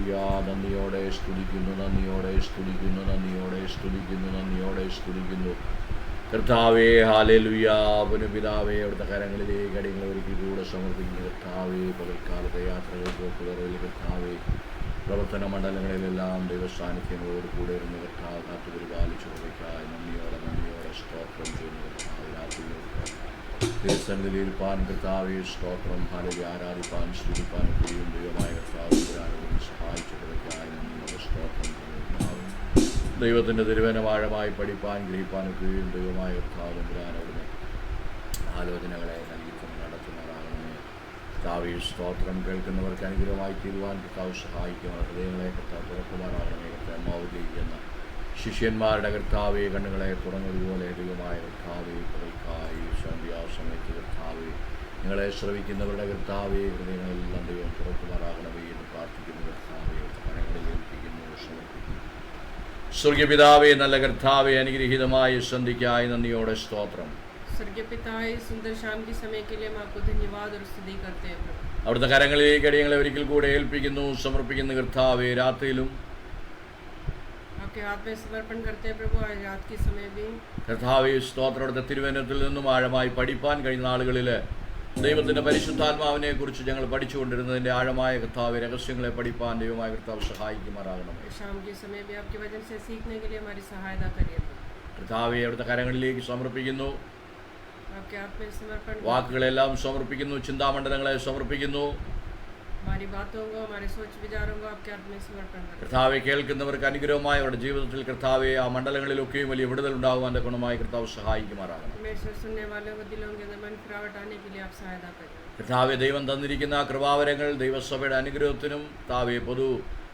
Hallelujah. നന്ദിയോടെ സ്തുതിക്കുന്നു, നന്ദിയോടെ സ്തുതിക്കുന്നു, നന്ദിയോടെ സ്തുതിക്കുന്നു, നന്ദിയോടെ സ്തുതിക്കുന്നു കർത്താവേ. ഹല്ലേലൂയ. പിതാവേ, അവിടുത്തെ കരങ്ങളിലേക്ക് അടിയങ്ങളെ ഒരിക്കൽ കൂടെ സമർപ്പിക്കുന്നു കർത്താവേ. പകൽക്കാലത്തെ യാത്രകൾ പോക്കുവരവിൽ കർത്താവേ, പ്രവർത്തന മണ്ഡലങ്ങളിലെല്ലാം ദൈവസാന്നിധ്യങ്ങളോട് കൂടെ ഇരുന്ന് കർത്താവ് കാത്തു പരിപാലിച്ചു കൊടുക്കായി നന്ദിയോടെ സ്തോത്രം ചെയ്യുന്നു കർത്താവ്. രാത്രിയിലേക്ക് തിരുസന്നിധിയിലിരിപ്പാൻ കർത്താവേ സ്തോത്രം. ഹല്ലേലൂയ. ആരാധിപ്പാൻ സ്തുതിപ്പാൻ കഴിയും ദൈവമായ കർത്താവ് സഹായിച്ചു കൊടുക്കായി നന്ദിയോടെ സ്തോത്രം ചെയ്യുന്നു കർത്താവ്. ദൈവത്തിൻ്റെ തിരുവനമാഴമായി പഠിപ്പാൻ ഗ്രഹിപ്പാനും കഴിയും ദൈവമായ കർത്താവ് അവിടുന്ന് ആലോചനകളെ നൽകി നടത്തുന്നതാകണമേ കർത്താവേ. സ്തോത്രം. കേൾക്കുന്നവർക്ക് അനുഗ്രഹമായി തീരുവാൻ കർത്താവ് സഹായിക്കുവാൻ ഹൃദയങ്ങളെ കർത്താവ് തുറക്കുമാറാകണമേ കർത്താവ്. മാവുലിരിക്കുന്ന ശിഷ്യന്മാരുടെ കർത്താവെ കണ്ണുകളെ തുറന്നതുപോലെ ദൈവമായ കർത്താവെ പകൽക്കായി സന്ധ്യാസമയത്ത് കർത്താവെ നിങ്ങളെ ശ്രവിക്കുന്നവരുടെ കർത്താവെ ഹൃദയങ്ങളെല്ലാം ദൈവം തുറക്കുമാറാകണമേ എന്ന് പ്രാർത്ഥിക്കുന്നു കർത്താവെ. കരങ്ങളിൽ ഏൽപ്പിക്കുന്നു, സമർപ്പിക്കുന്നു. സ്വർഗപിതാവേ, നല്ല കർത്താവെ, അനുഗ്രഹീതമായ സന്ധിക്കായി നന്ദിയോടെ സ്തോത്രം. അവിടുത്തെ കരങ്ങളിലേക്ക് അടിയങ്ങളെ ഒരിക്കൽ കൂടെ ഏൽപ്പിക്കുന്നു, സമർപ്പിക്കുന്നു കർത്താവെ. രാത്രിയിലും കർത്താവേ സ്തോത്രം. അവിടുത്തെ തിരുവചനത്തിൽ നിന്നും ആഴമായി പഠിപ്പാൻ കഴിയുന്ന ആളുകളിൽ ദൈവത്തിൻ്റെ പരിശുദ്ധാത്മാവിനെ കുറിച്ച് ഞങ്ങൾ പഠിച്ചുകൊണ്ടിരുന്നതിൻ്റെ ആഴമായ കർത്താവ് രഹസ്യങ്ങളെ പഠിപ്പാൻ ദൈവമായ കർത്താവ് സഹായിക്കുമാറാകണം കർത്താവെ. അവിടുത്തെ കരങ്ങളിലേക്ക് സമർപ്പിക്കുന്നു, വാക്കുകളെല്ലാം സമർപ്പിക്കുന്നു, ചിന്താമണ്ഡലങ്ങളെ സമർപ്പിക്കുന്നു കർത്താവെ. കേൾക്കുന്നവർക്ക് അനുഗ്രഹമായ അവരുടെ ജീവിതത്തിൽ കർത്താവെ ആ മണ്ഡലങ്ങളിലൊക്കെയും വലിയ വിടുതൽ ഉണ്ടാകുവാൻ ഗുണമായി കർത്താവ് സഹായിക്കുമാറാകണം കർത്താവെ. ദൈവം തന്നിരിക്കുന്ന കൃപാവരങ്ങൾ ദൈവസഭയുടെ അനുഗ്രഹത്തിനും കർത്താവെ പൊതു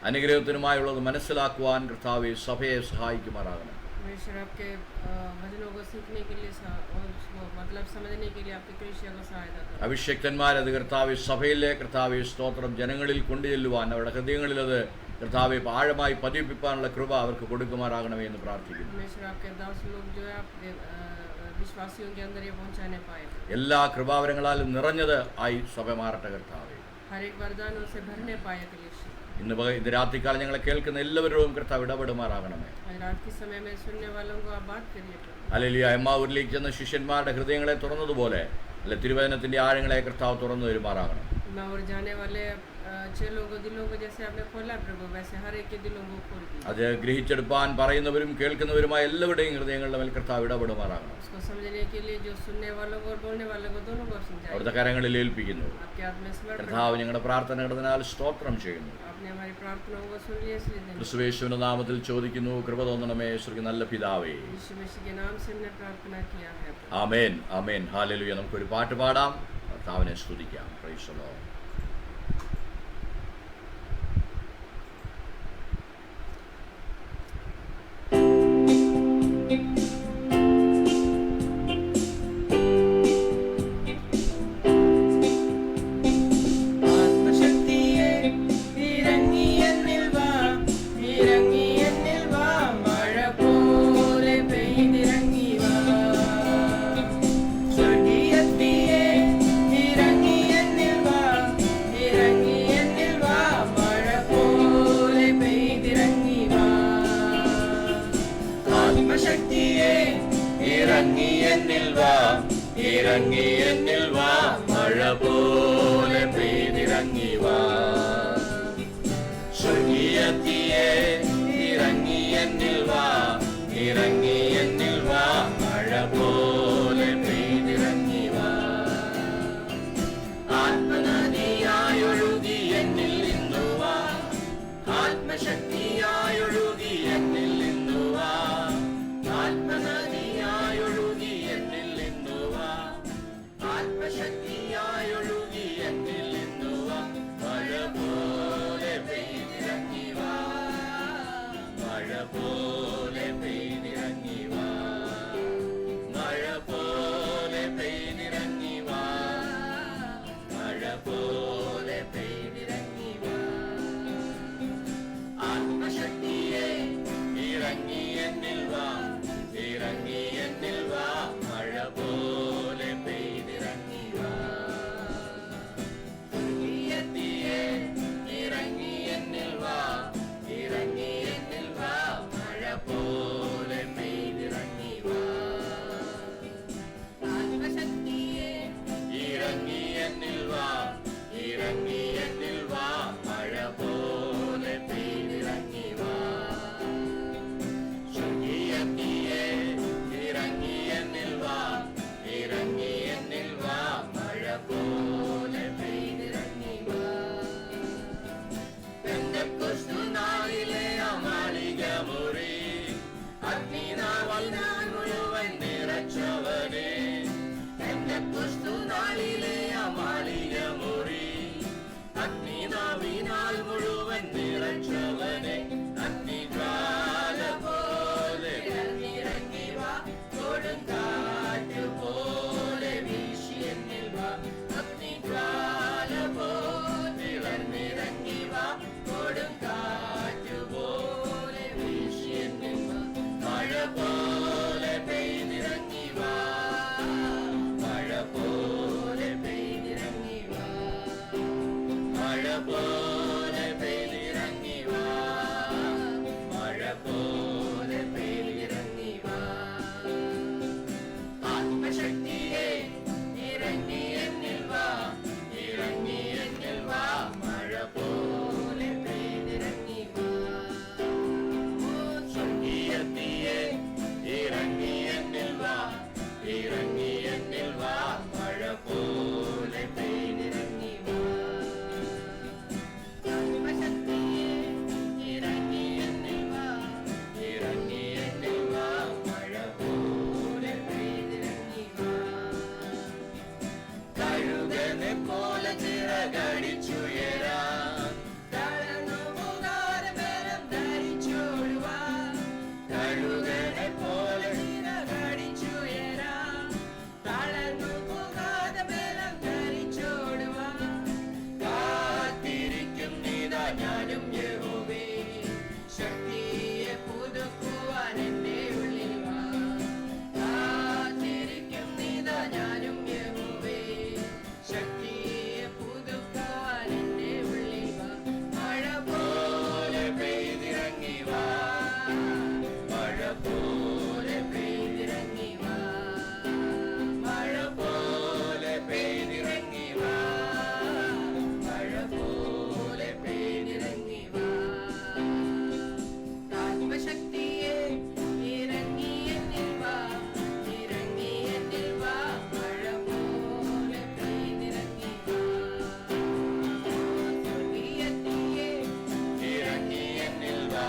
അനുഗ്രഹത്തിനുമായുള്ളത് മനസ്സിലാക്കുവാൻ കർത്താവെ സഭയെ സഹായിക്കുമാറാകണം അഭിഷക്തന്മാരത് കർത്താവെ സഭയിലെ കർത്താവെ സ്തോത്രം ജനങ്ങളിൽ കൊണ്ടുചെല്ലുവാൻ അവരുടെ ഹൃദയങ്ങളിൽ അത് കർത്താവെ ആഴമായി പതിപ്പിക്കാനുള്ള കൃപ അവർക്ക് കൊടുക്കുമാറാകണമേ എന്ന് പ്രാർത്ഥിക്കുന്നു. എല്ലാ കൃപാവരങ്ങളാലും നിറഞ്ഞത് ആയി സഭ മാറട്ടെ കർത്താവെ. ഇന്ന് രാത്രിക്കാലം ഞങ്ങളെ കേൾക്കുന്ന എല്ലാവരോടും കർത്താവ് ഇടപെടുമാറാകണമേ. ഹല്ലേലൂയ. എമ്മാവൂരിലേക്ക് ചെന്ന ശിഷ്യന്മാരുടെ ഹൃദയങ്ങളെ തുറന്നതുപോലെ അല്ലെ തിരുവചനത്തിന്റെ ആഴങ്ങളെ കർത്താവ് തുറന്നു വരുമാറാകണം. അത് ഗ്രഹിച്ചെടുപ്പാൻ പറയുന്നവരും കേൾക്കുന്നവരുമായ എല്ലാവരുടെയും ഹൃദയങ്ങളുടെ മേൽ കർത്താവ് ഇടപെടുമാറാകണം. അവിടുത്തെ കരങ്ങളിൽ ഏൽപ്പിക്കുന്നു കർത്താവ്. ഞങ്ങളുടെ പ്രാർത്ഥനകളതിനാൽ സ്തോത്രം ചെയ്യുന്നു. ക്രിസ്തുയേശുവിന്റെ നാമത്തിൽ ചോദിക്കുന്നു, കൃപ തോന്നണമേ നല്ല പിതാവേ. ആമേൻ, ആമേൻ. ഹല്ലേലൂയ. നമുക്കൊരു പാട്ട് പാടാം, കർത്താവിനെ സ്തുതിക്കാം. Price the Lord. Oh ഞാനും യഹോവേ ശക്തിയെ പുതുക്കുവാൻ എൻ്റെ ഉള്ളിൽ വാ കാത്തിരിക്കും നീതാ ഞാനും യഹോവേ ശക്തിയെ പുതുക്കുവാൻ എൻ്റെ ഉള്ളിൽ വാ മഴ പോലെ പെയ്തിറങ്ങി വാ മഴ പോലെ പെയ്തിറങ്ങി വാ മഴ പോലെ പെയ്തിറങ്ങി വാ മഴ പോലെ പെയ്തിറങ്ങി വാ ആത്മശക്തിയെ ഇറങ്ങി എന്നിൽ വാ ഇറങ്ങി എന്നിൽ വാ മഴ പോലെ പെയ്തിറങ്ങി വാ സ്വർഗീയത്തിയെ ഇറങ്ങി എന്നിൽ വാ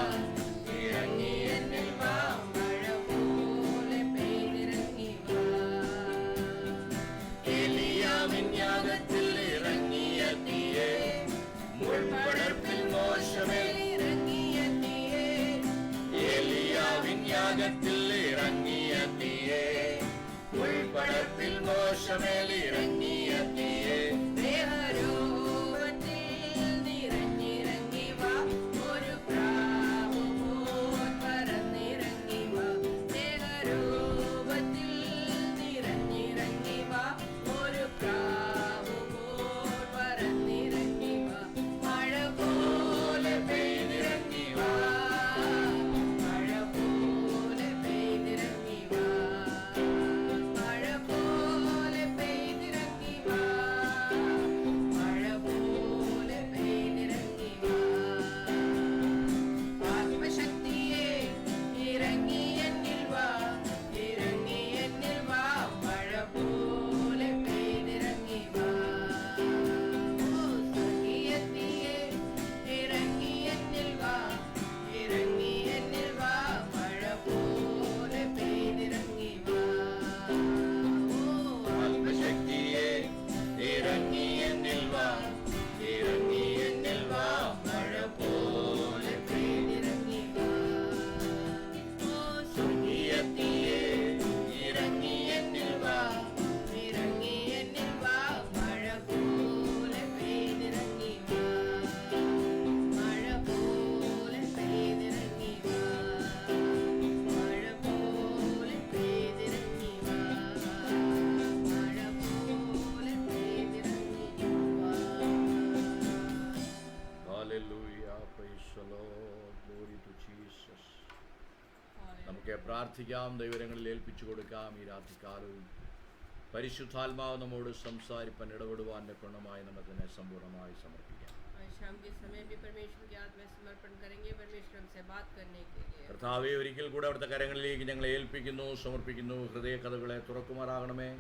ഇറങ്ങി എന്നിൽ വാ മഴ പോലെ പെയ്തിറങ്ങി വാ ഏലിയാവിൻ യാഗത്തിൽ ഇറങ്ങിയ തീയേ മുൾപടർപ്പിൽ മോശമേൽ ഇറങ്ങിയ തീയേ ഏലിയാവിൻ യാഗത്തിൽ ഇറങ്ങിയ തീയേ മുൾപടർപ്പിൽ മോശമേൽ ഇറങ്ങിയ തീയേ ദേഹരൂപത്തിൽ നിറഞ്ഞിറങ്ങി വാ ഒരു പ്രാവ് പോൽ പറന്നിറങ്ങി വാ ദേഹരൂപത്തിൽ നിറഞ്ഞിറങ്ങി വാ ഒരു പ്രാവ് പോൽ പറന്നിറങ്ങി വാ മഴ പോലെ പെയ്തിറങ്ങി വാ മഴ പോലെ പെയ്തിറങ്ങി വാ മഴ പോലെ പെയ്തിറങ്ങി വാ മഴ പോലെ പെയ്തിറങ്ങി വാ ആത്മശക്തിയെ ഇറങ്ങി എന്നിൽ വാ ഇറങ്ങി എന്നിൽ വാ മഴ പോലെ പെയ്തിറങ്ങി വാ സ്വർഗീയത്തിയെ ഇറങ്ങി എന്നിൽ വാ ഇറങ്ങി എന്നിൽ വാ മഴ പോലെ പെയ്തിറങ്ങി വാ ആത്മശക്തിയെ ഇറങ്ങി എന്നിൽ വാ ഇറങ്ങി എന്നിൽ വാ മഴ പോലെ പെയ്തിറങ്ങി വാ സ്വർഗീയത്തിയെ ഇറങ്ങി എന്നിൽ വാ ഇറങ്ങി എന്നിൽ വാ മഴ പോലെ പെയ്തിറങ്ങി വാ മഴ പോലെ പെയ്തിറങ്ങി വാ മഴ പോലെ പെയ്തിറങ്ങി വാ മഴ പോലെ പെയ്തിറങ്ങി വാ. Hallelujah, praise the Lord, glory to Jesus. നമുക്ക് പ്രാർത്ഥിക്കാം, ദൈവങ്ങളിൽ ഏൽപ്പിച്ചു കൊടുക്കാം. ഈ രാത്രികാലവും പരിശുദ്ധാത്മാവ് നമ്മോട് സംസാരിപ്പാൻ ഇടപെടുവാൻ്റെ ഗുണമായി നമുക്കതിനെ സമ്പൂർണ്ണമായി സമർപ്പിക്കാം. आज शाम के समय भी परमेश्वर के हाथ में समर्पण करेंगे परमेश्वर हमसे बात करने के लिए. കർത്താവേ, ഒരിക്കൽ കൂടെ അവിടുത്തെ കരങ്ങളിലേക്ക് ഞങ്ങളെ ഏൽപ്പിക്കുന്നു, സമർപ്പിക്കുന്നു. ഹൃദയ കഥകളെ തുറക്കുമാറാകണമേ.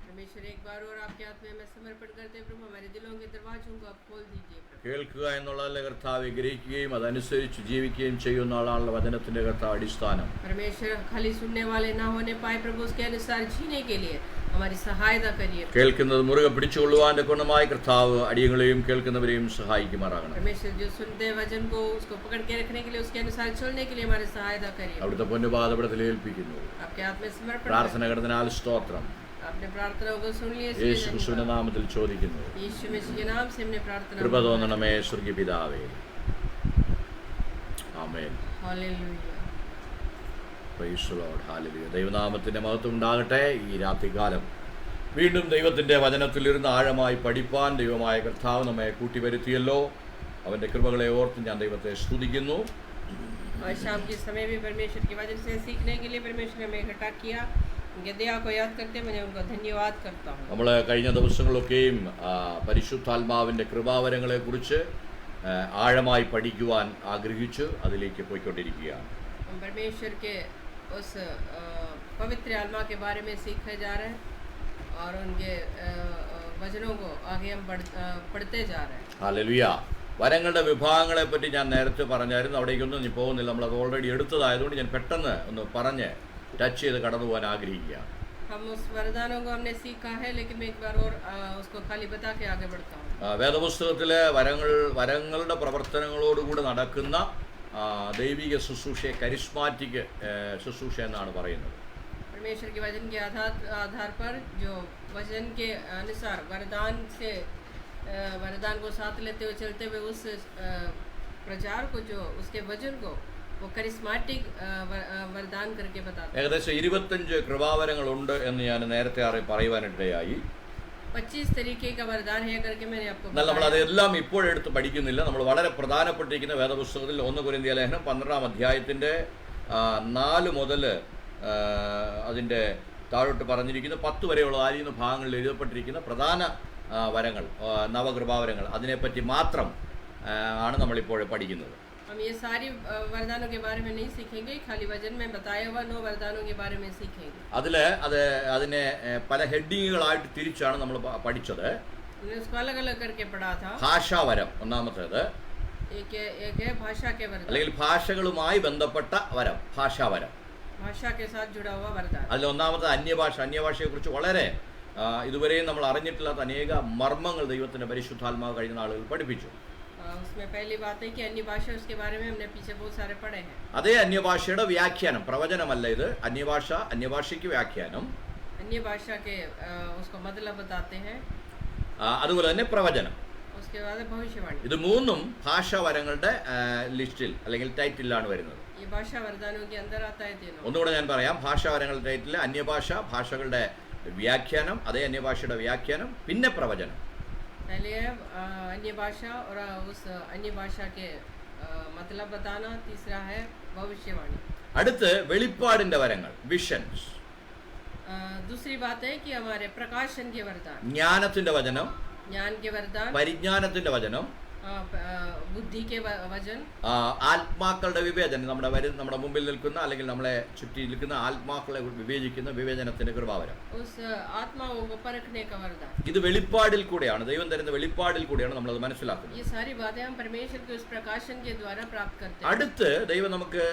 परमेश्वर एक बार और आपके हाथ में मैं समर्पण करते हैं प्रभु हमारे दिलों के दरवाजों को आप खोल दीजिए प्रभु. കേൾക്കുക എന്നുള്ളതല്ല കർത്താവ്, ഗ്രഹിക്കുകയും അതനുസരിച്ച് ജീവിക്കുകയും ചെയ്യുന്ന ആളാണല്ലോ വചനത്തിന്റെ കർത്താവ് അടിസ്ഥാനം. परमेश्वर खाली सुनने वाले ना होने पाए प्रभु उसके अनुसार जीने के लिए हमारी सहायता करिए. കേൾക്കുന്നത് മുറുകെ പിടിച്ചുകൊള്ളുവാന്റെ ഗുണമായി കർത്താവ് അടിയങ്ങളെയും കേൾക്കുന്നവരെയും സഹായിക്കുമാറാകണം. परमेश्वर जो सुनते हैं वचन को उसको पकड़ के रखने के लिए उसके अनुसार चलने के लिए हमारी सहायता करिए. അവിടുത്തെ പൊന്നുപാദപടത്തിൽ ഏൽപ്പിക്കുന്നു. आपके हाथ में समर्पण. പ്രാർത്ഥന കടന്നാൽ സ്തോത്രം. आपने प्रार्थना को सुन लिया. യേശു ക്രിസ്തുവിന്റെ നാമത്തിൽ ചോദിക്കുന്നു. यीशु मसीह के नाम से हमने प्रार्थना. കൃപ തോന്നണമേ സ്വർഗ്ഗീയ പിതാവേ. ആമേൻ. हालेलुया. Praise the Lord. ഹല്ലേലൂയ. ദൈവനാമത്തിന്റെ മഹത്വം ഉണ്ടാകട്ടെ. ഈ രാത്രികാലം വീണ്ടും ദൈവത്തിന്റെ വചനത്തിലിരുന്ന് ആഴമായി പഠിപ്പാൻ ദൈവമായ കർത്താവ് നമ്മെ കൂട്ടിവരുത്തിയല്ലോ. അവന്റെ കൃപകളെ ഓർത്ത് ഞാൻ ദൈവത്തെ സ്തുതിക്കുന്നു. और शाम के समय भी परमेश्वर के वचन से सीखने के लिए परमेश्वर ने हमें इकट्ठा किया. उनके दया को याद करते मैं उनको धन्यवाद करता हूँ. നമ്മൾ കഴിഞ്ഞ ദിവസങ്ങളൊക്കെയും പരിശുദ്ധാത്മാവിൻ്റെ കൃപാവരങ്ങളെക്കുറിച്ച് ആഴമായി പഠിക്കുവാൻ ആഗ്രഹിച്ച് അതിലേക്ക് പോയിക്കൊണ്ടിരിക്കുകയാണ്. हम परमेश्वर के उस पवित्र आत्मा के बारे में सीखे जा रहे हैं और उनके वचनों को आगे हम पढ़ते जा रहे हैं. ഹല്ലേലൂയ. വരങ്ങളുടെ വിഭാഗങ്ങളെ പറ്റി ഞാൻ നേരത്തെ പറഞ്ഞായിരുന്നു. അവിടേക്കൊന്നും ഞാൻ പോകുന്നില്ല, നമ്മളത് ഓൾറെഡി എടുത്തതായതുകൊണ്ട് ഞാൻ പെട്ടെന്ന് ഒന്ന് പറഞ്ഞ് ടച്ച് ചെയ്ത് കടന്നു പോകാൻ ആഗ്രഹിക്കുകയാണ്. हम उस वरदानों को हमने सीखा है लेकिन मैं एक बार और उसको खाली बता के आगे बढ़ता हूँ. വേദപുസ്തകത്തിലെ വരങ്ങളുടെ പ്രവർത്തനങ്ങളോടുകൂടി നടക്കുന്ന ദൈവിക ശുശ്രൂഷയെ കരിസ്മാറ്റിക് ശുശ്രൂഷ എന്നാണ് പറയുന്നത്. परमेश्वर के वचन के आधार पर जो वचन के अनुसार वरदान को साथ लेते हुए चलते हुए उस प्रचार को, जो उसके वचन को वो करिस्माटिक वरदान करके बताता है। ഏകദേശം 25 കൃപാവരങ്ങളുണ്ട് എന്ന് ഞാൻ നേരത്തെ പറയുവാനിടയായി. 25 तरीके का वरदान है करके मैंने आपको എന്നാൽ നമ്മൾ അതെല്ലാം ഇപ്പോഴെടുത്ത് പഠിക്കുന്നില്ല. നമ്മൾ വളരെ പ്രധാനപ്പെട്ടിരിക്കുന്ന വേദപുസ്തകത്തിൽ 1 കൊരിന്ത്യർ ലേഖനം 12-ാം അധ്യായത്തിൻ്റെ 4 മുതൽ അതിൻ്റെ താഴോട്ട് പറഞ്ഞിരിക്കുന്ന 10 വരെയുള്ള 4 ഭാഗങ്ങളിൽ എഴുതപ്പെട്ടിരിക്കുന്ന പ്രധാന വരങ്ങൾ, നവകൃപാവരങ്ങൾ, അതിനെപ്പറ്റി മാത്രം ആണ് നമ്മളിപ്പോൾ പഠിക്കുന്നത്. हम ये सारी वरदानों के बारे में नहीं सीखेंगे, खाली वचन में बताया हुआ 9 वरदानों के बारे में सीखेंगे. അതിനെ പല ഹെഡിങ്ങുകളായിട്ട് തിരിച്ചാണ് നമ്മൾ പഠിച്ചത്. उसको अलग अलग करके पढ़ा था. ഭാഷാവരം ഒന്നാമത്തേത്, एक है भाषा के वरदान, അല്ലെങ്കിൽ ഭാഷകളുമായി ബന്ധപ്പെട്ട വരം, ഭാഷാവരം, भाषा के साथ जुड़ा हुआ वरदान. അതിൽ ഒന്നാമത്തെ അന്യഭാഷയെക്കുറിച്ച് വളരെ ഇതുവരെയും നമ്മൾ അറിഞ്ഞിട്ടില്ലാത്ത അനേക മർമ്മങ്ങൾ ദൈവത്തിന്റെ പരിശുദ്ധാത്മാവ് കഴിഞ്ഞ നാളുകൾ പഠിപ്പിച്ചു. उसमें पहली बात है कि अन्य भाषा, उसके बारे में हमने पीछे बहुत सारे पढ़े हैं. അതേ അന്യഭാഷയുടെ വ്യാഖ്യാനം, പ്രവചനമല്ല ഇത്, അന്യഭാഷയ്ക്ക് വ്യാഖ്യാനം, अन्य भाषा के उसको मतलब बताते हैं. അതുപോലെ തന്നെ പ്രവചനം. उसके बाद भविष्यवाणी. ഇത് മൂന്നും ഭാഷാവരങ്ങളുടെ ലിസ്റ്റിൽ അല്ലെങ്കിൽ ടൈറ്റിലാണ് വരുന്നത്. ये भाषा वरदानों के अंदर आता है तीनों. ഒന്നുകൂടെ ഞാൻ പറയാം. ഭാഷാവരങ്ങളുടെ ടൈറ്റിൽ ഭാഷകളുടെ വ്യാഖ്യാനം, അതേ അന്യഭാഷയുടെ വ്യാഖ്യാനം, പിന്നെ പ്രവചനം. पहले है अन्य भाषा और उस अन्य भाषा के मतलब बताना. तीसरा है भविष्यवाणी. അടുത്ത് വെളിപ്പാടിന്റെ വരങ്ങൾ, വിഷൻസ്. दूसरी बात है कि हमारे प्रकाशन के वरदान, ജ്ഞാനത്തിന്റെ വചനം, ज्ञान के वरदान, പരിജ്ഞാനത്തിന്റെ വചനം, बुद्धि के वचन, ആത്മാക്കളുടെ വിവേചനം, നമ്മുടെ മുമ്പിൽ നിൽക്കുന്ന അല്ലെങ്കിൽ നമ്മളെ ചുറ്റി നിൽക്കുന്ന ആത്മാക്കളെ വിവേചിക്കുന്ന വിവേചനത്തിന്റെ കൃപാവരം. उस आत्माओं को परखने का वरदान. ഇത് വെളിപ്പാടിൽ കൂടെയാണ്, ദൈവം തരുന്ന വെളിപ്പാടിൽ കൂടെയാണ് നമ്മൾ അത് മനസ്സിലാക്കുന്നത്. ये सारी बातें हम परमेश्वर के उस प्रकाशन के द्वारा प्राप्त करते हैं. അടുത്ത് ദൈവം നമുക്ക്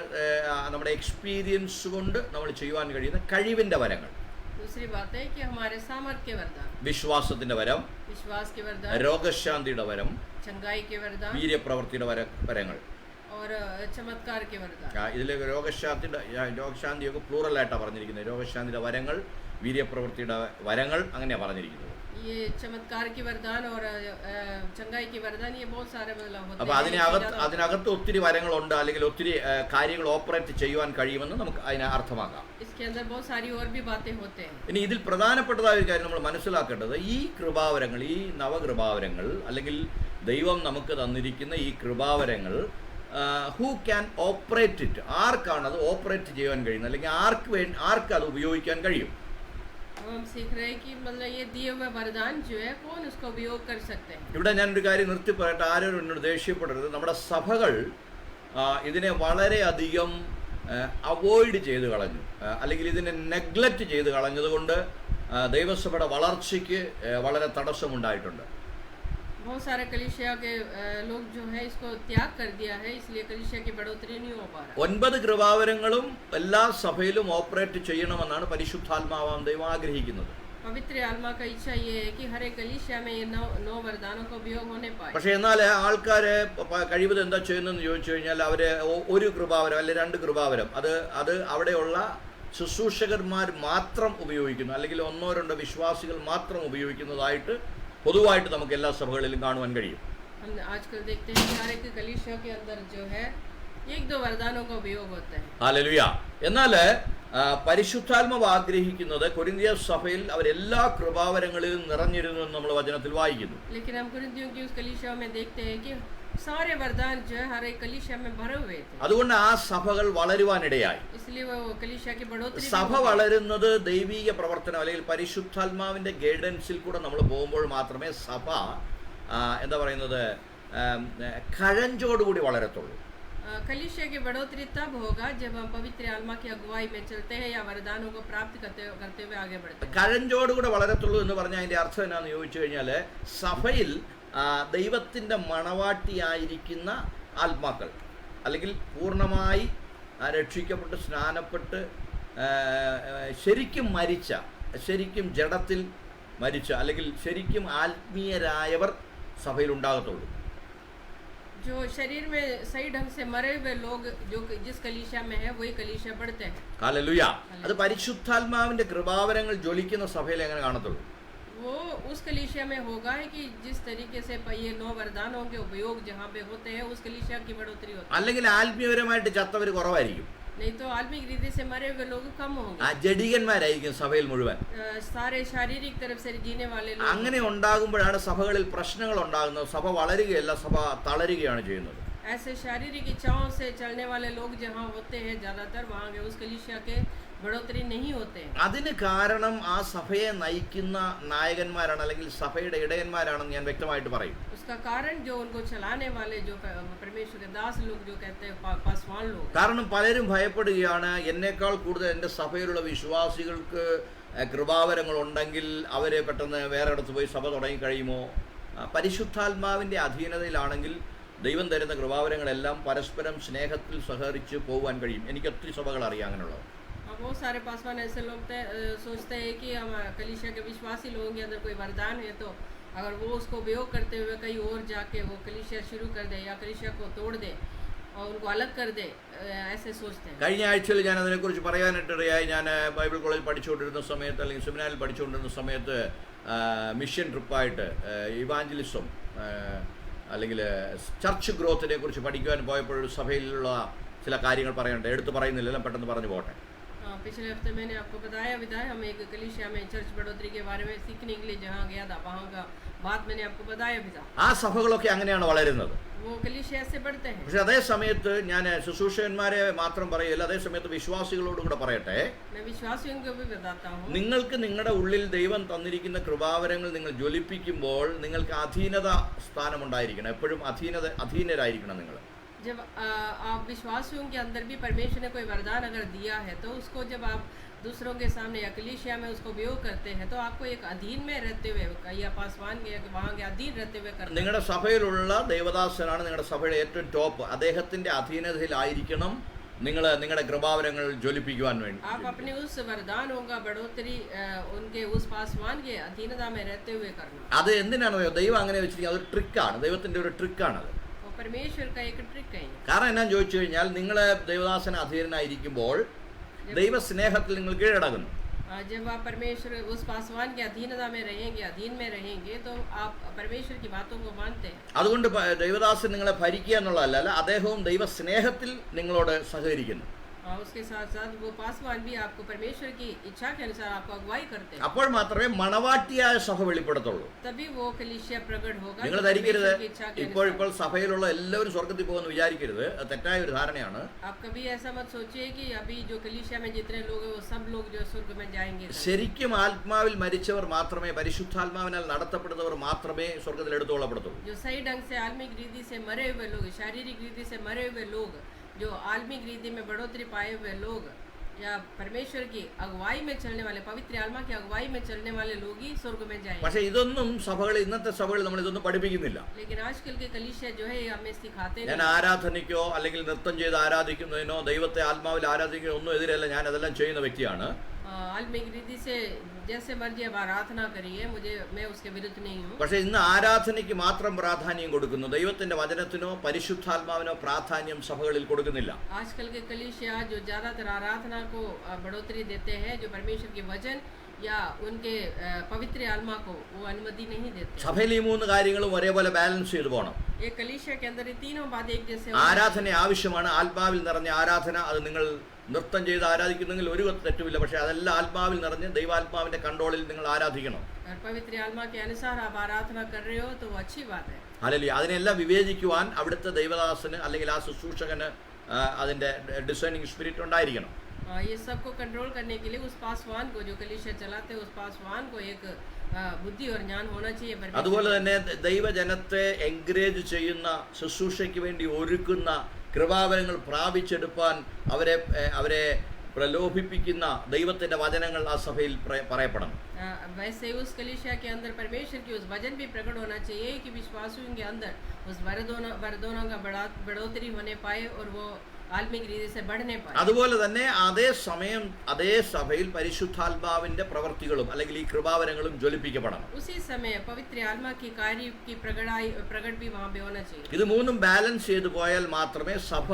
നമ്മുടെ എക്സ്പീരിയൻസ് കൊണ്ട് നമ്മൾ ചെയ്യുവാൻ കഴിയുന്ന കഴിവിന്റെ വരങ്ങൾ. दूसरी बात है कि हमारे सामर्थ्य के वरदान, വിശ്വാസത്തിന്റെ വരം, विश्वास के वरदान, രോഗശാന്തിയുടെ വരം, चंगाई के वरदान, വീര്യപ്രവൃത്തിയുടെ വരങ്ങൾ. और चमत्कार के वरदान. ഇതിലെ രോഗശാന്തിയൊക്കെ പ്ലൂറലായിട്ടാണ് പറഞ്ഞിരിക്കുന്നത്. രോഗശാന്തിയുടെ വരങ്ങൾ, വീര്യപ്രവൃത്തിയുടെ വരങ്ങൾ, അങ്ങനെയാണ് പറഞ്ഞിരിക്കുന്നത്. ये चमत्कार की वरदान और चंगाई की वरदान, ये बहुत सारे मतलब होते हैं. അപ്പോൾ അതിനകത്ത് ഒത്തിരി വരങ്ങളുണ്ട്, അല്ലെങ്കിൽ ഒത്തിരി കാര്യങ്ങൾ ഓപ്പറേറ്റ് ചെയ്യുവാൻ കഴിയുമെന്ന് നമുക്ക് അതിനെ അർത്ഥമാക്കാം. इसके अंदर बहुत सारी और भी बातें होते हैं. ഇനി ഇതിൽ പ്രധാനപ്പെട്ടതായ ഒരു കാര്യം നമ്മൾ മനസ്സിലാക്കേണ്ടത്, ഈ കൃപാവരങ്ങൾ, ഈ നവകൃപാവരങ്ങൾ, അല്ലെങ്കിൽ ദൈവം നമുക്ക് തന്നിരിക്കുന്ന ഈ കൃപാവരങ്ങൾ, ഹൂ ക്യാൻ ഓപ്പറേറ്റ് ഇറ്റ്, ആർക്കാണ് അത് ഓപ്പറേറ്റ് ചെയ്യാൻ കഴിയുന്നത്, അല്ലെങ്കിൽ ആർക്ക് അത് ഉപയോഗിക്കാൻ കഴിയും. हम सीख रहे हैं कि मतलब ये दिए हुए वरदान जो है कौन उसका उपयोग कर सकते हैं. ഇവിടെ ഞാനൊരു കാര്യം നിർത്തി പറയട്ടെ, ആരും എന്നോട് ദേഷ്യപ്പെടരുത്. നമ്മുടെ സഭകൾ ഇതിനെ വളരെയധികം അവോയ്ഡ് ചെയ്ത് കളഞ്ഞു, അല്ലെങ്കിൽ ഇതിനെ നെഗ്ലക്റ്റ് ചെയ്ത് കളഞ്ഞതുകൊണ്ട് ദൈവസഭയുടെ വളർച്ചയ്ക്ക് വളരെ തടസ്സമുണ്ടായിട്ടുണ്ട്. बहुत सारे कलीसिया के लोग जो है इसको त्याग कर दिया है, इसलिए कलीसिया की बढ़ोतरी नहीं हो पा रहा. 9 കൃപാവരങ്ങളും എല്ലാ സഭയിലും ഓപ്പറേറ്റ് ചെയ്യണമെന്നാണ് പരിശുദ്ധാത്മാവാം ദൈവം ആഗ്രഹിക്കുന്നത്. पवित्र आत्मा का इच्छा ये है कि हर एक कलीसिया में ये 9 वरदानों का उपयोग होने पाए. പക്ഷേ എന്നാൽ ആൾക്കാരെ കഴിവത് എന്താ ചെയ്യുന്നതെന്ന് ചോദിച്ചു കഴിഞ്ഞാൽ, അവര് ഒരു കൃപാവരം അല്ലെങ്കിൽ 2 കൃപാവരം അത് അവിടെയുള്ള ശുശ്രൂഷകന്മാർ മാത്രം ഉപയോഗിക്കുന്നു, അല്ലെങ്കിൽ 1-2 വിശ്വാസികൾ മാത്രം ഉപയോഗിക്കുന്നതായിട്ട് പൊതുവായിട്ട് നമുക്ക് എല്ലാ സഭകളിലും കാണുവാൻ കഴിയും. हम आजकल देखते हैं कि हर एक कलीसिया के अंदर जो है 1-2 वरदानों का उपयोग होता है. ഹല്ലേലൂയ. എന്നാൽ പരിശുദ്ധാത്മാവ് ആഗ്രഹിക്കുന്നത് കൊരിന്ത്യർ സഭയിൽ അവരെല്ലാ കൃപാവരങ്ങളിലും നിറഞ്ഞിരുന്നു എന്ന് നമ്മൾ വചനത്തിൽ വായിക്കുന്നു. लेकिन हम कुरिन्थियों की उस कलीसिया में देखते हैं कि सारे वरदान जो है हर एक कलीसिया में भरे हुए थे. അതുകൊണ്ട് ആ സഭകൾ വളരുവാനിടയായി. इसलिए वो कलीसिया की बढ़ोतरी. സഭ വളരുന്നത് ദൈവീക പ്രവർത്തനം അല്ലെങ്കിൽ പരിശുദ്ധാത്മാവിന്റെ ഗൈഡൻസിൽ കൂടെ നമ്മൾ പോകുമ്പോൾ മാത്രമേ സഭ എന്താ പറയുന്നത് കഴഞ്ചോടുകൂടി വളരത്തുള്ളൂ. कलीसिया की बढ़ोतरी तब होगा जब हम पवित्र आत्मा की अगुवाई में चलते हैं या वरदानों को प्राप्त करते हुए आगे बढ़ते हैं. കഴഞ്ചോടുകൂടെ വളരത്തുള്ളൂ എന്ന് പറഞ്ഞാൽ അതിന്റെ അർത്ഥം എന്നാന്ന് ചോദിച്ചു കഴിഞ്ഞാൽ, സഭയിൽ ദൈവത്തിൻ്റെ മണവാട്ടിയായിരിക്കുന്ന ആത്മാക്കൾ, അല്ലെങ്കിൽ പൂർണ്ണമായി രക്ഷിക്കപ്പെട്ട് സ്നാനപ്പെട്ട് ശരിക്കും മരിച്ച, ശരിക്കും ജഡത്തിൽ മരിച്ച, അല്ലെങ്കിൽ ശരിക്കും ആത്മീയരായവർ സഭയിൽ ഉണ്ടാകത്തുള്ളൂ. जो शरीर में सही ढंग से मरे हुए लोग जो जिस कलीसिया में है वही कलीसिया बढ़ते हैं. ഹല്ലേലൂയ. അത് പരിശുദ്ധാത്മാവിന്റെ കൃപാവരങ്ങൾ ജ്വലിക്കുന്ന സഭയിൽ എങ്ങനെ കാണത്തുള്ളൂ? वो उस कलीसिया में होगा है कि जिस तरीके से ये 9 वरदानों के उपयोग जहाँ पे होते हैं उस कलीसिया की बढ़ोतरी होती है। അല്ലെങ്കിൽ ആത്മീയപരമായിട്ട് ചത്തവർ കുറവായിരിക്കും, नहीं तो आत्मिक रीति से मरे हुए लोग कम होंगे। ജഡികന്മാരായിരിക്കും സഭയിൽ മുഴുവൻ. सारे शारीरिक तरफ से जीने वाले लोग। അങ്ങനെ ഉണ്ടാകുമ്പോഴാണ് സഭകളിൽ പ്രശ്നങ്ങൾ ഉണ്ടാകുന്നത്. സഭ വളരുകയല്ല, സഭ തളരുകയാണ് ചെയ്യുന്നത്. ऐसे शारीरिक इच्छाओं से चलने वाले लोग जहाँ होते हैं ज़्यादातर वहाँ के उस कलीसिया के बढ़ोतरी नहीं होते हैं। അതിന് കാരണം ആ സഭയെ നയിക്കുന്ന നായകന്മാരാണ്, അല്ലെങ്കിൽ സഭയുടെ ഇടയന്മാരാണെന്ന് ഞാൻ വ്യക്തമായിട്ട് പറയും. उसका कारण जो उनको चलाने वाले जो परमेश्वर के दास लोग जो कहते हैं पासवान लोग। കാരണം പലരും ഭയപ്പെടുകയാണ്, എന്നേക്കാൾ കൂടുതൽ എൻ്റെ സഭയിലുള്ള വിശ്വാസികൾക്ക് കൃപാവരങ്ങൾ ഉണ്ടെങ്കിൽ അവരെ പെട്ടെന്ന് വേറെ ഇടത്ത് പോയി സഭ തുടങ്ങി കഴിയുമോ? പരിശുദ്ധാത്മാവിൻ്റെ അധീനതയിലാണെങ്കിൽ ദൈവം തരുന്ന കൃപാവരങ്ങളെല്ലാം പരസ്പരം സ്നേഹത്തിൽ സഹകരിച്ച് പോകാൻ കഴിയും. എനിക്ക് ഒത്തിരി സഭകൾ അറിയാം അങ്ങനെയുള്ളത്. बहुत सारे पासवान ऐसे लोग सोचते हैं कि हम कलीसिया के विश्वासी लोगों के अंदर कोई वरदान है तो अगर वो उसको उपयोग करते हुए कहीं और जाके वो कलीसिया शुरू कर दे या कलीसिया को तोड़ दे और उनको अलग कर दे, ऐसे सोचते हैं. കഴിഞ്ഞ ആഴ്ചയിൽ ഞാൻ അതിനെക്കുറിച്ച് പറയാനായിട്ടിടയായി. ഞാൻ ബൈബിൾ കോളേജ് പഠിച്ചുകൊണ്ടിരുന്ന സമയത്ത്, അല്ലെങ്കിൽ സെമിനാറിൽ പഠിച്ചുകൊണ്ടിരുന്ന സമയത്ത് മിഷൻ ട്രിപ്പായിട്ട് ഇവാഞ്ചലിസം അല്ലെങ്കിൽ ചർച്ച് ഗ്രോത്തിനെ കുറിച്ച് പഠിക്കുവാൻ പോയപ്പോഴൊരു സഭയിലുള്ള ചില കാര്യങ്ങൾ പറയാനുണ്ട്. എടുത്ത് പറയുന്നില്ല, എല്ലാം പെട്ടെന്ന് പറഞ്ഞു പോട്ടെ. पिछले हफ्ते मैंने आपको बताया विदा है, हम एक कलीसिया में चर्च बढ़ोतरी के बारे में सीखने के लिए जहाँ गया था वहाँ का बात मैंने आपको बताया भी था. ആ സഭകളൊക്കെ അങ്ങനെയാണ് വളരുന്നത്. वो कलीसिया से बढ़ते हैं. പക്ഷെ അതേ സമയത്ത് ഞാൻ ശുശ്രൂഷകന്മാരെ മാത്രം പറയില്ല, അതേ സമയത്ത് വിശ്വാസികളോട് കൂടെ പറയട്ടെ, मैं विश्वासियों को भी बताता हूँ. നിങ്ങൾക്ക് നിങ്ങളുടെ ഉള്ളിൽ ദൈവം തന്നിരിക്കുന്ന കൃപാവരങ്ങൾ നിങ്ങൾ ജ്വലിപ്പിക്കുമ്പോൾ നിങ്ങൾക്ക് അധീനത സ്ഥാനമുണ്ടായിരിക്കണം. എപ്പോഴും അധീനരായിരിക്കണം നിങ്ങൾ. जब आप विश्वासियों के अंदर भी परमेश्वर ने कोई वरदान अगर दिया है तो उसको जब आप दूसरों के सामने या कलीसिया में उसको उपयोग करते हैं तो आपको एक अधीन में रहते हुए या पासवान के वहाँ के अधीन रहते हुए करना. നിങ്ങളുടെ സഭയിലുള്ള ദേവദാസനാണ് നിങ്ങളുടെ സഭയുടെ ഏറ്റവും ടോപ്പ്. അദ്ദേഹത്തിന്റെ അധീനതയിലായിരിക്കണം നിങ്ങൾ നിങ്ങളുടെ കൃപാവരങ്ങൾ ജ്വലിപ്പിക്കുവാൻ വേണ്ടി. आप अपने उस वरदानों का बढ़ोतरी उनके उस पासवान के अधीनता में रहते हुए करना. അത് എന്തിനാണെന്നോ ദൈവം അങ്ങനെ വെച്ചിരിക്കുന്നത്, അതൊരു ട്രിക്കാണ്, ദൈവത്തിന്റെ ഒരു ട്രിക്കാണത്. परमेश्वर का एक ट्रिक है. കാരണം എന്നാന്ന് ചോദിച്ചു കഴിഞ്ഞാൽ, നിങ്ങൾ ദേവദാസന അധീനനായിരിക്കുമ്പോൾ ദൈവ സ്നേഹത്തിൽ നിങ്ങൾ കീഴടങ്ങുന്നു. जब आप परमेश्वर उस पासवान के अधीनता में रहेंगे, अधीन में रहेंगे तो आप परमेश्वर की बातों को मानते हैं. അതുകൊണ്ട് ദൈവദാസൻ നിങ്ങളെ ഭരിക്കുക എന്നുള്ളതല്ല, അദ്ദേഹവും ദൈവ സ്നേഹത്തിൽ നിങ്ങളോട് സഹകരിക്കുന്നു. उसके साथ साथ वो पासवान भी आपको परमेश्वर की इच्छा के अनुसार आपको अगुवाई करते हैं. അപ്പോൾ മാത്രമേ മണവാട്ടിയായ സഭ വെളിപ്പെടുത്തുള്ളൂ. तभी वो कलीसिया प्रकट होगा. നിങ്ങൾ ധരിക്കരുത് ഇപ്പോൾ സഭയിലുള്ള എല്ലാവരും സ്വർഗ്ഗത്തിൽ പോകുമെന്ന് വിചാരിക്കരുത്, അത് തെറ്റായ ഒരു ധാരണയാണ്. आप कभी ऐसा मत सोचिए कि अभी जो कलीसिया में जितने लोग हैं वो सब लोग जो स्वर्ग में जाएंगे. ശരിക്കും ആത്മാവിൽ മരിച്ചവർ മാത്രമേ, പരിശുദ്ധാത്മാവിനാൽ നടത്തപ്പെടുന്നവർ മാത്രമേ സ്വർഗ്ഗത്തിൽ എടുത്തുകൊള്ളപ്പെടത്തുള്ളൂ. जो सही ढंग से आत्मिक रीति से मरे हुए लोग, शारीरिक रीति से मरे हुए लोग, जो आत्मिक रीति में बढ़ोतरी पाए हुए लोग या परमेश्वर की अगुवाई में चलने वाले, पवित्र आत्मा की अगुवाई में चलने वाले लोग ही स्वर्ग में जाएंगे. പക്ഷേ ഇതൊന്നും സഭകളിൽ, ഇന്നത്തെ സഭകളിൽ നമ്മൾ ഇതൊന്നും പഠിപ്പിക്കുന്നില്ല. लेकिन आजकल के कलीसिया जो है हमें सिखाते ഞാൻ ആരാധനയ്ക്കോ അല്ലെങ്കിൽ നൃത്തം ചെയ്ത് ആരാധിക്കുന്നതിനോ ദൈവത്തെ ആത്മാവിൽ ആരാധിക്കുന്നതിനോ ഒന്നും എതിരല്ല. ഞാൻ അതെല്ലാം ചെയ്യുന്ന വ്യക്തിയാണ്. आत्मिक रीति से जैसे मर्जी अब आराधना करिए, मैं उसके विरुद्ध नहीं हूँ. പക്ഷേ ഇന്ന് ആരാധനയ്ക്ക് മാത്രം പ്രാധാന്യം കൊടുക്കുന്നു, ദൈവത്തിന്റെ വചനത്തിനോ പരിശുദ്ധാത്മാവിനോ പ്രാധാന്യം സഭകളിൽ കൊടുക്കുന്നില്ല. आजकल के कलीसिया जो ज्यादातर आराधना को बढ़ोतरी देते हैं, जो परमेश्वर के वचन या उनके पवित्र आत्मा को वो अनुमति नहीं देते. സഭയിൽ ഈ മൂന്ന് കാര്യങ്ങളും ഒരേപോലെ ബാലൻസ് ചെയ്തു പോകണം. एक कलीसिया के अंदर ये तीनों बातें एक जैसे. ആരാധന ആവശ്യമാണ്, ആത്മാവിൽ നിറഞ്ഞ ആരാധന. അത് നിങ്ങൾ നൃത്തം ചെയ്ത് ആരാധിക്കുന്നെങ്കിൽ ഒരു തെറ്റുമില്ല, പക്ഷേ അതെല്ലാം ആത്മാവിൽ നിറഞ്ഞ് ദൈവാത്മാവിന്റെ കൺട്രോളിൽ നിങ്ങൾ ആരാധിക്കണം. पवित्र आत्मा के अनुसार आप आराधना कर रहे हो तो वो अच्छी बात है. ഹല്ലേലൂയ. അതിനെല്ലാം വിവേചിക്കുവാൻ അവിടുത്തെ ദൈവദാസന് അല്ലെങ്കിൽ ആ ശുശ്രൂഷകന് അതിന്റെ ഡിസൈനിങ് സ്പിരിറ്റ് ഉണ്ടായിരിക്കണം. ये सबको कंट्रोल करने के लिए उस पासवान को, जो कलीसिया चलाते हैं, उस पासवान को एक बुद्धि और ज्ञान होना चाहिए. അതുപോലെ തന്നെ ദൈവജനത്തെ എൻകറേജ് ചെയ്യുന്ന, ശുശ്രൂഷയ്ക്ക് വേണ്ടി ഒരുക്കുന്ന, കൃപാവരങ്ങൾ പ്രാപിച്ചെടുപ്പാൻ അവരെ പ്രലോഭിപ്പിക്കുന്ന ദൈവത്തിന്റെ വചനങ്ങൾ ആ സഭയിൽ പറയപ്പെടണം. वैसे उस कलीसिया के अंदर परमेश्वर की उस वचन भी प्रकट होना चाहिए कि विश्वासियों के अंदर उस वरदानों का बढ़ोतरी होने पाए और वो आत्मिक रीति से बढ़ने पाए. അതുപോലെ തന്നെ അതേ സമയം അതേ സഭയിൽ പരിശുദ്ധാത്മാവിന്റെ പ്രവൃത്തികളും അല്ലെങ്കിൽ ഈ കൃപാവരങ്ങളും ജ്വലിപ്പിക്കപ്പെടണം. उसी समय पवित्र आत्मा की कार्य की प्रकट भी वहाँ पे होना चाहिए. ഇത് മൂന്നും ബാലൻസ് ചെയ്തു പോയാൽ മാത്രമേ സഭ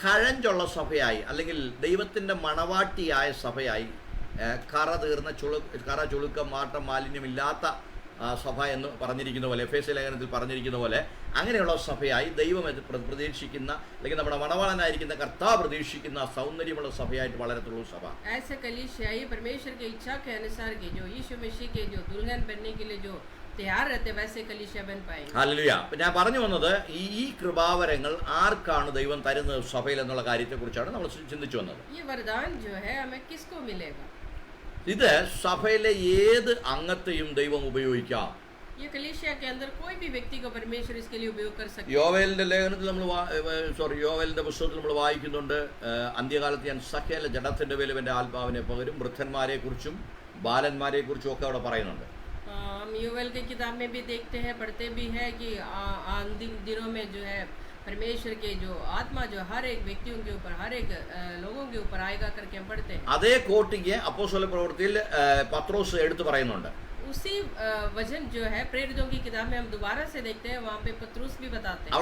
കഴഞ്ചുള്ള സഭയായി അല്ലെങ്കിൽ ദൈവത്തിന്റെ മണവാട്ടിയായ സഭയായി കറ തീർന്ന കറ ചുളുക്കം മാട്ടം മാലിന്യമില്ലാത്ത സഭ എന്ന് പറഞ്ഞിരിക്കുന്ന പോലെ എഫേസ്യ ലേഖനത്തിൽ പറഞ്ഞിരിക്കുന്ന പോലെ അങ്ങനെയുള്ള സഭയായി ദൈവം പ്രതീക്ഷിക്കുന്ന അല്ലെങ്കിൽ നമ്മുടെ മണവാളനായിരിക്കുന്ന കർത്താവ് പ്രതീക്ഷിക്കുന്ന സൗന്ദര്യമുള്ള സഭയായിട്ട് വളരത്തുള്ളൂ സഭ. ऐसे कलीसियाई परमेश्वर की इच्छा के अनुसार के जो यीशु मसीह के जो दुल्हन बनने के लिए जो तैयार रहते वैसे कलीसिया बन पाएंगे. ഹല്ലേലൂയ. ഞാൻ പറഞ്ഞു വന്നത് ഈ കൃപാവരങ്ങൾ ആർക്കാണ് ദൈവം തരുന്നത് സഭയിൽ എന്നുള്ള കാര്യത്തെക്കുറിച്ചാണ് നമ്മൾ ചിന്തിച്ചു വന്നത്. ये वरदान जो है हमें किसको मिलेगा? ഇത് സഭയിലെ ഏത് അംഗത്തെയും ദൈവം ഉപയോഗിക്കാം. ये कलीसिया के अंदर कोई भी व्यक्ति को परमेश्वर इसके लिए उपयोग कर सकता है. യോവേലിന്റെ ലേഖനത്തിൽ നമ്മൾ യോവേലിന്റെ പുസ്തകത്തിൽ നമ്മൾ വായിക്കുന്നുണ്ട്, അന്ത്യകാലത്ത് ഞാൻ സകല ജഡത്തിന്റെ മേലും എൻ്റെ ആത്മാവിനെ പകരും, വൃദ്ധന്മാരെ കുറിച്ചും ബാലന്മാരെ കുറിച്ചും ഒക്കെ അവിടെ പറയുന്നുണ്ട്. हम योवेल की किताब में भी देखते हैं, पढ़ते भी हैं कि अंतिम दिनों में जो है परमेश्वर के जो आत्मा जो हर एक व्यक्तियों के ऊपर हर एक लोगों के ऊपर आएगा करके हम पढ़ते हैं. അതേ കോട്ടിങ് അപ്പോസ്തല പ്രവൃത്തിയിൽ പത്രോസ് എടുത്തു പറയുന്നുണ്ട്. उसी वचन जो है प्रेरितों की किताब में हम दोबारा से देखते हैं, वहाँ पे पत्रुस भी बताते हैं.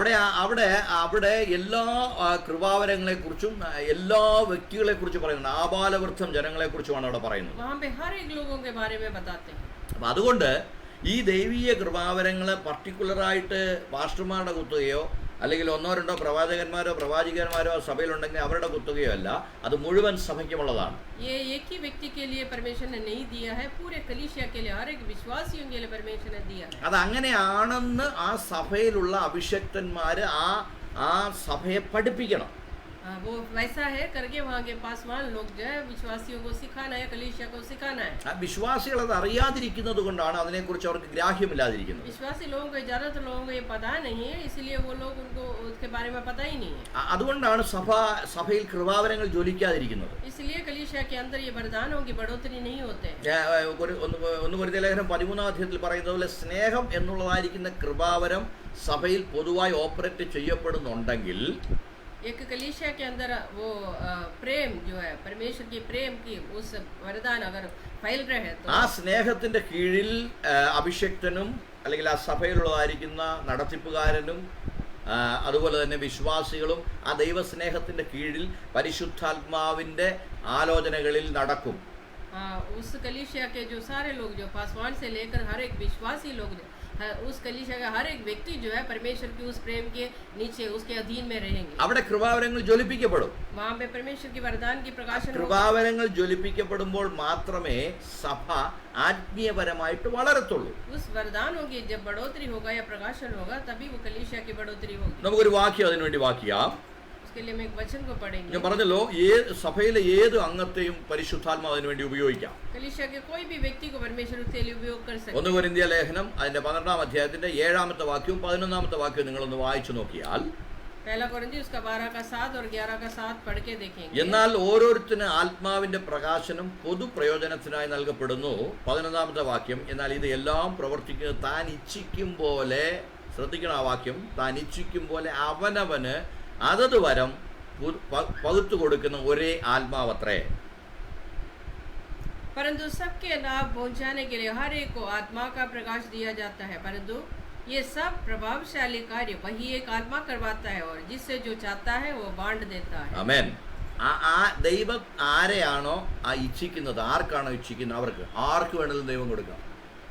അവിടെ എല്ലാ കൃപാവരങ്ങളെ കുറിച്ചും എല്ലാ വ്യക്തികളെ കുറിച്ചും പറയുന്നുണ്ട്. ആബാലവൃദ്ധം ജനങ്ങളെ കുറിച്ചുമാണ് അവിടെ പറയുന്നത്. वहाँ पे हर एक लोगों के बारे में बताते हैं. അപ്പം അതുകൊണ്ട് ഈ ദൈവീയ കൃപാവരങ്ങൾ പർട്ടിക്കുലറായിട്ട് പാസ്റ്റർമാരുടെ കുത്തുകയോ അല്ലെങ്കിൽ ഒന്നോ രണ്ടോ പ്രവാചകന്മാരോ പ്രവാചികന്മാരോ സഭയിലുണ്ടെങ്കിൽ അവരുടെ കുത്തുകയോ അല്ല, അത് മുഴുവൻ സഭയ്ക്കുമുള്ളതാണ്. ये एक ही व्यक्ति के लिए परमेश्वर ने नहीं दिया है, पूरे कलीसिया के लिए हर एक विश्वासियों के लिए परमेश्वर ने दिया है. അത് അങ്ങനെയാണെന്ന് ആ സഭയിലുള്ള അഭിഷക്തന്മാർ ആ സഭയെ പഠിപ്പിക്കണം. वो वैसा है करके वहाँ के पासवान लोग जो है विश्वासियों को सिखाना है, कलीसिया को सिखाना है. വിശ്വാസികൾ അത് അറിയാതിരിക്കുന്നത് കൊണ്ടാണ് അതിനെക്കുറിച്ച് അവർക്ക് ഗ്രാഹ്യമില്ലാതിരിക്കുന്നത്. विश्वासी लोगों को ज्यादातर लोगों को ये पता नहीं है, इसलिए वो लोग उनको उसके बारे में पता ही नहीं है. അതുകൊണ്ടാണ് സഭയിൽ കൃപാവരങ്ങൾ ജ്വലിക്കാതിരിക്കുന്നത്. इसलिए कलीसिया के अंदर ये वरदानों की बढ़ोतरी नहीं होते. ഒന്ന് കൊരിന്ത്യർ ലേഖനം 13-ാം അധ്യായത്തിൽ പറയുന്നത് പോലെ സ്നേഹം എന്നുള്ളതായിരിക്കുന്ന കൃപാവരം സഭയിൽ പൊതുവായി ഓപ്പറേറ്റ് ചെയ്യപ്പെടുന്നുണ്ടെങ്കിൽ एक कलीसिया के अंदर वो प्रेम जो है परमेश्वर की प्रेम की उस वरदान अगर फैल रहे तो ആ സ്നേഹത്തിന്റെ കീഴിൽ അഭിഷക്തനും അല്ലെങ്കിൽ ആ സഭയിലുള്ളതായിരിക്കുന്ന നടത്തിപ്പുകാരനും അതുപോലെ തന്നെ വിശ്വാസികളും ആ ദൈവസ്നേഹത്തിന്റെ കീഴിൽ പരിശുദ്ധാത്മാവിന്റെ ആലോചനകളിൽ നടക്കും. उस कलीसिया के जो सारे लोग जो पासवान से लेकर हर एक विश्वासी लोग उस कलीसिया का हर एक व्यक्ति जो है परमेश्वर की उस प्रेम के नीचे उसके अधीन में रहेंगे. അവിടെ കൃപാവരങ്ങൾ ജ്വലിപ്പിക്കപ്പെടും. वहाँ पे परमेश्वर की वरदान की प्रकाशन കൃപാവരങ്ങൾ ജ്വലിപ്പിക്കപ്പെടുമ്പോൾ മാത്രമേ സഭ ആത്മീയപരമായിട്ട് വളരത്തുള്ളൂ. उस वरदानों की जब बढ़ोतरी होगा या प्रकाशन होगा तभी वो कलीसिया की बढ़ोतरी होगी. നമുക്കൊരു വാക്യം അതിനുവേണ്ടി വാക്യം. उसके लिए हम एक वचन को पढ़ेंगे. ഞാൻ പറഞ്ഞല്ലോ സഭയിലെ ഏത് അംഗത്തെയും പരിശുദ്ധാത്മാവ് അതിനു വേണ്ടി ഉപയോഗിക്കാം. कलीसिया के कोई भी व्यक्ति को परमेश्वर उसके लिए उपयोग कर सकते हैं. ഒന്ന് കൊരിന്ത്യ ലേഖനം അതിന്റെ 12-ാം അധ്യായത്തിന്റെ 7-ാമത്തെ വാക്യവും 11-ാമത്തെ വാക്യവും നിങ്ങളൊന്ന് വായിച്ചു നോക്കിയാൽ पहला कोरिन्थी उसका 12 का 7 और 11 का 7 पढ़ के देखेंगे. എന്നാൽ ഓരോരുത്തരും ആത്മാവിന്റെ പ്രകാശനം പൊതുപ്രയോജനത്തിനായി നൽകപ്പെടുന്നു. 11-ാമത്തെ വാക്യം, എന്നാൽ ഇത് എല്ലാം പ്രവർത്തിക്കുന്നത് താൻ ഇച്ഛിക്കും പോലെ, ശ്രദ്ധിക്കണം ആ വാക്യം, താൻ ഇച്ഛിക്കും പോലെ അവനവന് അതത് വരം പകുത്തു കൊടുക്കുന്ന ഒരേ ആത്മാവത്രേ. परंतु सबके लाभ पहुंचाने के लिए हर एक को आत्मा का प्रकाश दिया जाता है, परंतु ये सब प्रभावशाली कार्य वही एक आत्मा करवाता है और जिससे जो चाहता है वो बांट देता है. ആമേൻ. ആ ദൈവം ആരെയാണോ ആ ഇച്ഛിക്കുന്നത്, ആർക്കാണോ ഇച്ഛിക്കുന്നത് അവർക്ക് ആർക്ക് വേണമെങ്കിലും ദൈവം കൊടുക്കാം.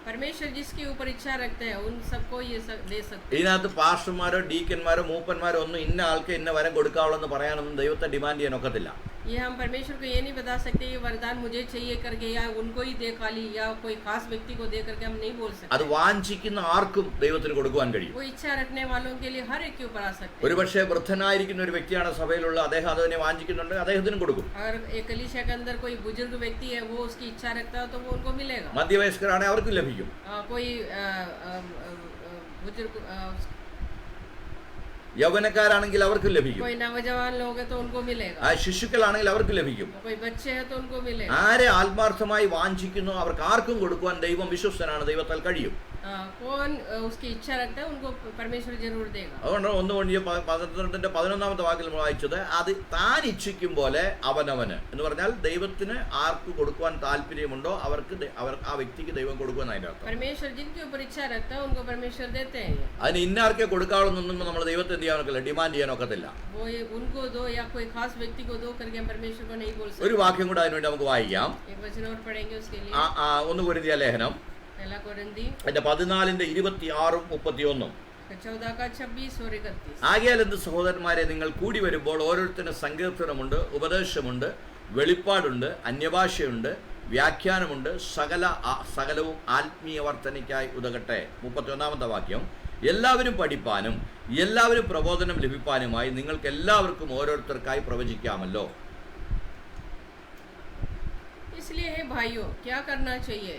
परमेश्वर जिसके ऊपर इच्छा रखते हैं उन सबको ये दे सकते हैं. ഇതിനകത്ത് പാസ്റ്റർമാരോ ഡീക്കന്മാരോ മൂപ്പന്മാരോ ഒന്നും ഇന്ന ആൾക്ക് ഇന്ന വരം കൊടുക്കാവുള്ളൂ എന്ന് പറയാനൊന്നും ദൈവത്തെ ഡിമാൻഡ് ചെയ്യാൻ ഒക്കത്തില്ല. ये हम परमेश्वर को ये नहीं बता सकते ये वरदान मुझे चाहिए करके या उनको ही दे खाली या कोई खास व्यक्ति को दे करके हम नहीं बोल सकते. അത് വാഞ്ചിക്കുന്ന ആർക്കും ദൈവത്തിന് കൊടുക്കുവാൻ കഴിയും. वो इच्छा रखने वालों के लिए हर एक के ऊपर आ सकते हैं. ഒരുപക്ഷെ വൃദ്ധനായിരിക്കുന്ന ഒരു വ്യക്തിയാണ് സഭയിലുള്ള, അദ്ദേഹം അതിനെ വാഞ്ചിക്കുന്നുണ്ട്, അദ്ദേഹത്തിനും കൊടുക്കും. अगर एक कलीसिया के अंदर कोई बुजुर्ग व्यक्ति है वो उसकी इच्छा रखता है तो वो उनको मिलेगा. മധ്യവയസ്കരാണെങ്കിൽ അവർക്കും ലഭിക്കും. कोई बुजुर्ग യൗവനക്കാരാണെങ്കിൽ അവർക്കും ലഭിക്കും. कोई नौजवान लोग है तो उनको मिलेगा. ശിശുക്കളാണെങ്കിൽ അവർക്ക് ലഭിക്കും. कोई बच्चे है तो उनको मिलेगा. ആരെ ആത്മാർത്ഥമായി വാഞ്ചിക്കുന്നു അവർക്ക് ആർക്കും കൊടുക്കുവാൻ ദൈവം വിശ്വസ്തനാണ്, ദൈവത്താൽ കഴിയും. कौन उसकी इच्छा रखता है उनको परमेश्वर जरूर देगा। അതുകൊണ്ട് 1 കൊരിന്ത്യർ 12-ന്റെ വാക്യം നമ്മൾ വായിച്ചത്, അത് താൻ ഇച്ഛിക്കും പോലെ അവനവന് എന്ന് പറഞ്ഞാൽ ദൈവത്തിന് ആർക്ക് കൊടുക്കുവാൻ താല്പര്യമുണ്ടോ അവർക്ക് ആ വ്യക്തിക്ക് ദൈവം കൊടുക്കുമെന്ന് അതിന്റെ അർത്ഥം. परमेश्वर जिनके ऊपर इच्छा रखता है उनको परमेश्वर देते हैं। അതിന് ഇന്നാർക്കെ കൊടുക്കാവുന്നൊന്നും നമ്മൾ ദൈവത്തെ എന്ത് ചെയ്യാനൊക്കില്ല, ഡിമാൻഡ് ചെയ്യാനൊക്കത്തില്ല. वो उनको दो या कोई खास व्यक्ति को दो करके हम परमेश्वर को नहीं बोल सकते। ഒരു വാക്യം കൂടെ അതിനുവേണ്ടി നമുക്ക് വായിക്കാം. एक वचन और पढ़ेंगे उसके लिए। 1 കൊരിന്ത്യർ ലേഖനം पहला कोरिन्थी അതിന്റെ 14-ന്റെ 26-31. 14 का 26 और 31। ആകയാൽ എന്ത് സഹോദരന്മാരെ, നിങ്ങൾ കൂടി വരുമ്പോൾ ഓരോരുത്തരും സങ്കീർത്തനമുണ്ട്, ഉപദേശമുണ്ട്, വെളിപ്പാടുണ്ട്, അന്യഭാഷയുണ്ട്, വ്യാഖ്യാനമുണ്ട്, സകലവും ആത്മീയ വർധനയ്ക്കായി ഉതകട്ടെ. 31-ാമത്തെ വാക്യം, എല്ലാവരും പഠിപ്പാനും എല്ലാവരും പ്രബോധനം ലഭിപ്പാനുമായി നിങ്ങൾക്ക് എല്ലാവർക്കും ഓരോരുത്തർക്കായി പ്രവചിക്കാമല്ലോ. इसलिए हे भाइयों, क्या करना चाहिए?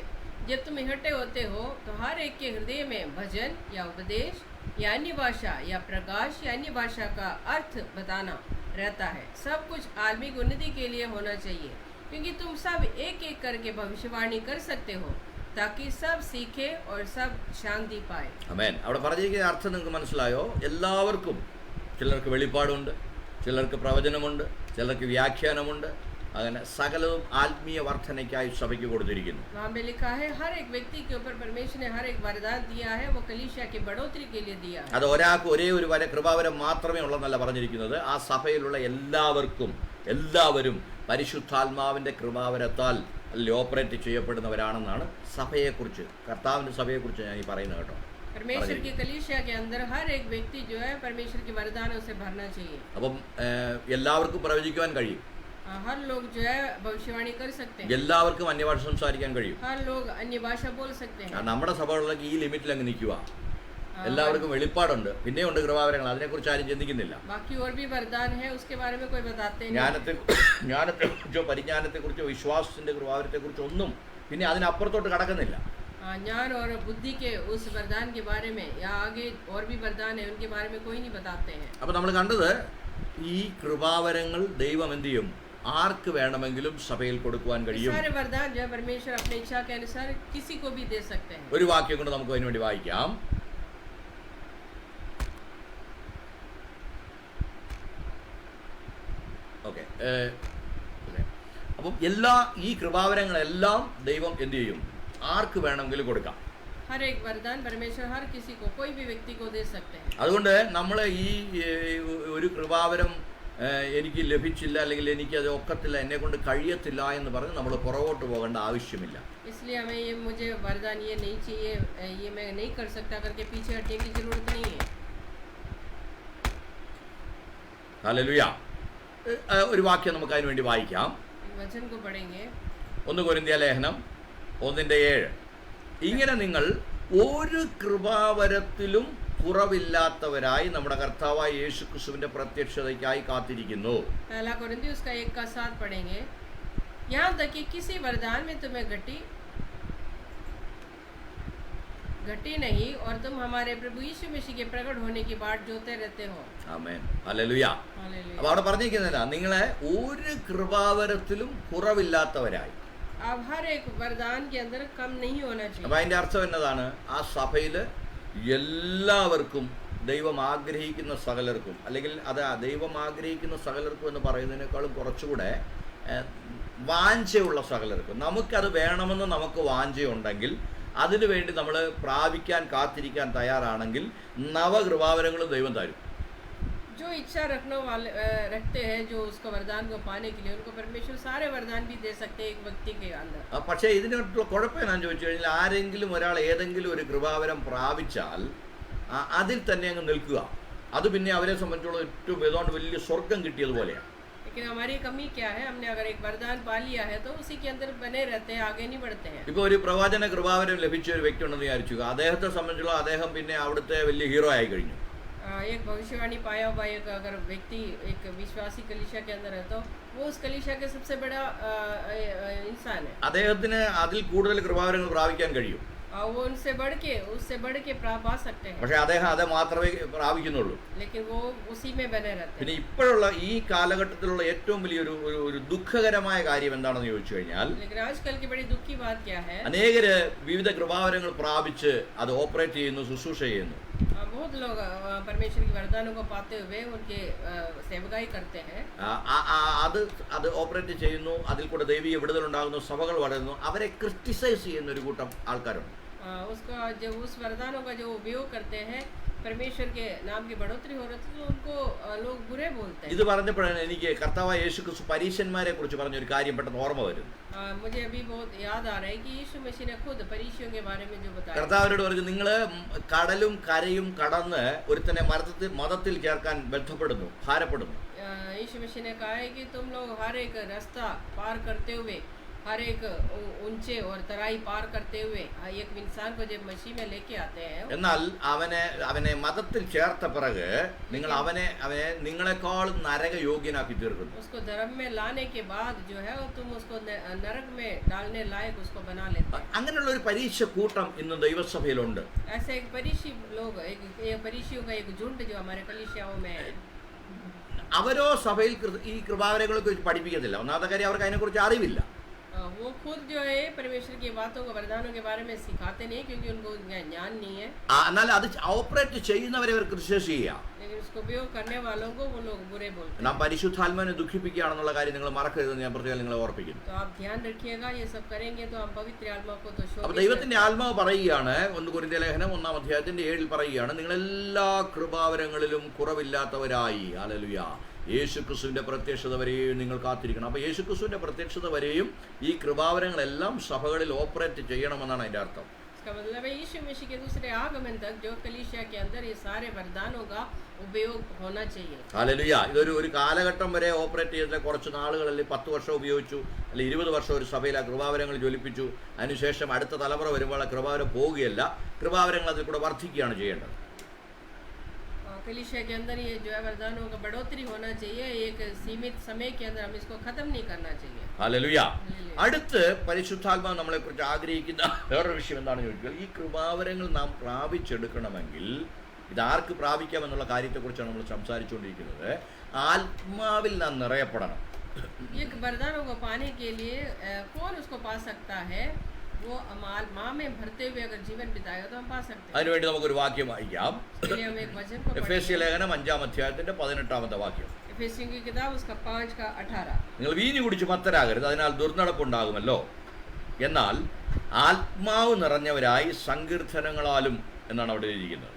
जब तुम इकट्ठे होते हो तो हर एक के हृदय में भजन या उपदेश या अन्य भाषा या प्रकाश या अन्य भाषा का अर्थ बताना रहता है। सब कुछ आत्मिक उन्नति के लिए होना चाहिए, क्योंकि तुम सब एक एक करके भविष्यवाणी कर सकते हो, ताकि सब सीखे और सब शांति पाए। ആമേൻ. അവിടെ പറഞ്ഞിരിക്കുന്ന അർത്ഥം നിങ്ങൾക്ക് മനസ്സിലായോ? എല്ലാവർക്കും, ചിലർക്ക് വെളിപ്പാടുണ്ട്, ചിലർക്ക് പ്രവചനമുണ്ട്, ചിലർക്ക് വ്യാഖ്യാനമുണ്ട്, അങ്ങനെ സകലവും ആത്മീയ വർധനയ്ക്കായി സഭയ്ക്ക് കൊടുത്തിരിക്കുന്നു. वहाँ पे लिखा है हर एक व्यक्ति के ऊपर परमेश्वर ने हर एक वरदान दिया है, वो कलीसिया की बढ़ोतरी के लिए दिया है। അത് ഒരാൾക്ക് ഒരേ ഒരു കൃപാവരം മാത്രമേ ഉള്ളെന്നല്ല പറഞ്ഞിരിക്കുന്നത്. ആ സഭയിലുള്ള എല്ലാവരും പരിശുദ്ധാത്മാവിന്റെ കൃപാവരത്താൽ ഓപ്പറേറ്റ് ചെയ്യപ്പെടുന്നവരാണെന്നാണ് സഭയെക്കുറിച്ച്, കർത്താവിന്റെ സഭയെക്കുറിച്ച് ഞാൻ ഈ പറയുന്നത് കേട്ടോ. परमेश्वर की कलीसिया के अंदर हर एक व्यक्ति जो है परमेश्वर के वरदानों से भरना चाहिए। അപ്പം എല്ലാവർക്കും പ്രവചിക്കുവാൻ കഴിയും, हर लोग जो है भविष्यवाणी कर सकते हैं, എല്ലാവർക്കും അന്യഭാഷ സംസാരിക്കാൻ കഴിയും. हर लोग अन्य भाषा बोल सकते हैं। നമ്മുടെ സഭകളിലൊക്കെ ഈ ലിമിറ്റിൽ അങ്ങ് നിൽക്കുക. എല്ലാവർക്കും വെളിപ്പാടുണ്ട്, പിന്നെയുണ്ട് കൃപാവരങ്ങൾ, അതിനെക്കുറിച്ച് ആരും ചിന്തിക്കുന്നില്ല. बाकी और भी वरदान है, उसके बारे में कोई बताते नहीं। ജ്ഞാനത്തെക്കുറിച്ചോ പരിജ്ഞാനത്തെക്കുറിച്ചോ വിശ്വാസത്തിന്റെ കൃപാവരത്തെക്കുറിച്ചോ ഒന്നും പിന്നെ അതിനപ്പുറത്തോട്ട് കടക്കുന്നില്ല. ज्ञान और बुद्धि के उस वरदान के बारे में या आगे और भी वरदान है उनके बारे में कोई नहीं बताते हैं। അപ്പോൾ നമ്മൾ കണ്ടത് ഈ കൃപാവരങ്ങൾ ദൈവം എന്ത് ചെയ്യും, ആർക്ക് വേണമെങ്കിലും സഭയിൽ കൊടുക്കുവാൻ കഴിയും. सारे वरदान जो है परमेश्वर अपनी इच्छा के अनुसार किसी को भी दे सकते हैं। ഒരു വാക്യം കൊണ്ട് നമുക്ക് അതിനുവേണ്ടി വായിക്കാം. ഓക്കെ. അപ്പം ഈ കൃപാവരങ്ങളെല്ലാം ദൈവം എന്ത് ചെയ്യും, ആർക്ക് വേണമെങ്കിലും കൊടുക്കാം. हर एक वरदान परमेश्वर हर किसी को, कोई भी व्यक्ति को दे सकते हैं। അതുകൊണ്ട് നമ്മൾ ഈ ഒരു കൃപാവരം എനിക്ക് ലഭിച്ചില്ല, അല്ലെങ്കിൽ എനിക്ക് അത് ഒക്കത്തില്ല, എന്നെ കൊണ്ട് കഴിയത്തില്ല എന്ന് പറഞ്ഞ് നമ്മൾ പുറകോട്ട് പോകേണ്ട ആവശ്യമില്ല. इसलिए हमें ये मुझे वरदान ये नहीं चाहिए, ये मैं नहीं कर सकता करके पीछे हटने की जरूरत नहीं है। ഹല്ലേലൂയ. ഒരു വാക്യം നമുക്ക് അതിനു വേണ്ടി വായിക്കാം. वचन को पढ़ेंगे। 1 കൊരിന്ത്യർ ലേഖനം 1:7. ഇങ്ങനെ നിങ്ങൾ ഒരു കൃപാവരത്തിലും കുറവില്ലാത്തവരായി നമ്മുടെ കർത്താവായ യേശുക്രിസ്തുവിന്റെ പ്രത്യക്ഷതയ്ക്കായി കാത്തിരിക്കുന്നു. पहला कोरिन्थियों उसका 1 का 7 पढ़ेंगे। यहाँ तक कि किसी वरदान में तुम्हें घटी नहीं और तुम हमारे प्रभु यीशु मसीह के प्रकट होने की बाट जोते रहते हो। ആമേൻ. ഹല്ലേലൂയ. हालेलुया। അപ്പോൾ അവിടെ പറഞ്ഞിരിക്കുന്നില്ല, നിങ്ങളെ ഒരു കൃപാവരത്തിലും കുറവില്ലാത്തവരായി. अब हर एक वरदान के अंदर कम नहीं होना चाहिए। അപ്പം അതിന്റെ അർത്ഥം എന്നതാണ്, ആ സഭയിൽ എല്ലാവർക്കും ദൈവം ആഗ്രഹിക്കുന്ന സകലർക്കും, അല്ലെങ്കിൽ അത് ദൈവം ആഗ്രഹിക്കുന്ന സകലർക്കും എന്ന് പറയുന്നതിനേക്കാളും കുറച്ചുകൂടെ വാഞ്ചയുള്ള സകലർക്കും, നമുക്കത് വേണമെന്ന് നമുക്ക് വാഞ്ചയുണ്ടെങ്കിൽ, അതിനു വേണ്ടി നമ്മൾ പ്രാപിക്കാൻ കാത്തിരിക്കാൻ തയ്യാറാണെങ്കിൽ നവകൃപാവരങ്ങളും ദൈവം തരും. जो इच्छा रखते हैं जो उसको वरदान को पाने के लिए, उनको परमेश्वर सारे वरदान भी दे सकते हैं एक व्यक्ति के अंदर। പക്ഷേ ഇതിനുള്ള കുഴപ്പം എന്നാന്ന് ചോദിച്ചു കഴിഞ്ഞാൽ, ആരെങ്കിലും ഒരാൾ ഏതെങ്കിലും ഒരു കൃപാവരം പ്രാപിച്ചാൽ അതിൽ തന്നെ അങ്ങ് നിൽക്കുക. അത് പിന്നെ അവരെ സംബന്ധിച്ചുള്ള ഏറ്റവും ഏതാണ്ട് വലിയ സ്വർഗം കിട്ടിയതുപോലെയാണ്. लेकिन हमारी कमी क्या है, हमने अगर एक वरदान पा लिया है तो उसी के अंदर बने रहते हैं, आगे नहीं बढ़ते हैं। ഇപ്പോൾ ഒരു പ്രവാചന കൃപാവരം ലഭിച്ച ഒരു വ്യക്തി ഉണ്ടെന്ന് വിചാരിച്ചു, അദ്ദേഹത്തെ സംബന്ധിച്ചുള്ള അദ്ദേഹം പിന്നെ അവിടുത്തെ വലിയ ഹീറോ ആയി കഴിഞ്ഞു. एक भविष्यवाणी पाया हुआ एक अगर व्यक्ति एक विश्वासी कलीसिया के अंदर है तो वो उस कलीसिया के सबसे बड़ा इंसान है। അദ്ദേഹത്തിന് അതിൽ കൂടുതൽ കൃപാവരങ്ങൾ പ്രാപിക്കാൻ കഴിയും. और वो उससे बढ़ के पा सकते हैं, പക്ഷെ അദ്ദേഹം അത് മാത്രമേ പ്രാപിക്കുന്നുള്ളൂ. लेकिन वो उसी में बने रहते പിന്നെ हैं। ഇപ്പോഴുള്ള ഈ കാലഘട്ടത്തിലുള്ള ഏറ്റവും വലിയൊരു ഒരു ദുഃഖകരമായ കാര്യം എന്താണെന്ന് ചോദിച്ചു കഴിഞ്ഞാൽ, लेकिन आजकल की बड़ी दुख की बात क्या है, അനേകര് വിവിധ കൃപാവരങ്ങൾ പ്രാപിച്ച് അത് ഓപ്പറേറ്റ് ചെയ്യുന്നു, ശുശ്രൂഷ ചെയ്യുന്നു. बहुत लोग परमेश्वर की वरदानों को पाते हुए उनके सेवकाई करते हैं, അത് ഓപ്പറേറ്റ് ചെയ്യുന്നു, അതിൽ കൂടെ ദൈവിക വിടുതലുണ്ടാകുന്നു, സഭകൾ വളരുന്നു. അവരെ ക്രിട്ടിസൈസ് ചെയ്യുന്ന ഒരു കൂട്ടം ആൾക്കാരുണ്ട്. उसका जो उस वरदानों का जो उपयोग करते हैं, परमेश्वर के नाम की बढ़ोतरी हो रही है तो उनको लोग बुरे बोलते हैं। ഇത് പറഞ്ഞപ്പോഴാണ് എനിക്ക് കർത്താവായ യേശു ക്രിസ്തു പരീശന്മാരെ കുറിച്ച് പറഞ്ഞ ഒരു കാര്യം പെട്ടെന്ന് ഓർമ്മ വരും. मुझे अभी बहुत याद आ रहा है कि यीशु मसीह ने खुद परीक्षियों के बारे में जो बताया, കർത്താവരോട് പറഞ്ഞു, നിങ്ങൾ കടലും കരയും കടന്ന് ഒരുത്തനെ മതത്തിൽ ചേർക്കാൻ ബന്ധപ്പെടുന്നു, ഭാരപ്പെടുന്നു. यीशु मसीह ने कहा है कि तुम लोग हर एक रास्ता पार करते हुए, हर एक ऊंचे और तराई पार करते हुए एक इंसान को जब मसीह में लेके आते हैं, എന്നാൽ അവനെ മതത്തിൽ ചേർത്ത പിറക് നിങ്ങൾ അവനെ നിങ്ങളെക്കാൾ നരക യോഗ്യനാക്കി തീർക്കുന്നു. उसको धर्म में लाने के बाद जो है वो तुम उसको नरक में डालने लायक उसको बना लेते हैं। അങ്ങനെയുള്ള ഒരു പരീക്ഷ കൂട്ടം ഇന്ന് ദൈവസഭയിലുണ്ട്. ऐसे एक परीक्षी लोग, एक परीक्षियों का एक झुंड जो हमारे कलीसियाओं में है, അവരോ സഭയിൽ ഈ കൃപാവരങ്ങളെ കുറിച്ച് പഠിപ്പിക്കത്തില്ല. ഒന്നാമത്തെ കാര്യം, അവർക്ക് അതിനെക്കുറിച്ച് അറിവില്ല. वो खुद जो है परमेश्वर की बातों को, वरदानों के बारे में सिखाते नहीं, क्योंकि उनको ज्ञान नहीं है। എന്നാൽ അത് ഓപ്പറേറ്റ് ചെയ്യുന്നവരെ അവർ ക്രിട്ടിസൈസ് ചെയ്യുക. लेकिन उसको उपयोग करने वालों को वो लोग बुरे बोलते हैं। നാം പരിശുദ്ധാത്മാവിനെ ദുഃഖിപ്പിക്കുകയാണെന്നുള്ള കാര്യം നിങ്ങൾ മറക്കരുതെന്ന് ഞാൻ പ്രത്യേകം നിങ്ങളെ ഓർപ്പിക്കുന്നു. तो आप ध्यान रखिएगा, ये सब करेंगे तो हम पवित्र आत्मा को तो അപ്പൊ शोभित ദൈവത്തിന്റെ ആത്മാവ് പറയുകയാണ്, 1 കൊരിന്ത്യർ ലേഖനം 1-7 പറയുകയാണ്, നിങ്ങൾ എല്ലാ കൃപാവരങ്ങളിലും കുറവില്ലാത്തവരായി. ഹല്ലേലൂയ. യേശുക്രിസ്തുവിന്റെ പ്രത്യക്ഷത വരെയും നിങ്ങൾ കാത്തിരിക്കണം. അപ്പോൾ യേശുക്രിസ്തുവിന്റെ പ്രത്യക്ഷത വരെയും ഈ കൃപാവരങ്ങളെല്ലാം സഭകളിൽ ഓപ്പറേറ്റ് ചെയ്യണമെന്നാണ് അതിന്റെ അർത്ഥം. इसका मतलब है यीशु मसीह के दूसरे आगमन तक जो कलीसिया के अंदर ये सारे वरदानों का उपयोग होना चाहिए। ഹല്ലേലൂയ. ഇതൊരു കാലഘട്ടം വരെ ഓപ്പറേറ്റ് ചെയ്ത കുറച്ച് നാളുകളിൽ 10 വർഷം ഉപയോഗിച്ചു, അല്ലെ 20 വർഷം ഒരു സഭയിൽ ആ കൃപാവരങ്ങൾ ജ്വലിപ്പിച്ചു. അതിനുശേഷം അടുത്ത തലമുറ വരുമ്പോൾ ആ കൃപാവരം പോവുകയല്ല, കൃപാവരങ്ങൾ അതിൽ കൂടെ വർദ്ധിക്കുകയാണ് ചെയ്യേണ്ടത്. कलीसिया के अंदर ये जो है वरदानों का बढ़ोतरी होना चाहिए, एक सीमित समय के अंदर हम इसको खत्म नहीं करना चाहिए। ഹല്ലേലൂയ. അടുത്ത് പരിശുദ്ധാത്മാവ് നമ്മളെ കുറിച്ച് ആഗ്രഹിക്കുന്ന വേറൊരു വിഷയം എന്താണെന്ന് ചോദിച്ചാൽ, ഈ കൃപാവരങ്ങൾ നാം പ്രാപിച്ചെടുക്കണമെങ്കിൽ ഇതാർക്ക് പ്രാപിക്കാമെന്നുള്ള കാര്യത്തെക്കുറിച്ചാണ് നമ്മൾ സംസാരിച്ചുകൊണ്ടിരിക്കുന്നത്. ആത്മാവിൽ നാം നിറയപ്പെടണം. ये वरदानों को पाने के लिए कौन उसको पा सकता है? वो माँ में भरते हुए अगर जीवन बिताएगा तो हम पा सकते हैं। അതിനുവേണ്ടി നമുക്കൊരു വാക്യം വായിക്കാം. इसलिए हम एक वचन को എഫേസ്യ ലേഖനം 5-ാമത്തെ വാക്യം. एफेसियों की किताब उसका 5:18, നിങ്ങൾ വീഞ്ഞു കുടിച്ച് മത്തരാകരുത്, അതിനാൽ ദുർനടപ്പുണ്ടാകുമല്ലോ, എന്നാൽ ആത്മാവ് നിറഞ്ഞവരായി സങ്കീർത്തനങ്ങളാലും എന്നാണ് അവിടെ എഴുതിയിരിക്കുന്നത്.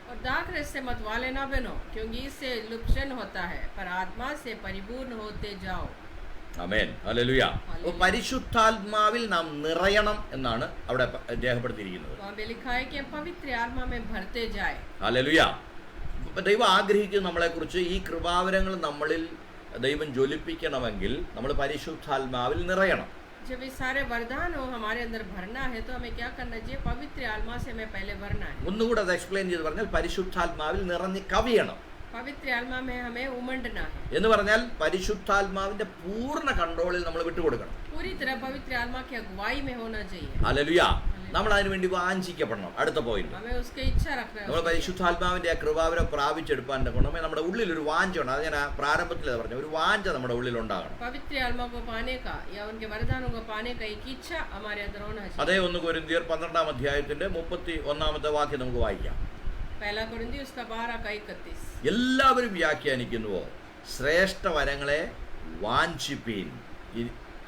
और दाखरस से मत वाले ना बनो, क्योंकि इससे लुप्शन होता है, पर आत्मा से परिपूर्ण होते जाओ। ആമേൻ. ഹല്ലേലൂയ. അപ്പോൾ പരിശുദ്ധാത്മാവിൽ നാം നിറയണം എന്നാണ് അവിടെ രേഖപ്പെടുത്തിയിരിക്കുന്നത്. वहाँ पे लिखा है कि हम पवित्र आत्मा में भरते जाए। ഹല്ലേലൂയ. ദൈവം ആഗ്രഹിക്കുന്ന നമ്മളെക്കുറിച്ച് ഈ കൃപാവരങ്ങൾ നമ്മളിൽ ദൈവം ജ്വലിപ്പിക്കണമെങ്കിൽ നമ്മൾ പരിശുദ്ധാത്മാവിൽ നിറയണം. जब ये सारे वरदान हो हमारे अंदर भरना है तो हमें क्या करना चाहिए? पवित्र आत्मा से हमें पहले भरना है। ഒന്നുകൂടെ അത് എക്സ്പ്ലെയിൻ ചെയ്ത് പറഞ്ഞാൽ പരിശുദ്ധാത്മാവിൽ നിറഞ്ഞ് കവിയണം. पवित्र आत्मा में हमें उमंडना है। എന്ന് പറഞ്ഞാൽ പരിശുദ്ധാത്മാവിന്റെ പൂർണ്ണ കൺട്രോളിൽ നമ്മൾ വിട്ടുകൊടുക്കണം. पूरी तरह पवित्र आत्मा की अगुवाई में होना चाहिए। ഹല്ലേലൂയ. നമ്മൾ അതിനു വേണ്ടി വാഞ്ചിക്കപ്പെടണം. അടുത്ത പോയിന്റ്, हमें उसकी इच्छा रखना നമ്മൾ है। പരിശുദ്ധാത്മാവിന്റെ ആ കൃപാവരം പ്രാപിച്ചെടുക്കാൻ ഗുണമേ നമ്മുടെ ഉള്ളിൽ ഒരു വാഞ്ചുണ്ട്. അത് ഞാൻ പ്രാരംഭത്തിൽ പറഞ്ഞു, ഒരു വാഞ്ച നമ്മുടെ ഉള്ളിൽ ഉണ്ടാകണം. पवित्र आत्मा को पाने का या उनके वरदानों को पाने का एक इच्छा हमारे अंदर होना चाहिए। അതേ 1 കൊരിന്ത്യർ 12-ാമത്തെ വാക്യം നമുക്ക് വായിക്കാം. पहला कुरिन्थियों उसका 12:31। എല്ലാവരും വ്യാഖ്യാനിക്കുന്നുവോ? ശ്രേഷ്ഠ വരങ്ങളെ വാഞ്ചിപ്പീൻ.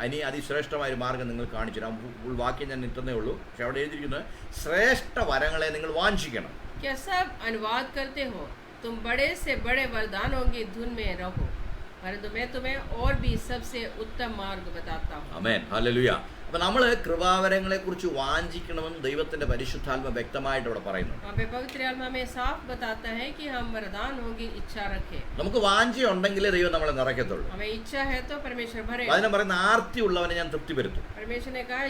ഇനി അതിശ്രേഷ്ഠമായ ഒരു മാർഗം നിങ്ങൾ കാണിച്ചു തരാം. വാക്യം ഞാൻ നിൽക്കുന്നേ ഉള്ളൂ, പക്ഷെ അവിടെ എഴുതിയിരിക്കുന്നത് ശ്രേഷ്ഠ വരങ്ങളെ നിങ്ങൾ വാഞ്ചിക്കണം. क्या सब अनुवाद करते हो? तुम बड़े से बड़े वरदानों की धुन में रहो, परंतु मैं तुम्हें और भी सबसे उत्तम मार्ग बताता हूँ। ആമേൻ. ഹല്ലേലൂയ. അപ്പൊ നമ്മൾ കൃപാവരങ്ങളെ കുറിച്ച് വാഞ്ചിക്കണമെന്ന് ദൈവത്തിന്റെ പരിശുദ്ധാത്മ വ്യക്തമായിട്ട് ഇവിടെ പറയുന്നു. वहाँ पे पवित्र आत्मा में साफ बताता है कि हम वरदानों की इच्छा रखें। നമുക്ക് വാഞ്ചയുണ്ടെങ്കിലേ ദൈവം നമ്മളെ നിറയ്ക്കത്തുള്ളൂ. हमें इच्छा है तो परमेश्वर भरेगा। അതിനെ പറയുന്ന ആർത്തി ഉള്ളവനെ ഞാൻ തൃപ്തി വരുത്തും. परमेश्वर ने कहा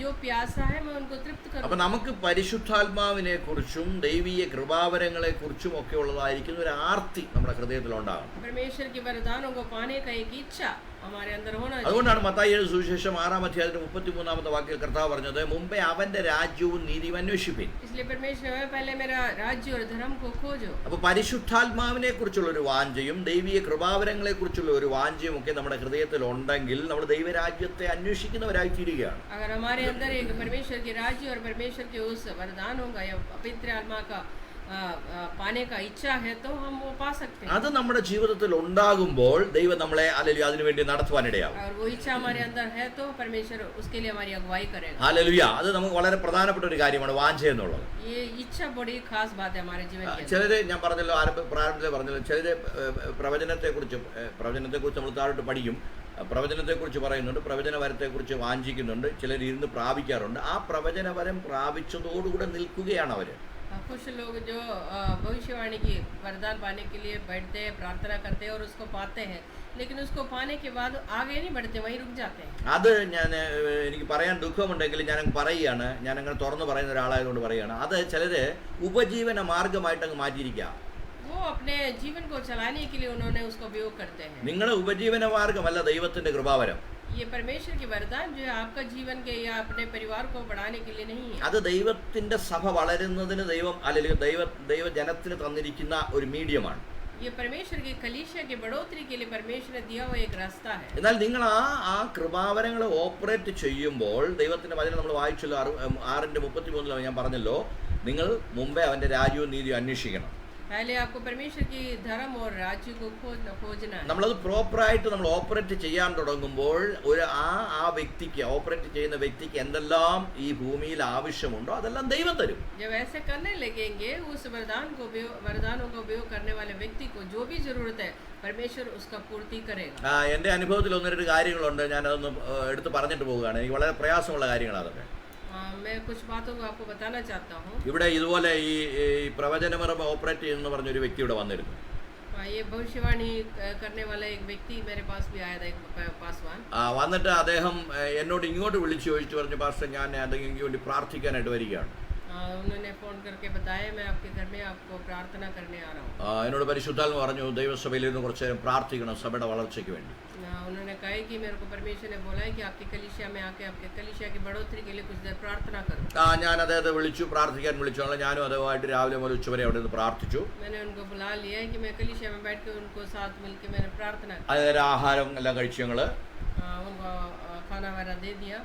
जो प्यासा है मैं उनको तृप्त അപ്പൊ करूँ। നമുക്ക് പരിശുദ്ധാത്മാവിനെ കുറിച്ചും ദൈവീയ കൃപാവരങ്ങളെ കുറിച്ചും ഒക്കെ ഉള്ളതായിരിക്കുന്ന ഒരു ആർത്തി നമ്മുടെ ഹൃദയത്തിൽ ഉണ്ടാകണം. परमेश्वर के वरदानों को पाने का एक इच्छा हमारे अंदर होना चाहिए। അതുകൊണ്ടാണ് മത്തായിയുടെ സുവിശേഷം 6-ാം അധ്യായത്തിന്റെ 33-ാമത്തെ വാക്യത്തിൽ കർത്താവ് പറഞ്ഞത്, മുമ്പേ അവന്റെ രാജ്യവും നീതിയും അന്വേഷിപ്പിൻ. इसलिए परमेश्वर ने पहले मेरा राज्य और धर्म को खोजो. അപ്പോൾ പരിശുദ്ധാത്മാവിനെ കുറിച്ചുള്ള ഒരു വാഞ്ചയും ദൈവീയ കൃപാവരങ്ങളെ കുറിച്ചുള്ള ഒരു വാഞ്ചയും ഒക്കെ നമ്മുടെ ഹൃദയത്തിൽ ഉണ്ടെങ്കിൽ നമ്മൾ ദൈവരാജ്യത്തെ അന്വേഷിക്കുന്നവരായി തീരുകയാണ്. अगर हमारे अंदर एक परमेश्वर के राज्य और परमेश्वर के उस वरदानों का या पवित्र आत्मा का पाने का इच्छा है तो हम वो पा सकते हैं. അത് നമ്മുടെ ജീവിതത്തിൽ ഉണ്ടാകുമ്പോൾ ദൈവം നമ്മളെ ഹല്ലേലൂയ അതിനുവേണ്ടി നടത്തുവാനിടയാവും. और वो इच्छा हमारे अंदर है तो परमेश्वर उसके लिए हमारी अगुवाई करेगा. ഹല്ലേലൂയ. അത് നമുക്ക് വളരെ പ്രധാനപ്പെട്ട ഒരു കാര്യമാണ് വാഞ്ച എന്നുള്ളത്. ये इच्छा बड़ी खास बात है हमारे जीवन के. ചിലര് ഞാൻ പറഞ്ഞല്ലോ പ്രാരംഭത്തിൽ പറഞ്ഞല്ലോ, ചിലര് പ്രവചനത്തെക്കുറിച്ച് നമ്മൾ താഴോട്ട് പഠിക്കും. പ്രവചനത്തെക്കുറിച്ച് പറയുന്നുണ്ട്, പ്രവചനവരത്തെക്കുറിച്ച് വാഞ്ചിക്കുന്നുണ്ട്, ചിലർ ഇരുന്ന് പ്രാപിക്കാറുണ്ട്. ആ പ്രവചനവരം പ്രാപിച്ചതോടുകൂടെ നിൽക്കുകയാണ് അവര്. कुछ लोग जो भविष्यवाणी की वरदान पाने के लिए बैठते हैं, प्रार्थना करते हैं और उसको पाते हैं, लेकिन उसको पाने के बाद आगे नहीं बढ़ते, वहीं रुक जाते हैं. അത് എനിക്ക് പറയാൻ ദുഃഖമുണ്ടെങ്കിലും ഞാനങ്ങ് പറയുകയാണ്, ഞാനങ്ങനെ തുറന്നു പറയുന്ന ഒരാളായതുകൊണ്ട് പറയുകയാണ്. അത് ചിലര് ഉപജീവന മാർഗമായിട്ട് അങ്ങ് മാറ്റിയിരിക്കുക. वो अपने जीवन को चलाने के लिए उन्होंने उसको उपयोग करते हैं. നിങ്ങളുടെ ഉപജീവന മാർഗമല്ല ദൈവത്തിന്റെ കൃപാവരം. ये परमेश्वर की वरदान जो है आपका जीवन के या अपने परिवार को बढ़ाने के लिए नहीं है. അത് ദൈവത്തിന്റെ സഭ വളരുന്നതിന് ദൈവം അല്ലെങ്കിൽ ദൈവജനത്തിന് തന്നിരിക്കുന്ന ഒരു മീഡിയമാണ്. ये परमेश्वर की कलीसिया की बढ़ोतरी के लिए परमेश्वर ने दिया हुआ एक रास्ता है. എന്നാൽ നിങ്ങൾ ആ കൃപാവരങ്ങളെ ഓപ്പറേറ്റ് ചെയ്യുമ്പോൾ ദൈവത്തിന്റെ വചനം നമ്മൾ വായിച്ചല്ലോ, 6:33 ഞാൻ പറഞ്ഞല്ലോ, നിങ്ങൾ മുമ്പേ അവന്റെ രാജ്യവും നീതിയും അന്വേഷിക്കണം. पहले आपको परमेश्वर की धर्म और राज्य को खोजना है. നമ്മളത് പ്രോപ്പറായിട്ട് നമ്മൾ ഓപ്പറേറ്റ് ചെയ്യാൻ തുടങ്ങുമ്പോൾ ആ വ്യക്തിക്ക്, ഓപ്പറേറ്റ് ചെയ്യുന്ന വ്യക്തിക്ക് എന്തെല്ലാം ഈ ഭൂമിയിൽ ആവശ്യമുണ്ടോ അതെല്ലാം ദൈവം തരും. जब ऐसे करने लगेंगे उस वरदानों का उपयोग करने वाले व्यक्ति को जो भी जरूरत है परमेश्वर उसका पूर्ति करेगा. എൻ്റെ അനുഭവത്തിൽ 1-2 കാര്യങ്ങളുണ്ട്, ഞാനതൊന്ന് എടുത്ത് പറഞ്ഞിട്ട് പോവുകയാണ്. എനിക്ക് വളരെ പ്രയാസമുള്ള കാര്യങ്ങളാണ് അതൊക്കെ. मैं कुछ बातों को आपको बताना चाहता हूँ. ഇവിടെ ഇതുപോലെ ഈ പ്രവചനമരം ഓപ്പറേറ്റ് ചെയ്യുന്ന പറഞ്ഞൊരു വ്യക്തി ഇവിടെ വന്നിരുന്നു. ये भविष्यवाणी करने वाला एक व्यक्ति मेरे पास भी आया था, एक पासवान. വന്നിട്ട് അദ്ദേഹം എന്നോട് ഇങ്ങോട്ട് വിളിച്ചു ചോദിച്ചു പറഞ്ഞു, പാസ്റ്റർ ഞാൻ എന്തെങ്കിലും വേണ്ടി പ്രാർത്ഥിക്കാനായിട്ട് വരികയാണ്. उन्होंने फोन करके बताया मैं आपके घर में आपको प्रार्थना करने आ रहा हूँ. എന്നോട് പരിശുദ്ധാത്മാവ് പറഞ്ഞു ദൈവസഭയിൽ നിന്ന് കുറച്ച് നേരം പ്രാർത്ഥിക്കണം സഭയുടെ വളർച്ചയ്ക്ക് വേണ്ടി. उन्होंने कहा कि मेरे को परमेश्वर ने बोला है कि आपकी कलीसिया में आके आपके कलीसिया की बढ़ोतरी के लिए कुछ देर प्रार्थना करो. ഞാൻ അദ്ദേഹത്തെ പ്രാർത്ഥിക്കാൻ വിളിച്ചു. ഞാനും അതുമായിട്ട് രാവിലെ മുതൽ ഉച്ചവരെ അവിടെ നിന്ന് പ്രാർത്ഥിച്ചു. मैंने उनको बुला लिया है कि मैं कलीसिया में बैठ के उनको साथ मिलके मैंने प्रार्थना की. അതായത് ആഹാരം എല്ലാം കഴിച്ചു ഞങ്ങള്. उनको खाना वगैरह दे दिया.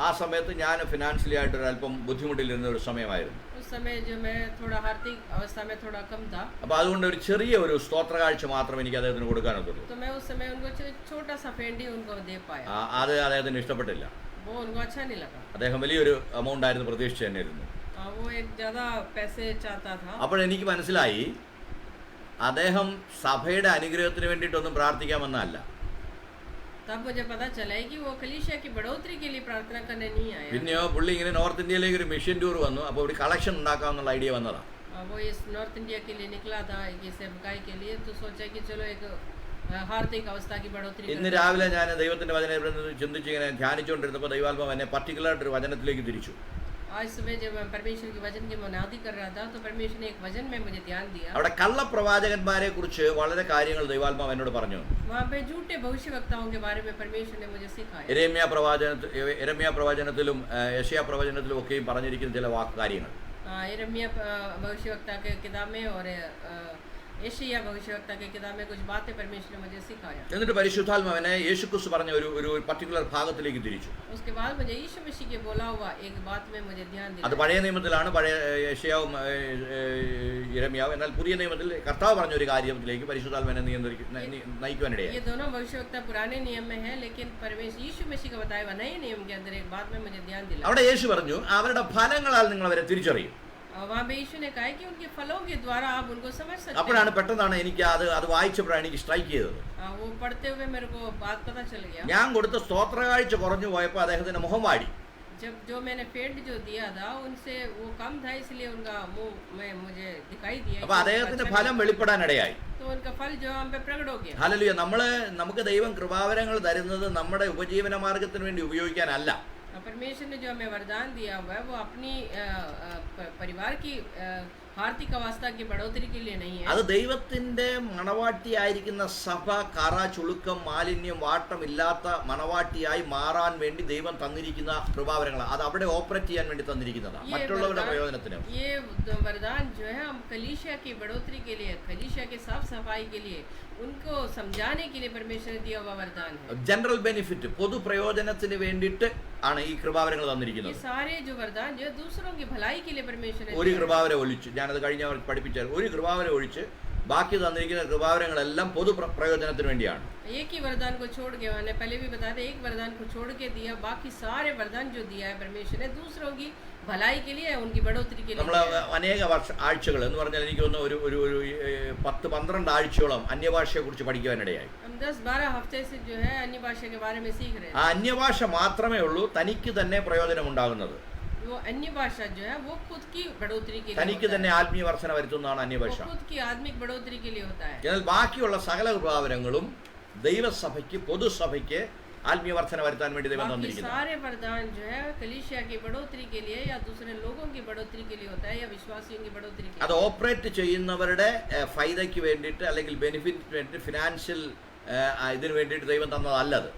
ആ സമയത്ത് ഞാൻ ഫിനാൻഷ്യലി ആയിട്ട് ഒരു അല്പം ബുദ്ധിമുട്ടിലിരുന്ന ഒരു സമയമായിരുന്നു. उस समय जो मैं थोड़ा आर्थिक अवस्था में थोड़ा कम था. അപ്പോൾ അതുകൊണ്ട് ഒരു ചെറിയ ഒരു സ്തോത്ര കാഴ്ച മാത്രം എനിക്ക് അദ്ദേഹത്തിന് കൊടുക്കാനൊത്തുള്ളൂ. तो मैं उस समय उनको छोटा सा फेंडी उनको दे पाया. അത് അദ്ദേഹത്തിന് ഇഷ്ടപ്പെട്ടില്ല. वो उनको अच्छा नहीं लगा. അദ്ദേഹം വലിയൊരു എമൗണ്ട് ആയിരുന്നു പ്രതീക്ഷിച്ച് തന്നെ ഇരുന്നു. वो एक ज़्यादा पैसे चाहता था. അപ്പോൾ എനിക്ക് മനസ്സിലായി അദ്ദേഹം സഭയുടെ അനുഗ്രഹത്തിന് വേണ്ടിയിട്ടൊന്നും പ്രാർത്ഥിക്കാമെന്നല്ല. तब मुझे पता चला है कि वो कलीसिया की बढ़ोतरी के लिए प्रार्थना करने नहीं आया. പിന്നെയോ പുള്ളി ഇങ്ങനെ നോർത്ത് ഇന്ത്യയിലേക്ക് ഒരു മിഷൻ ടൂർ വന്നു. അപ്പോൾ ഒരു കളക്ഷൻ ഉണ്ടാക്കാമെന്നുള്ള ഐഡിയ വന്നതാണ്. वो इस नॉर्थ इंडिया के लिए निकला था ये सेवकाई के लिए, तो सोचा कि चलो एक आर्थिक अवस्था की बढ़ोतरी. ഇന്ന് രാവിലെ ഞാൻ ദൈവത്തിന്റെ വചനം ചിന്തിച്ച് ഇങ്ങനെ ധ്യാനിച്ചുകൊണ്ടിരുന്നപ്പോൾ ദൈവാത്മാവ് എന്നെ പർട്ടിക്കുലറായിട്ട് ഒരു വചനത്തിലേക്ക് തിരിച്ചു. आज सुबह जब मैं परमेश्वर के वचन की मुनादी कर रहा था तो परमेश्वर ने एक वचन में मुझे ध्यान दिया. അവിടെ കള്ളപ്രവാചകന്മാരെ കുറിച്ച് വളരെ കാര്യങ്ങൾ ദൈവാത്മാവ് എന്നോട് പറഞ്ഞു. वहाँ पे झूठे भविष्यवक्ताओं के बारे में परमेश्वर ने मुझे सिखाया. യെരമ്യാ പ്രവചനത്തിലും യെശയ്യാ പ്രവചനത്തിലും ഒക്കെയും പറഞ്ഞിരിക്കുന്ന ചില കാര്യങ്ങൾ. यिर्मयाह भविष्यवक्ता के किताब में और യെശയ്യാ भविष्यवक्ता के किताब में कुछ बातें परमेश्वर ने मुझे सिखाया. എന്നിട്ട് പരിശുദ്ധാത്മാവിനെ യേശുക്രിസ്തു പറഞ്ഞ ഒരു പർട്ടിക്കുലർ ഭാഗത്തിലേക്ക് തിരിച്ചു. उसके बाद मुझे यीशु मसीह के बोला हुआ एक बात में मुझे ध्यान दिया. അത് പഴയ നിയമത്തിലാണ്, പഴയ യെശയ്യാവും യിരെമ്യാവും. എന്നാൽ പുതിയ നിയമത്തിൽ കർത്താവ് പറഞ്ഞ ഒരു കാര്യത്തിലേക്ക് പരിശുദ്ധാത്മാവിനെ നയിക്കുവാനിടയായി. ये दोनों भविष्यवक्ता पुराने नियम में है, लेकिन परमेश्वर यीशु मसीह का बताया हुआ नए नियम के अंदर एक बात में मुझे ध्यान दिला. അവിടെ യേശു പറഞ്ഞു അവരുടെ ഫലങ്ങളാൽ നിങ്ങൾ അവരെ തിരിച്ചറിയും. वहाँ पे यीशु ने कहा कि उनके फलों के द्वारा आप उनको समझ सकते हैं. അപ്പോഴാണ് പെട്ടെന്നാണ് എനിക്ക് അത് വായിച്ചപ്പോഴാണ് എനിക്ക് സ്ട്രൈക്ക് ചെയ്തത്. वो पढ़ते हुए मेरे को बात पता चल गया. ഞാൻ കൊടുത്ത സ്തോത്ര കാഴ്ച കുറഞ്ഞു പോയപ്പോൾ അദ്ദേഹത്തിന്റെ മുഖം വാടി. जब जो मैंने पेंट जो दिया था उनसे वो कम था, इसलिए उनका मुंह में मुझे दिखाई दिया. അപ്പോൾ അദ്ദേഹത്തിന്റെ ഫലം വെളിപ്പെടാനിടയായി. तो उनका फल जो हम पे प्रकट हो गया. ഹല്ലേലൂയ. നമുക്ക് ദൈവം കൃപാവരങ്ങൾ തരുന്നത് നമ്മുടെ ഉപജീവന മാർഗത്തിന് വേണ്ടി ഉപയോഗിക്കാനല്ല. परमेश्वर ने जो हमें वरदान दिया हुआ है वो अपनी परिवार की आर्थिक अवस्था की बढ़ोतरी के लिए नहीं है। അത് ദൈവത്തിന്റെ മണവാട്ടിയായിരിക്കുന്ന സഭ കറ ചുളുക്കം മാലിന്യം വാട്ടമില്ലാത്ത മണവാട്ടിയായി മാറാൻ വേണ്ടി ദൈവം തന്നിരിക്കുന്ന കൃപാവരങ്ങളാണ്. അത് അവിടെ ഓപ്പറേറ്റ് ചെയ്യാൻ വേണ്ടി തന്നിരിക്കുന്നതാണ്, മറ്റുള്ളവരുടെ പ്രയോജനത്തിന്. ये वरदान जो है हम कलीसिया की बढ़ोतरी के लिए, कलीसिया के साफ सफाई के लिए, उनको समझाने के लिए परमेश्वर ने दिया हुआ वरदान है। ജനറൽ ബെനിഫിറ്റ്, പൊതു പ്രയോജനത്തിന് വേണ്ടിയിട്ട് ആണ് ഈ കൃപാവരങ്ങൾ തന്നിരിക്കുന്നത്. ये सारे जो वरदान जो है दूसरों की भलाई के लिए परमेश्वर ने ഒരു കൃപാവരം ഒഴിച്ച്, ഞാനത് കഴിഞ്ഞവർ പഠിപ്പിച്ചാൽ, ഒരു കൃപാവരം ഒഴിച്ച് ബാക്കി തന്നിരിക്കുന്ന കൃപാവരങ്ങളെല്ലാം പൊതു പ്രയോജനത്തിന് വേണ്ടിയാണ്. एक ही वरदान को छोड़ के, मैंने पहले भी बताया था, एक वरदान को छोड़ के दिया, बाकी सारे वरदान जो दिया है परमेश्वर ने दूसरों की भलाई के लिए, उनकी बढ़ोतरी के लिए. നമ്മൾ അനേക ആഴ്ചകൾ എന്ന് പറഞ്ഞാൽ എനിക്ക് തോന്നുന്നു ഒരു 10-12 ആഴ്ചയോളം അന്യഭാഷയെക്കുറിച്ച് പഠിക്കുവാനിടയായി. हम 10-12 हफ्ते से जो है अन्य भाषा के बारे में सीख रहे हैं. ആ അന്യഭാഷ മാത്രമേ ഉള്ളൂ തനിക്ക് തന്നെ പ്രയോജനം ഉണ്ടാകുന്നത്. वो अन्य भाषा जो है वो खुद की बढ़ोतरी के लिए തനിക്ക് തന്നെ ആത്മീയ വർധന വരുത്തുന്നതാണ് അന്യഭാഷ. खुद की आत्मिक बढ़ोतरी के लिए होता है. എന്നാൽ ബാക്കിയുള്ള സകല കൃപാവരങ്ങളും ദൈവസഭയ്ക്ക്, പൊതുസഭയ്ക്ക് ആത്മീയ വർധന വരുത്താൻ വേണ്ടി ദൈവം തന്നിരിക്കുന്നു. सारे वरदान जो है कलीसिया की बढ़ोतरी के लिए या दूसरे लोगों की बढ़ोतरी के लिए होता है, या विश्वासियों की बढ़ोतरी के लिए. അത് ഓപ്പറേറ്റ് ചെയ്യുന്നവരുടെ ഫൈദയ്ക്ക് വേണ്ടിയിട്ട് അല്ലെങ്കിൽ ബെനിഫിറ്റിന് വേണ്ടിയിട്ട്, ഫിനാൻഷ്യൽ ഇതിന് വേണ്ടിയിട്ട് ദൈവം തന്നതല്ലത്.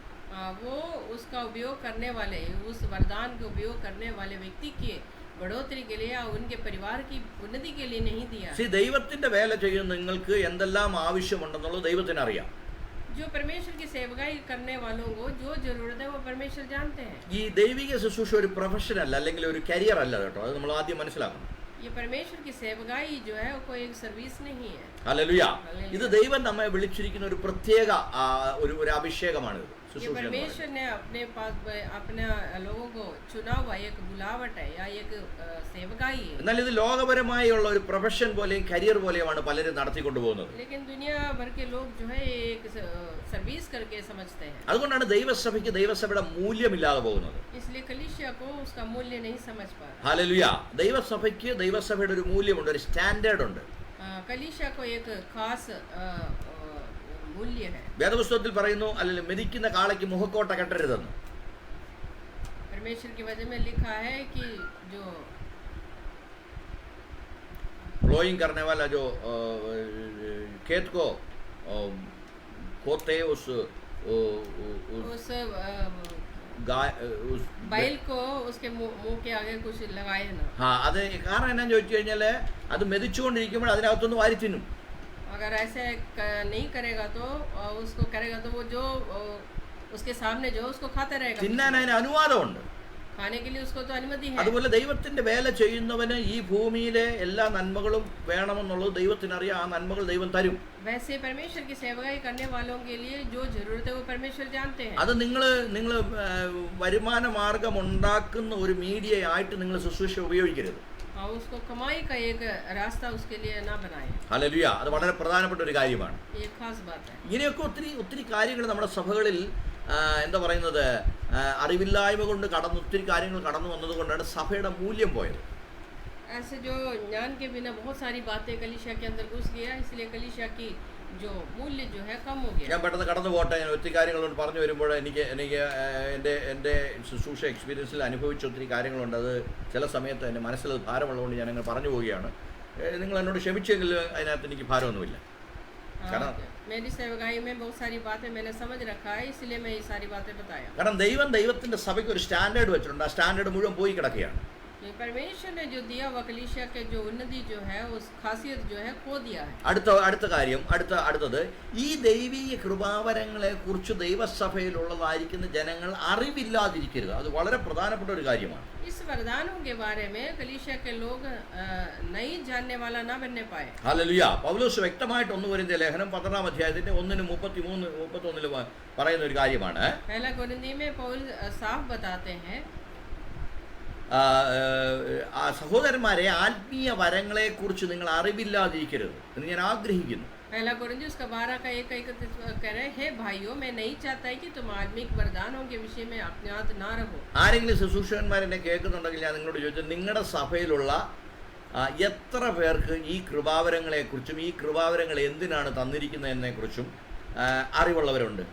वो उसका उपयोग करने वाले, उस वरदान का उपयोग करने वाले व्यक्ति की बढ़ोतरी के लिए या उनके परिवार की उन्नति के लिए नहीं दिया. ദൈവത്തിന്റെ വേല ചെയ്യുന്ന നിങ്ങൾക്ക് എന്തെല്ലാം ആവശ്യമുണ്ടെന്നുള്ളത് ദൈവത്തിന് അറിയാം. जो परमेश्वर की सेवकाई करने वालों को जो जरूरत है वो परमेश्वर जानते हैं. ഈ ദൈവിക ശുശ്രൂഷ ഒരു പ്രൊഫഷൻ അല്ല, അല്ലെങ്കിൽ ഒരു കരിയർ അല്ല കേട്ടോ. അത് നമ്മൾ ആദ്യം മനസ്സിലാക്കണം. ये परमेश्वर की सेवकाई जो है वो कोई एक सर्विस नहीं है. ഹല്ലേലൂയ. ഇത് ദൈവം നമ്മെ വിളിച്ചിരിക്കുന്ന ഒരു പ്രത്യേക ഒരു അഭിഷേകമാണ്. ये परमेश्वर ने अपने पास अपने लोगों को चुना हुआ एक बुलावट है या एक सेवकाई है. എന്നാൽ ഇത് ലോകപരമായുള്ള ഒരു പ്രൊഫഷൻ പോലെയും കരിയർ പോലെയുമാണ് പലരും നടത്തിക്കൊണ്ടുപോകുന്നത്. लेकिन दुनिया भर के लोग जो है एक सर्विस करके समझते हैं. അതുകൊണ്ടാണ് ദൈവസഭയ്ക്ക് ദൈവസഭയുടെ മൂല്യമില്ലാതെ പോകുന്നത്. इसलिए कलीसिया को उसका मूल्य नहीं समझ पा रहा. ഹല്ലേലൂയ. ദൈവസഭയ്ക്ക് ദൈവസഭയുടെ ഒരു മൂല്യമുണ്ട്, ഒരു സ്റ്റാൻഡേർഡ് ഉണ്ട്. कलीसिया को एक खास मूल्य है. വേദപുസ്തകത്തിൽ പറയുന്നു, അല്ലെങ്കിൽ മെതിക്കുന്ന കാളയ്ക്ക് മുഖക്കോട്ട കെട്ടരുതെന്ന്. परमेश्वर की वजह में लिखा है कि जो प्लोइंग करने वाला जो खेत को खोते उस बैल को उसके मुंह के आगे कुछ लगाए ना. അത് കാരണം എന്നാന്ന് ചോദിച്ചു കഴിഞ്ഞാൽ അത് മെതിച്ചുകൊണ്ടിരിക്കുമ്പോൾ അതിനകത്തൊന്ന് വാരി തിന്നും. अगर ऐसे नहीं करेगा तो उसको करेगा तो वो जो उसके सामने जो उसको खाते रहेगा. തിന്നാൻ അതിന് അനുവാദമുണ്ട്. खाने के लिए उसको तो अनुमति है. അതുപോലെ ദൈവത്തിന്റെ വേല ചെയ്യുന്നവന് ഈ ഭൂമിയിലെ എല്ലാ നന്മകളും വേണമെന്നുള്ളത് ദൈവത്തിനറിയാം. ആ നന്മകൾ ദൈവം തരും. वैसे परमेश्वर की सेवकाई करने वालों के लिए जो जरूरत है वो परमेश्वर जानते हैं. അത് നിങ്ങൾ വരുമാന മാർഗം ഉണ്ടാക്കുന്ന ഒരു മീഡിയ ആയിട്ട് നിങ്ങൾ ശുശ്രൂഷ ഉപയോഗിക്കരുത്. उसको कमाई का एक रास्ता उसके लिए ना बनाए. ഹല്ലേലൂയ. അത് വളരെ പ്രധാനപ്പെട്ട ഒരു കാര്യമാണ്. ये खास बात है. ഇങ്ങനെയൊക്കെ ഒത്തിരി കാര്യങ്ങൾ നമ്മുടെ സഭകളിൽ എന്താ പറയുന്നത്, അറിവില്ലായ്മ കൊണ്ട് ഒത്തിരി കാര്യങ്ങൾ കടന്നു വന്നതുകൊണ്ടാണ് സഭയുടെ മൂല്യം പോയത്. ऐसे जो ज्ञान के बिना बहुत सारी बातें कलीसिया के अंदर घुस गया, इसलिए कलीसिया की जो मूल्य जो है कम हो गया. ഞാൻ പെട്ടെന്ന് കടന്നു പോട്ടെ. ഞാൻ ഒത്തിരി കാര്യങ്ങളോട് പറഞ്ഞു വരുമ്പോൾ എനിക്ക് എൻ്റെ ശുശ്രൂഷ എക്സ്പീരിയൻസിൽ അനുഭവിച്ച ഒത്തിരി കാര്യങ്ങളുണ്ട്. അത് ചില സമയത്ത് എൻ്റെ മനസ്സിലത് ഭാരമുള്ളതുകൊണ്ട് ഞാൻ അങ്ങനെ പറഞ്ഞു പോവുകയാണ്. നിങ്ങൾ എന്നോട് ക്ഷമിച്ചെങ്കിൽ അതിനകത്ത് എനിക്ക് ഭാരമൊന്നുമില്ല. मेरी सेवकाई में बहुत सारी बातें मैंने समझ रखा है, इसलिए मैं ये सारी बातें बताया. കാരണം ദൈവത്തിന്റെ സഭയ്ക്ക് ഒരു സ്റ്റാൻഡേർഡ് വെച്ചിട്ടുണ്ട്. ആ സ്റ്റാൻഡേർഡ് മുഴുവൻ പോയി കിടക്കുകയാണ്. परमेश्वर ने जो दिया हुआ कलीसिया के जो उन्नति जो है उस खासियत जो है खो दिया है. അടുത്തത് ഈ ദൈവീയ കൃപാവരങ്ങളെ കുറിച്ച് ദൈവസഭയിലുള്ളതായിരിക്കുന്ന ജനങ്ങൾ അറിവില്ലാതിരിക്കരുത്. അത് വളരെ പ്രധാനപ്പെട്ട ഒരു കാര്യമാണ്. इस वरदानों के बारे में कलीसिया के लोग नहीं जानने वाला ना बनने पाए. ഹല്ലേലൂയ. പൗലോസ് വ്യക്തമായിട്ട് 1 കൊരിന്ത്യർ ലേഖനം 12-ാം അധ്യായത്തിന്റെ 1:33-31 പറയുന്ന ഒരു കാര്യമാണ്. पहला कोरिन्थी में पौल साफ बताते हैं, സഹോദരന്മാരെ, ആത്മീയ വരങ്ങളെ കുറിച്ച് നിങ്ങൾ അറിവില്ലാതിരിക്കരുത് എന്ന് ഞാൻ ആഗ്രഹിക്കുന്നു. पहला कोरिन्थियों उसका 12 का 1 कह रहे हैं, भाइयों मैं नहीं चाहता कि तुम आत्मिक वरदानों के विषय में अज्ञात ना रहो. ആരെങ്കിലും ശുശ്രൂഷകന്മാരെന്നെ കേൾക്കുന്നുണ്ടെങ്കിൽ ഞാൻ നിങ്ങളോട് ചോദിച്ചത്, നിങ്ങളുടെ സഭയിലുള്ള എത്ര പേർക്ക് ഈ കൃപാവരങ്ങളെക്കുറിച്ചും ഈ കൃപാവരങ്ങൾ എന്തിനാണ് തന്നിരിക്കുന്നതിനെക്കുറിച്ചും അറിവുള്ളവരുണ്ട്?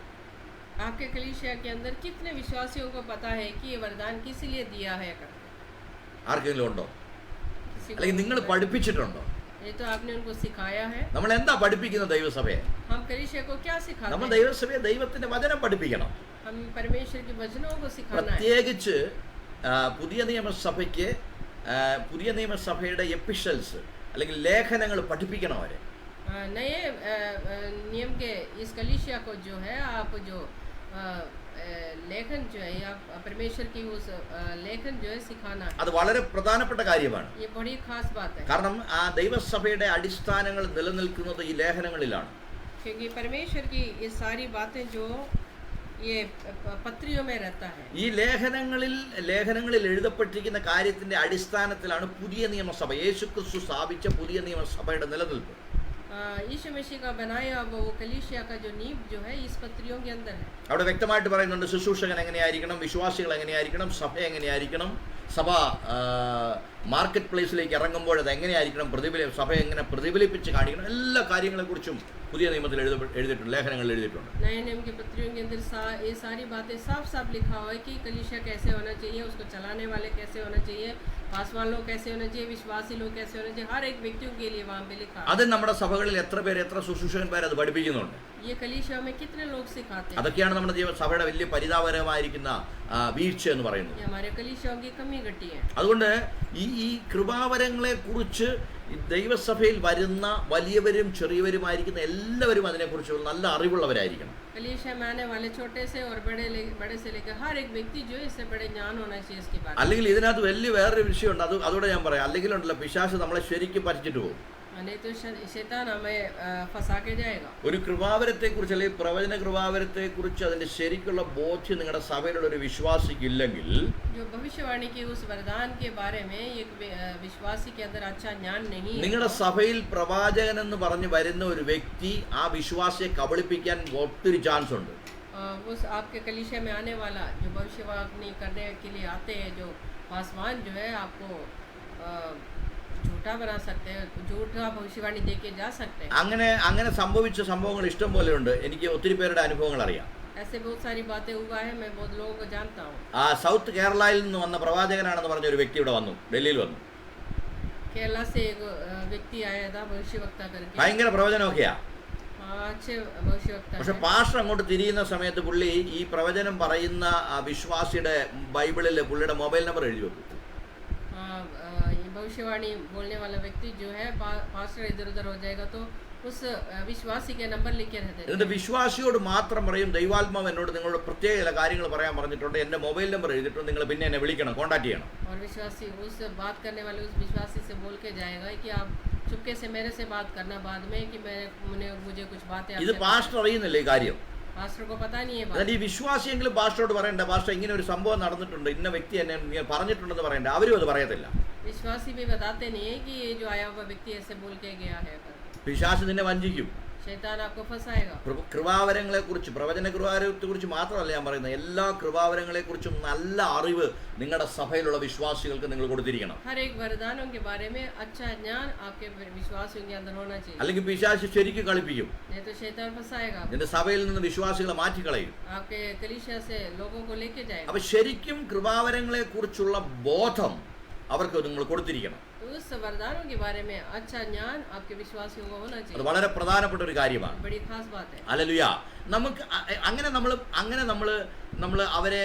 आपके कलीसिया के अंदर कितने विश्वासियों को पता है कि ये वरदान किस लिए दिया है? ആർക്കെങ്കിലും ഉണ്ടോ? അല്ലെങ്കിൽ നിങ്ങൾ പഠിപ്പിച്ചിട്ടുണ്ടോ? ये तो आपने उनको सिखाया है। നമ്മൾ എന്താ പഠിപ്പിക്കുന്ന ദൈവസഭയെ? हम कलीसिया को क्या सिखाते നമ്മൾ हैं? ദൈവസഭയെ ദൈവത്തിന്റെ വചനം പഠിപ്പിക്കണം. हम परमेश्वर के वचनों को सिखाना है। പ്രത്യേകിച്ച് പുതിയ നിയമസഭയ്ക്ക് പുതിയ നിയമസഭയുടെ എപ്പിസൽസ് അല്ലെങ്കിൽ ലേഖനങ്ങൾ പഠിപ്പിക്കണം അവരെ. नए नियम के इस कलीसिया को जो है आप जो लेखन जो है या परमेश्वर की उस लेखन जो है सिखाना है। അത് വളരെ പ്രധാനപ്പെട്ട കാര്യമാണ്. ये बड़ी खास बात है, കാരണം ആ ദൈവസഭയുടെ അടിസ്ഥാനങ്ങൾ നിലനിൽക്കുന്നത് ഈ ലേഖനങ്ങളിലാണ്. क्योंकि परमेश्वर की ये सारी बातें जो ये पत्रियों में रहता है. ഈ ലേഖനങ്ങളിൽ എഴുതപ്പെട്ടിരിക്കുന്ന കാര്യത്തിന്റെ അടിസ്ഥാനത്തിലാണ് പുതിയ നിയമസഭ, യേശുക്രിസ്തു സ്ഥാപിച്ച പുതിയ നിയമസഭയുടെ നിലനിൽപ്പ്. यीशु मसीह का बनाया वो कलीसिया का जो नींव जो है इस पत्रियों के अंदर है. അവിടെ വ്യക്തമായിട്ട് പറയുന്നുണ്ട് ശുശ്രൂഷകൻ എങ്ങനെയായിരിക്കണം, വിശ്വാസികൾ എങ്ങനെയായിരിക്കണം, സഭ എങ്ങനെയായിരിക്കണം, സഭ മാർക്കറ്റ് പ്ലേസിലേക്ക് ഇറങ്ങുമ്പോൾ അത് എങ്ങനെയായിരിക്കണം, സഭ എങ്ങനെ പ്രതിഫലിപ്പിച്ച് കാണിക്കണം, എല്ലാ കാര്യങ്ങളെക്കുറിച്ചും പുതിയ നിയമത്തിൽ എഴുതിയിട്ടുണ്ട്, ലേഖനങ്ങളിൽ എഴുതിയിട്ടുണ്ട്. नए नियम की पत्रियों के अंदर ये सारी बातें साफ साफ लिखा हुआ है कि कलीसिया कैसे होना चाहिए, उसको चलाने वाले कैसे होना चाहिए, पासवान लोग कैसे होना चाहिए, विश्वासी लोग कैसे होना चाहिए, हर एक व्यक्तियों के लिए वहाँ पे लिखा है. അത് നമ്മുടെ സഭകളിൽ എത്ര ശുശ്രൂഷകന്മാർ അത് പഠിപ്പിക്കുന്നുണ്ട്. ये कलीसिया में कितने लोग सिखाते हैं. അതൊക്കെയാണ് നമ്മുടെ സഭയുടെ വലിയ പരിതാപകരമായിരിക്കുന്ന വീഴ്ച എന്ന് പറയുന്നത്. ये हमारे कलीसियाओं की कमी घटी है. അതുകൊണ്ട് ഈ കൃപാവരങ്ങളെ കുറിച്ച് ദൈവസഭയിൽ വരുന്ന വലിയവരും ചെറിയവരുമായിരിക്കുന്ന എല്ലാവരും അതിനെക്കുറിച്ച് നല്ല അറിവുള്ളവരായിരിക്കണം. कलीसिया में आने वाले छोटे से और बड़े से लेकर हर एक व्यक्ति जो है इससे बड़े ज्ञान होना चाहिए इसके बारे में. അല്ലെങ്കിൽ ഇതിനകത്ത് വലിയ വേറൊരു വിഷയമുണ്ട്, അതോടെ ഞാൻ പറയാം. അല്ലെങ്കിൽ ഉണ്ടല്ലോ പിശാച് നമ്മളെ ശരിക്കും പറ്റിച്ചിട്ട് പോകും. नहीं तो शैतान हमें फंसा के जाएगा. ഒരു കൃപാവരത്തെക്കുറിച്ച് അല്ലെങ്കിൽ പ്രവചന കൃപാവരത്തെക്കുറിച്ച് അതിന്റെ ശരിക്കുള്ള ബോധ്യം നിങ്ങളുടെ സഭയിലുള്ള ഒരു വിശ്വാസിക്കില്ലെങ്കിൽ, जो भविष्यवाणी की उस वरदान के बारे में एक विश्वासी के अंदर अच्छा ज्ञान नहीं है, നിങ്ങളുടെ സഭയിൽ പ്രവാചകൻ എന്ന് പറഞ്ഞ് വരുന്ന ഒരു വ്യക്തി ആ വിശ്വാസിയെ കബളിപ്പിക്കാൻ ഒത്തിരി ചാൻസ് ഉണ്ട്. उस आपके कलीसिया में आने वाला जो भविष्यवाणी करने के लिए आते हैं, जो पासवान जो है आपको झूठा बना सकते हैं, झूठा भविष्यवाणी दे के जा सकते हैं. അങ്ങനെ സംഭവിച്ച സംഭവങ്ങൾ ഇഷ്ടം പോലെ ഉണ്ട്. എനിക്ക് ഒത്തിരി പേരുടെ അനുഭവങ്ങൾ അറിയാം. ऐसे बहुत सारी बातें हुआ है, मैं बहुत लोगों को जानता हूँ. സൗത്ത് കേരളയിൽ നിന്ന് വന്ന പ്രവാചകനാണെന്ന് പറഞ്ഞ ഒരു വ്യക്തി ഇവിടെ വന്നു, ഡൽഹിയിൽ വന്നു. केरला से एक व्यक्ति आया था भविष्यवक्ता करके. ഭയങ്കര പ്രവചനമൊക്കെയാ. अच्छे भविष्यवक्ता പക്ഷെ है. പാസ്റ്റർ അങ്ങോട്ട് തിരിയുന്ന സമയത്ത് പുള്ളി ഈ പ്രവചനം പറയുന്ന വിശ്വാസിയുടെ ബൈബിളിൽ പുള്ളിയുടെ മൊബൈൽ നമ്പർ എഴുതി വെക്കും. ये भविष्यवाणी बोलने वाला व्यक्ति जो है पास्टर इधर उधर हो जाएगा तो उस विश्वासी के नंबर लिखे रहते हैं. എന്നിട്ട് വിശ്വാസിയോട് മാത്രം പറയും, ദൈവാത്മാവ് എന്നോട് നിങ്ങളോട് പ്രത്യേക ചില കാര്യങ്ങൾ പറയാൻ പറഞ്ഞിട്ടുണ്ട്, എൻ്റെ മൊബൈൽ നമ്പർ എഴുതിയിട്ടുണ്ട്, നിങ്ങൾ പിന്നെ എന്നെ വിളിക്കണം, കോൺടാക്ട് ചെയ്യണം. और विश्वासी उस बात करने वाले उस विश्वासी से बोल के जाएगा कि आप चुपके से मेरे से बात करना बाद में कि मुझे कुछ बातें. ഇത് പാസ്റ്റർ അറിയുന്നില്ല ഈ കാര്യം. पास्टर को पता नहीं है बात. എന്നിട്ട് ഈ വിശ്വാസിയെങ്കിലും പാസ്റ്ററോട് പറയണ്ട, പാസ്റ്റർ ഇങ്ങനെ ഒരു സംഭവം നടന്നിട്ടുണ്ട്, ഇന്ന വ്യക്തി എന്നെ പറഞ്ഞിട്ടുണ്ടെന്ന് പറയണ്ട. അവരും അത് പറയത്തില്ല. विश्वासी भी बताते नहीं है कि ये जो आया हुआ व्यक्ति ऐसे बोल के गया है. പിശാച് നിന്നെ വഞ്ചിക്കും. शैतान आपको फंसाएगा. കൃപാവരങ്ങളെ കുറിച്ച്, പ്രവചന കൃപാവരത്തെ കുറിച്ച് മാത്രമല്ല ഞാൻ പറയുന്നത്, എല്ലാ കൃപാവരങ്ങളെ കുറിച്ചും നല്ല അറിവ് നിങ്ങളുടെ സഭയിലുള്ള വിശ്വാസികൾക്ക് നിങ്ങൾ കൊടുത്തിരിക്കണം. हर एक वरदानों के बारे में अच्छा ज्ञान आपके विश्वासियों के अंदर होना चाहिए. അല്ലെങ്കിൽ പിശാച് ശരിക്കും കളിപ്പിക്കും. नहीं तो शैतान फंसाएगा. നിന്റെ സഭയിൽ നിന്ന് വിശ്വാസികളെ മാറ്റിക്കളയും. आपके कलीसिया से लोगों को लेके जाएगा. അപ്പൊ ശരിക്കും കൃപാവരങ്ങളെ കുറിച്ചുള്ള ബോധം അവർക്ക് നിങ്ങൾ കൊടുത്തിരിക്കണം. उस वरदानों के बारे में अच्छा ज्ञान आपके विश्वासियों को होना അത് चाहिए. വളരെ പ്രധാനപ്പെട്ട ഒരു കാര്യമാണ്. बड़ी खास बात है. ഹല്ലേലൂയ. നമുക്ക് അങ്ങനെ നമ്മൾ അവരെ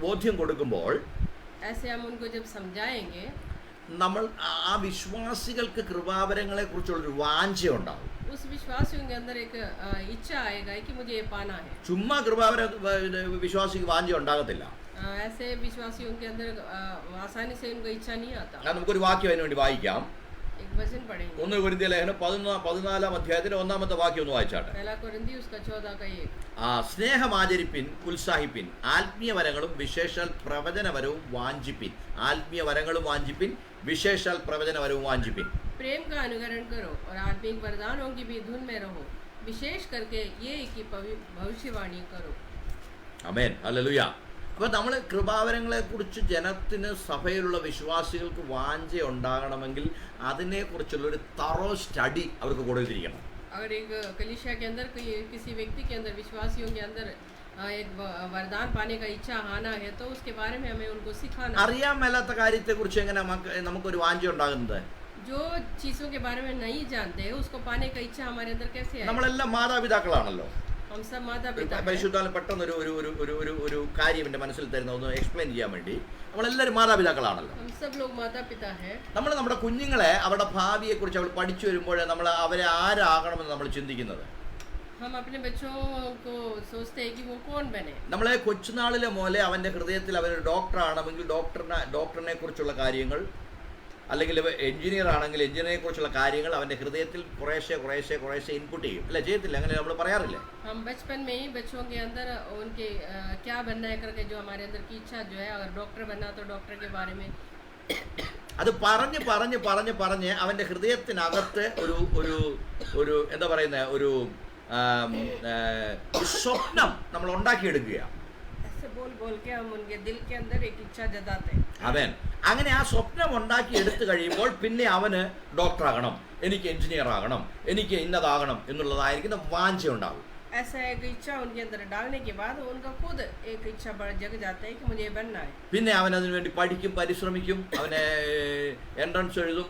ബോധ്യം കൊടുക്കുമ്പോൾ ऐसे हम उनको जब समझाएंगे, നമ്മൾ ആ വിശ്വാസികൾക്ക് കൃപാവരങ്ങളെ കുറിച്ചുള്ളൊരു വാഞ്ച ഉണ്ടാവും. उस विश्वासियों के अंदर एक इच्छा आएगा कि मुझे ये पाना है. ചുമ്മാ കൃപാവര വിശ്വാസിക്ക് വാഞ്ച ഉണ്ടാകത്തില്ല. ऐसे विश्वासियों के अंदर आसानी से उनको इच्छा नहीं आता. നമുക്കൊരു വാക്യം അതിനു വേണ്ടി വായിക്കാം. एक वचन पढ़ेंगे. 1 കൊരിന്ത്യർ ലേഖനം 14 അധ്യായത്തിന്റെ 1-ാമത്തെ വാക്യം ഒന്ന് വായിച്ചാട്ടെ. पहला कोरिन्थी उसका 14 का 1. സ്നേഹമാചരിപ്പിൻ, ഉത്സാഹിപ്പിൻ, ആത്മീയ വരങ്ങളും വിശേഷാൽ പ്രവചനവരവും വാഞ്ചിപ്പിൻ. ആത്മീയ വരങ്ങളും വാഞ്ചിപ്പിൻ, വിശേഷാൽ പ്രവചനവരവും വാഞ്ചിപ്പിൻ. प्रेम का अनुकरण करो और आत्मिक वरदानों की भी धुन में रहो, विशेष करके ये कि भविष्यवाणी करो. ആമേൻ. ഹല്ലേലൂയ. അപ്പോൾ നമ്മൾ കൃപാവരങ്ങളെ കുറിച്ച് ജനത്തിന്, സഭയിലുള്ള വിശ്വാസികൾക്ക് വാഞ്ച ഉണ്ടാകണമെങ്കിൽ അതിനെക്കുറിച്ചുള്ള ഒരു തറോ സ്റ്റഡി അവർക്ക് കൊടുത്തിരിക്കണം. अगर एक कलीसिया के अंदर किसी व्यक्ति के अंदर, विश्वासियों के अंदर एक वरदान पाने का इच्छा आना है तो उसके बारे में हमें उनको सिखाना. അറിയാൻ മേലാത്ത കാര്യത്തെക്കുറിച്ച് എങ്ങനെ നമുക്കൊരു വാഞ്ച ഉണ്ടാകുന്നത്? जो चीज़ों के बारे में नहीं जानते उसको पाने का इच्छा हमारे अंदर कैसे आए? നമ്മളെല്ലാം മാതാപിതാക്കളാണല്ലോ. हम सब माता पिता हैं। പരിശുദ്ധാത്മാവ് പെട്ടെന്ന് ഒരു കാര്യം എൻ്റെ മനസ്സിൽ തരുന്ന ഒന്ന് എക്സ്പ്ലെയിൻ ചെയ്യാൻ വേണ്ടി, നമ്മളെല്ലാവരും മാതാപിതാക്കളാണല്ലോ. हम सब लोग माता पिता हैं। നമ്മൾ നമ്മുടെ കുഞ്ഞുങ്ങളെ അവരുടെ ഭാവിയെക്കുറിച്ച് അവർ പഠിച്ചു വരുമ്പോൾ നമ്മൾ അവരെ ആരാകണമെന്ന് നമ്മൾ ചിന്തിക്കുന്നത്. हम अपने बच्चों को सोचते हैं कि वो कौन बने। നമ്മളെ കൊച്ചുനാളിലെ പോലെ അവൻ്റെ ഹൃദയത്തിൽ അവനൊരു ഡോക്ടറാണെങ്കിൽ ഡോക്ടറിനെ കുറിച്ചുള്ള കാര്യങ്ങൾ, അല്ലെങ്കിൽ എഞ്ചിനീയർ ആണെങ്കിൽ എഞ്ചിനീയറിനെ കുറിച്ചുള്ള കാര്യങ്ങൾ അവൻ്റെ ഹൃദയത്തിൽ കുറേശ്ശെ ഇൻപുട്ട് ചെയ്യും. അല്ല, ചെയ്യത്തില്ല? അങ്ങനെ നമ്മൾ പറയാറില്ലേ? हम बचपन में ही बच्चों के अंदर उनके क्या बनना है करके जो हमारे अंदर की इच्छा जो है, अगर डॉक्टर बनना तो डॉक्टर के बारे में അത് പറഞ്ഞ് അവൻ്റെ ഹൃദയത്തിനകത്ത് ഒരു എന്താ പറയുന്ന ഒരു സ്വപ്നം നമ്മൾ ഉണ്ടാക്കിയെടുക്കുകയാണ്. ऐसे बोल के हम उनके दिल के अंदर एक इच्छा जताते हैं। അവൻ അങ്ങനെ ആ സ്വപ്നം ഉണ്ടാക്കി എടുത്തു കഴിയുമ്പോൾ പിന്നെ അവന് ഡോക്ടറാകണം, എനിക്ക് എഞ്ചിനീയർ ആകണം, എനിക്ക് ഇന്നതാകണം എന്നുള്ളതായിരിക്കുന്ന വാഞ്ച ഉണ്ടാകും. ऐसा एक इच्छा उनके अंदर डालने के बाद उनका खुद एक इच्छा बढ़ जग जाता है कि मुझे ये बनना है। പിന്നെ അവൻ അതിനു വേണ്ടി പഠിക്കും, പരിശ്രമിക്കും, അവനെ എൻട്രൻസ് എഴുതും,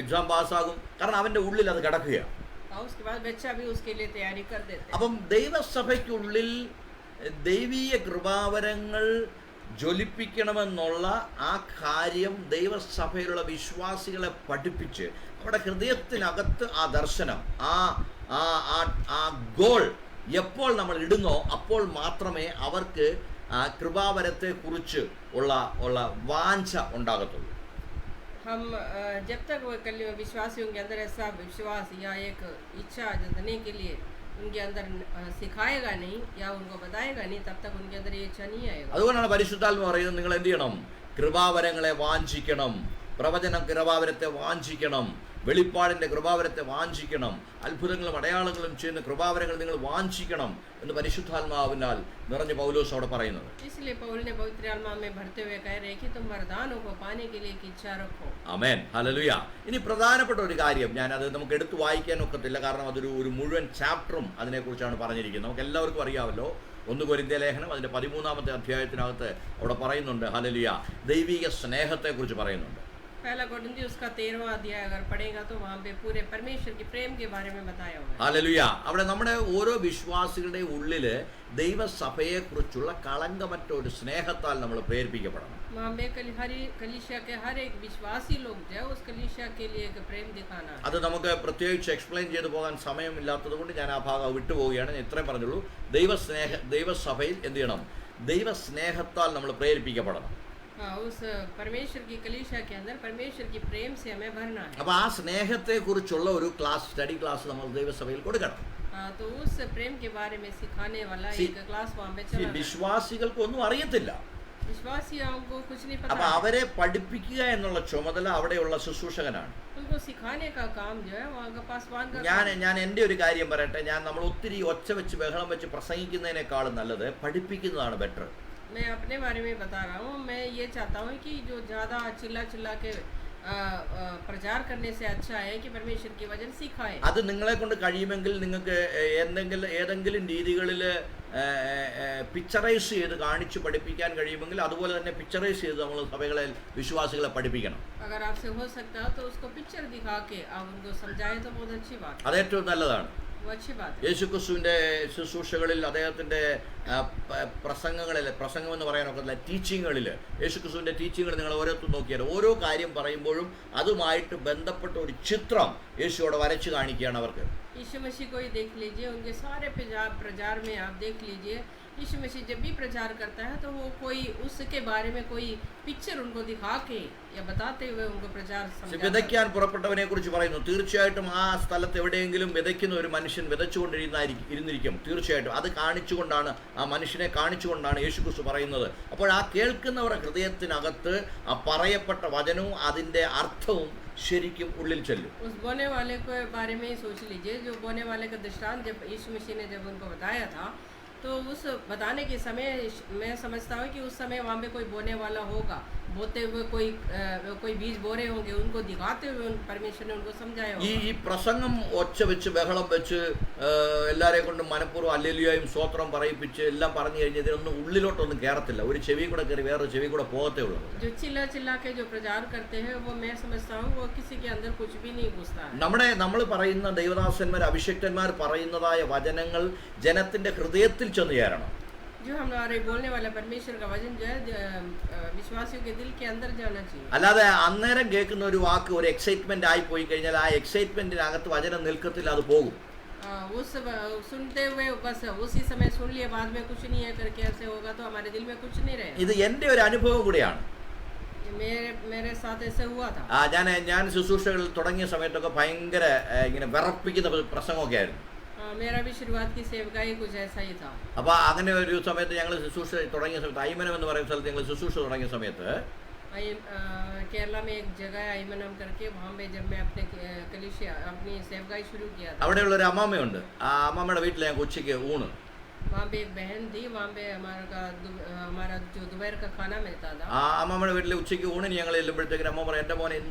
എക്സാം പാസ്സാകും. കാരണം അവൻ്റെ ഉള്ളിൽ അത് കിടക്കുകയാണ്. और उसके बाद बच्चा भी उसके लिए तैयारी कर देते हैं। അപ്പം ദൈവസഭയ്ക്കുള്ളിൽ ദൈവീയ കൃപാവരങ്ങൾ ജ്വലിപ്പിക്കണമെന്നുള്ള ആ കാര്യം ദൈവസഭയിലുള്ള വിശ്വാസികളെ പഠിപ്പിച്ച് അവിടെ ഹൃദയത്തിനകത്ത് ആ ദർശനം, ആ ഗോൾ എപ്പോൾ നമ്മൾ ഇടുന്നോ അപ്പോൾ മാത്രമേ അവർക്ക് കൃപാവരത്തെ കുറിച്ച് ഉള്ള വാഞ്ച ഉണ്ടാകത്തുള്ളൂ. हम जब तक वो विश्वासियों के अंदर ऐसा विश्वास या एक इच्छा जतने के लिए उनके अंदर सिखाएगा नहीं या उनको बताएगा नहीं, तब तक उनके अंदर ये इच्छा नहीं आएगा। അതുകൊണ്ടാണ് പരിശുദ്ധാത്മാവ് പറയുന്നത്, നിങ്ങൾ എന്ത് ചെയ്യണം? കൃപാവരങ്ങളെ വാഞ്ചിക്കണം, പ്രവചന കൃപാവരത്തെ വാഞ്ചിക്കണം, വെളിപ്പാടിൻ്റെ കൃപാവരത്തെ വാഞ്ചിക്കണം, അത്ഭുതങ്ങളും അടയാളങ്ങളും ചെയ്യുന്ന കൃപാവരങ്ങൾ നിങ്ങൾ വാഞ്ചിക്കണം എന്ന് പരിശുദ്ധാത്മാവിനാൽ നിറഞ്ഞ പൗലോസ് അവിടെ പറയുന്നത്. इसलिए पौल ने पवित्र आत्मा में भरते हुए कह रहे हैं कि तुम वरदानों को पाने के लिए एक इच्छा रखो। ആമേൻ, ഹല്ലേലൂയ. ഇനി പ്രധാനപ്പെട്ട ഒരു കാര്യം, ഞാനത് നമുക്ക് എടുത്തു വായിക്കാൻ ഒക്കത്തില്ല, കാരണം അതൊരു മുഴുവൻ ചാപ്റ്ററും അതിനെക്കുറിച്ചാണ് പറഞ്ഞിരിക്കുന്നത്. നമുക്ക് എല്ലാവർക്കും അറിയാമല്ലോ, 1 കൊരിന്ത്യ ലേഖനം അതിൻ്റെ 13-ാമത്തെ അധ്യായത്തിനകത്ത് അവിടെ പറയുന്നുണ്ട്, ഹല്ലേലൂയ, ദൈവിക സ്നേഹത്തെക്കുറിച്ച് പറയുന്നുണ്ട്. पहला कोरिन्थियों उसका 13वां अध्याय अगर पढ़ेगा तो वहाँ पे पूरे परमेश्वर के प्रेम के बारे में बताया हुआ है। ഹല്ലേലൂയ. അവിടെ നമ്മുടെ ഓരോ വിശ്വാസികളുടെ ഉള്ളിൽ ദൈവസഭയെക്കുറിച്ചുള്ള കളങ്കമറ്റ ഒരു സ്നേഹത്താൽ നമ്മൾ പ്രേരിപ്പിക്കപ്പെടണം. वहाँ पे कलीसिया के हर एक विश्वासी लोग जो है उस कलीसिया के लिए एक प्रेम दिखाना है। അത് നമുക്ക് പ്രത്യേകിച്ച് എക്സ്പ്ലെയിൻ ചെയ്തു പോകാൻ സമയമില്ലാത്തത് കൊണ്ട് ഞാൻ ആ ഭാഗം വിട്ടുപോവുകയാണ്. ഞാൻ ഇത്രയും പറഞ്ഞുള്ളൂ. ദൈവസഭയിൽ എന്ത് ചെയ്യണം? ദൈവസ്നേഹത്താൽ നമ്മൾ പ്രേരിപ്പിക്കപ്പെടണം. उस परमेश्वर की कलीसिया के अंदर परमेश्वर की प्रेम से हमें भरना है। അപ്പോൾ ആ സ്നേഹത്തെക്കുറിച്ചുള്ള ഒരു സ്റ്റഡി ക്ലാസ് നമ്മൾ ദൈവസഭയിൽ കൊടുക്കണം. तो उस प्रेम के बारे में सिखाने वाला एक क्लास वहाँ पे चला। വിശ്വാസികൾക്ക് ഒന്നും അറിയത്തില്ല. विश्वासियों को कुछ नहीं അപ്പോൾ पता। അവരെ പഠിപ്പിക്കുക എന്നുള്ള ചുമതല അവിടെയുള്ള ശുശ്രൂഷകനാണ്. उनको सिखाने का काम जो है वहाँ का पासवान का। ഞാൻ എൻ്റെ ഒരു കാര്യം പറയട്ടെ, നമ്മൾ ഒത്തിരി ഒച്ച വെച്ച് ബഹളം വെച്ച് പ്രസംഗിക്കുന്നതിനേക്കാളും നല്ലത് പഠിപ്പിക്കുന്നതാണ് ബെറ്റർ. मैं अपने बारे में बता रहा हूँ, मैं ये चाहता हूँ कि जो ज़्यादा चिल्ला के प्रचार करने से अच्छा है कि परमेश्वर की वचन सिखाए। അത് നിങ്ങളെ കൊണ്ട് കഴിയുമെങ്കിൽ നിങ്ങൾക്ക് ഏതെങ്കിലും രീതികളിൽ പിക്ചറൈസ് ചെയ്ത് കാണിച്ച് പഠിപ്പിക്കാൻ കഴിയുമെങ്കിൽ അതുപോലെ തന്നെ പിക്ചറൈസ് ചെയ്ത് നമ്മൾ സഭകളെ വിശ്വാസികളെ പഠിപ്പിക്കണം. अगर आपसे हो सकता है तो उसको पिक्चर दिखा के आप उनको समझाए तो बहुत अच्छी बात है। അത് ഏറ്റവും നല്ലതാണ്. वो अच्छी बात है। യേശുക്രിസ്തുവിൻ്റെ ശുശ്രൂഷകളിൽ അദ്ദേഹത്തിൻ്റെ പ്രസംഗം എന്ന് പറയാനൊക്കത്തില്ല, ടീച്ചിങ്ങുകളിൽ യേശുക്രിസ്തുവിൻ്റെ ടീച്ചിങ്ങുകൾ നിങ്ങൾ ഓരോരുത്തരും നോക്കിയാൽ ഓരോ കാര്യം പറയുമ്പോഴും അതുമായിട്ട് ബന്ധപ്പെട്ട ഒരു ചിത്രം യേശു അവിടെ വരച്ച് കാണിക്കുകയാണ് അവർക്ക്. यीशु मसीह को ही देख लीजिए, उनके सारे प्रचार में आप देख लीजिए, यीशु मसीह जब भी प्रचार करता है तो वो कोई उसके बारे में कोई पिक्चर उनको दिखा के या बताते हुए उनको प्रचार समझाता है। വിതയ്ക്കാൻ പുറപ്പെട്ടവനെ കുറിച്ച് പറയുന്നു. തീർച്ചയായിട്ടും ആ സ്ഥലത്ത് എവിടെയെങ്കിലും വിതയ്ക്കുന്ന ഒരു മനുഷ്യൻ വിതച്ചുകൊണ്ടിരുന്നിരിക്കും. തീർച്ചയായിട്ടും അത് കാണിച്ചുകൊണ്ടാണ്, ആ മനുഷ്യനെ കാണിച്ചുകൊണ്ടാണ് യേശുക്രിസ്തു പറയുന്നത്. അപ്പോൾ ആ കേൾക്കുന്നവരുടെ ഹൃദയത്തിനകത്ത് ആ പറയപ്പെട്ട വചനവും അതിൻ്റെ അർത്ഥവും ശരിക്കും ഉള്ളിൽ ചെല്ലും. उस बोने वाले के बारे में ही सोच लीजिए, जो बोने वाले का दृष्टांत जब यीशु मसीह ने जब उनको बताया था तो उस बताने के समय मैं समझता हूँ कि उस समय वहाँ पे कोई बोने वाला होगा बोते हुए कोई बीज बो रहे होंगे, उनको दिखाते हुए परमेश्वर ने उनको समझाया ഈ होगा। ഈ പ്രസംഗം ഒച്ച വെച്ച് ബഹളം വെച്ച് എല്ലാവരെയും കൊണ്ട് മനഃപൂർവ്വം ഹല്ലേലൂയയും സ്തോത്രം പറയിപ്പിച്ച് എല്ലാം പറഞ്ഞു കഴിഞ്ഞ് ഇതിനൊന്നും ഉള്ളിലോട്ടൊന്നും കയറത്തില്ല. ഒരു ചെവി കൂടെ കയറി വേറൊരു ചെവി കൂടെ പോകത്തേ ഉള്ളൂ. जो चिल्ला चिल्ला के जो प्रचार करते हैं वो मैं समझता हूँ वो किसी के अंदर कुछ भी नहीं घुसता है। നമ്മൾ പറയുന്ന ദൈവദാസന്മാർ അഭിഷിക്തന്മാർ പറയുന്നതായ വചനങ്ങൾ ജനത്തിന്റെ ഹൃദയത്തിൽ ചെന്ന് ചേരണം. जो हमारे बोलने वाला परमेश्वर का वचन जो है विश्वासियों के दिल के अंदर जाना चाहिए। അല്ലാതെ അന്നേരം കേൾക്കുന്ന ഒരു വാക്ക് ഒരു എക്സൈറ്റ്മെന്റ് ആയി പോയി കഴിഞ്ഞാൽ ആ എക്സൈറ്റ്മെന്റിനകത്ത് വചനം നിൽക്കത്തില്ല, അത് പോകും. उस सुनते हुए बस उसी समय सुन लिया, बाद में कुछ नहीं है करके ऐसे होगा तो हमारे दिल में कुछ नहीं रहे। ഇത് എൻ്റെ ഒരു അനുഭവം കൂടിയാണ്. मेरे साथ ऐसे हुआ था। ഞാൻ ശുശ്രൂഷകൾ തുടങ്ങിയ സമയത്തൊക്കെ ഭയങ്കര ഇങ്ങനെ വിറപ്പിക്കുന്ന പ്രസംഗമൊക്കെ ആയിരുന്നു. मेरा भी शुरुआत की सेवकाई कुछ ऐसा ही था। അപ്പോൾ അങ്ങനെ ഒരു സമയത്ത് ഞങ്ങൾ ശുശ്രൂഷ തുടങ്ങിയ സമയത്ത് ഐമനം എന്ന് പറയുന്ന സ്ഥലത്ത് ഞങ്ങൾ ശുശ്രൂഷ തുടങ്ങിയ സമയത്ത് केरला में एक जगह आईमनम करके वहाँ पे जब मैं अपनी सेवकाई शुरू किया था, അവിടെയുള്ള ഒരു അമ്മാമ്മയുണ്ട്. ആ അമ്മാമ്മയുടെ വീട്ടിൽ ഞങ്ങൾക്ക് ഉച്ചയ്ക്ക് ഊണ്. वहाँ पे एक बहन थी, वहाँ पे हमारा जो दोपहर का खाना मिलता था। ആ അമ്മാമ്മയുടെ വീട്ടിൽ ഉച്ചയ്ക്ക് ഊണിന് ഞങ്ങൾ ചെല്ലുമ്പോഴത്തേക്കും അമ്മ പറയും, എൻ്റെ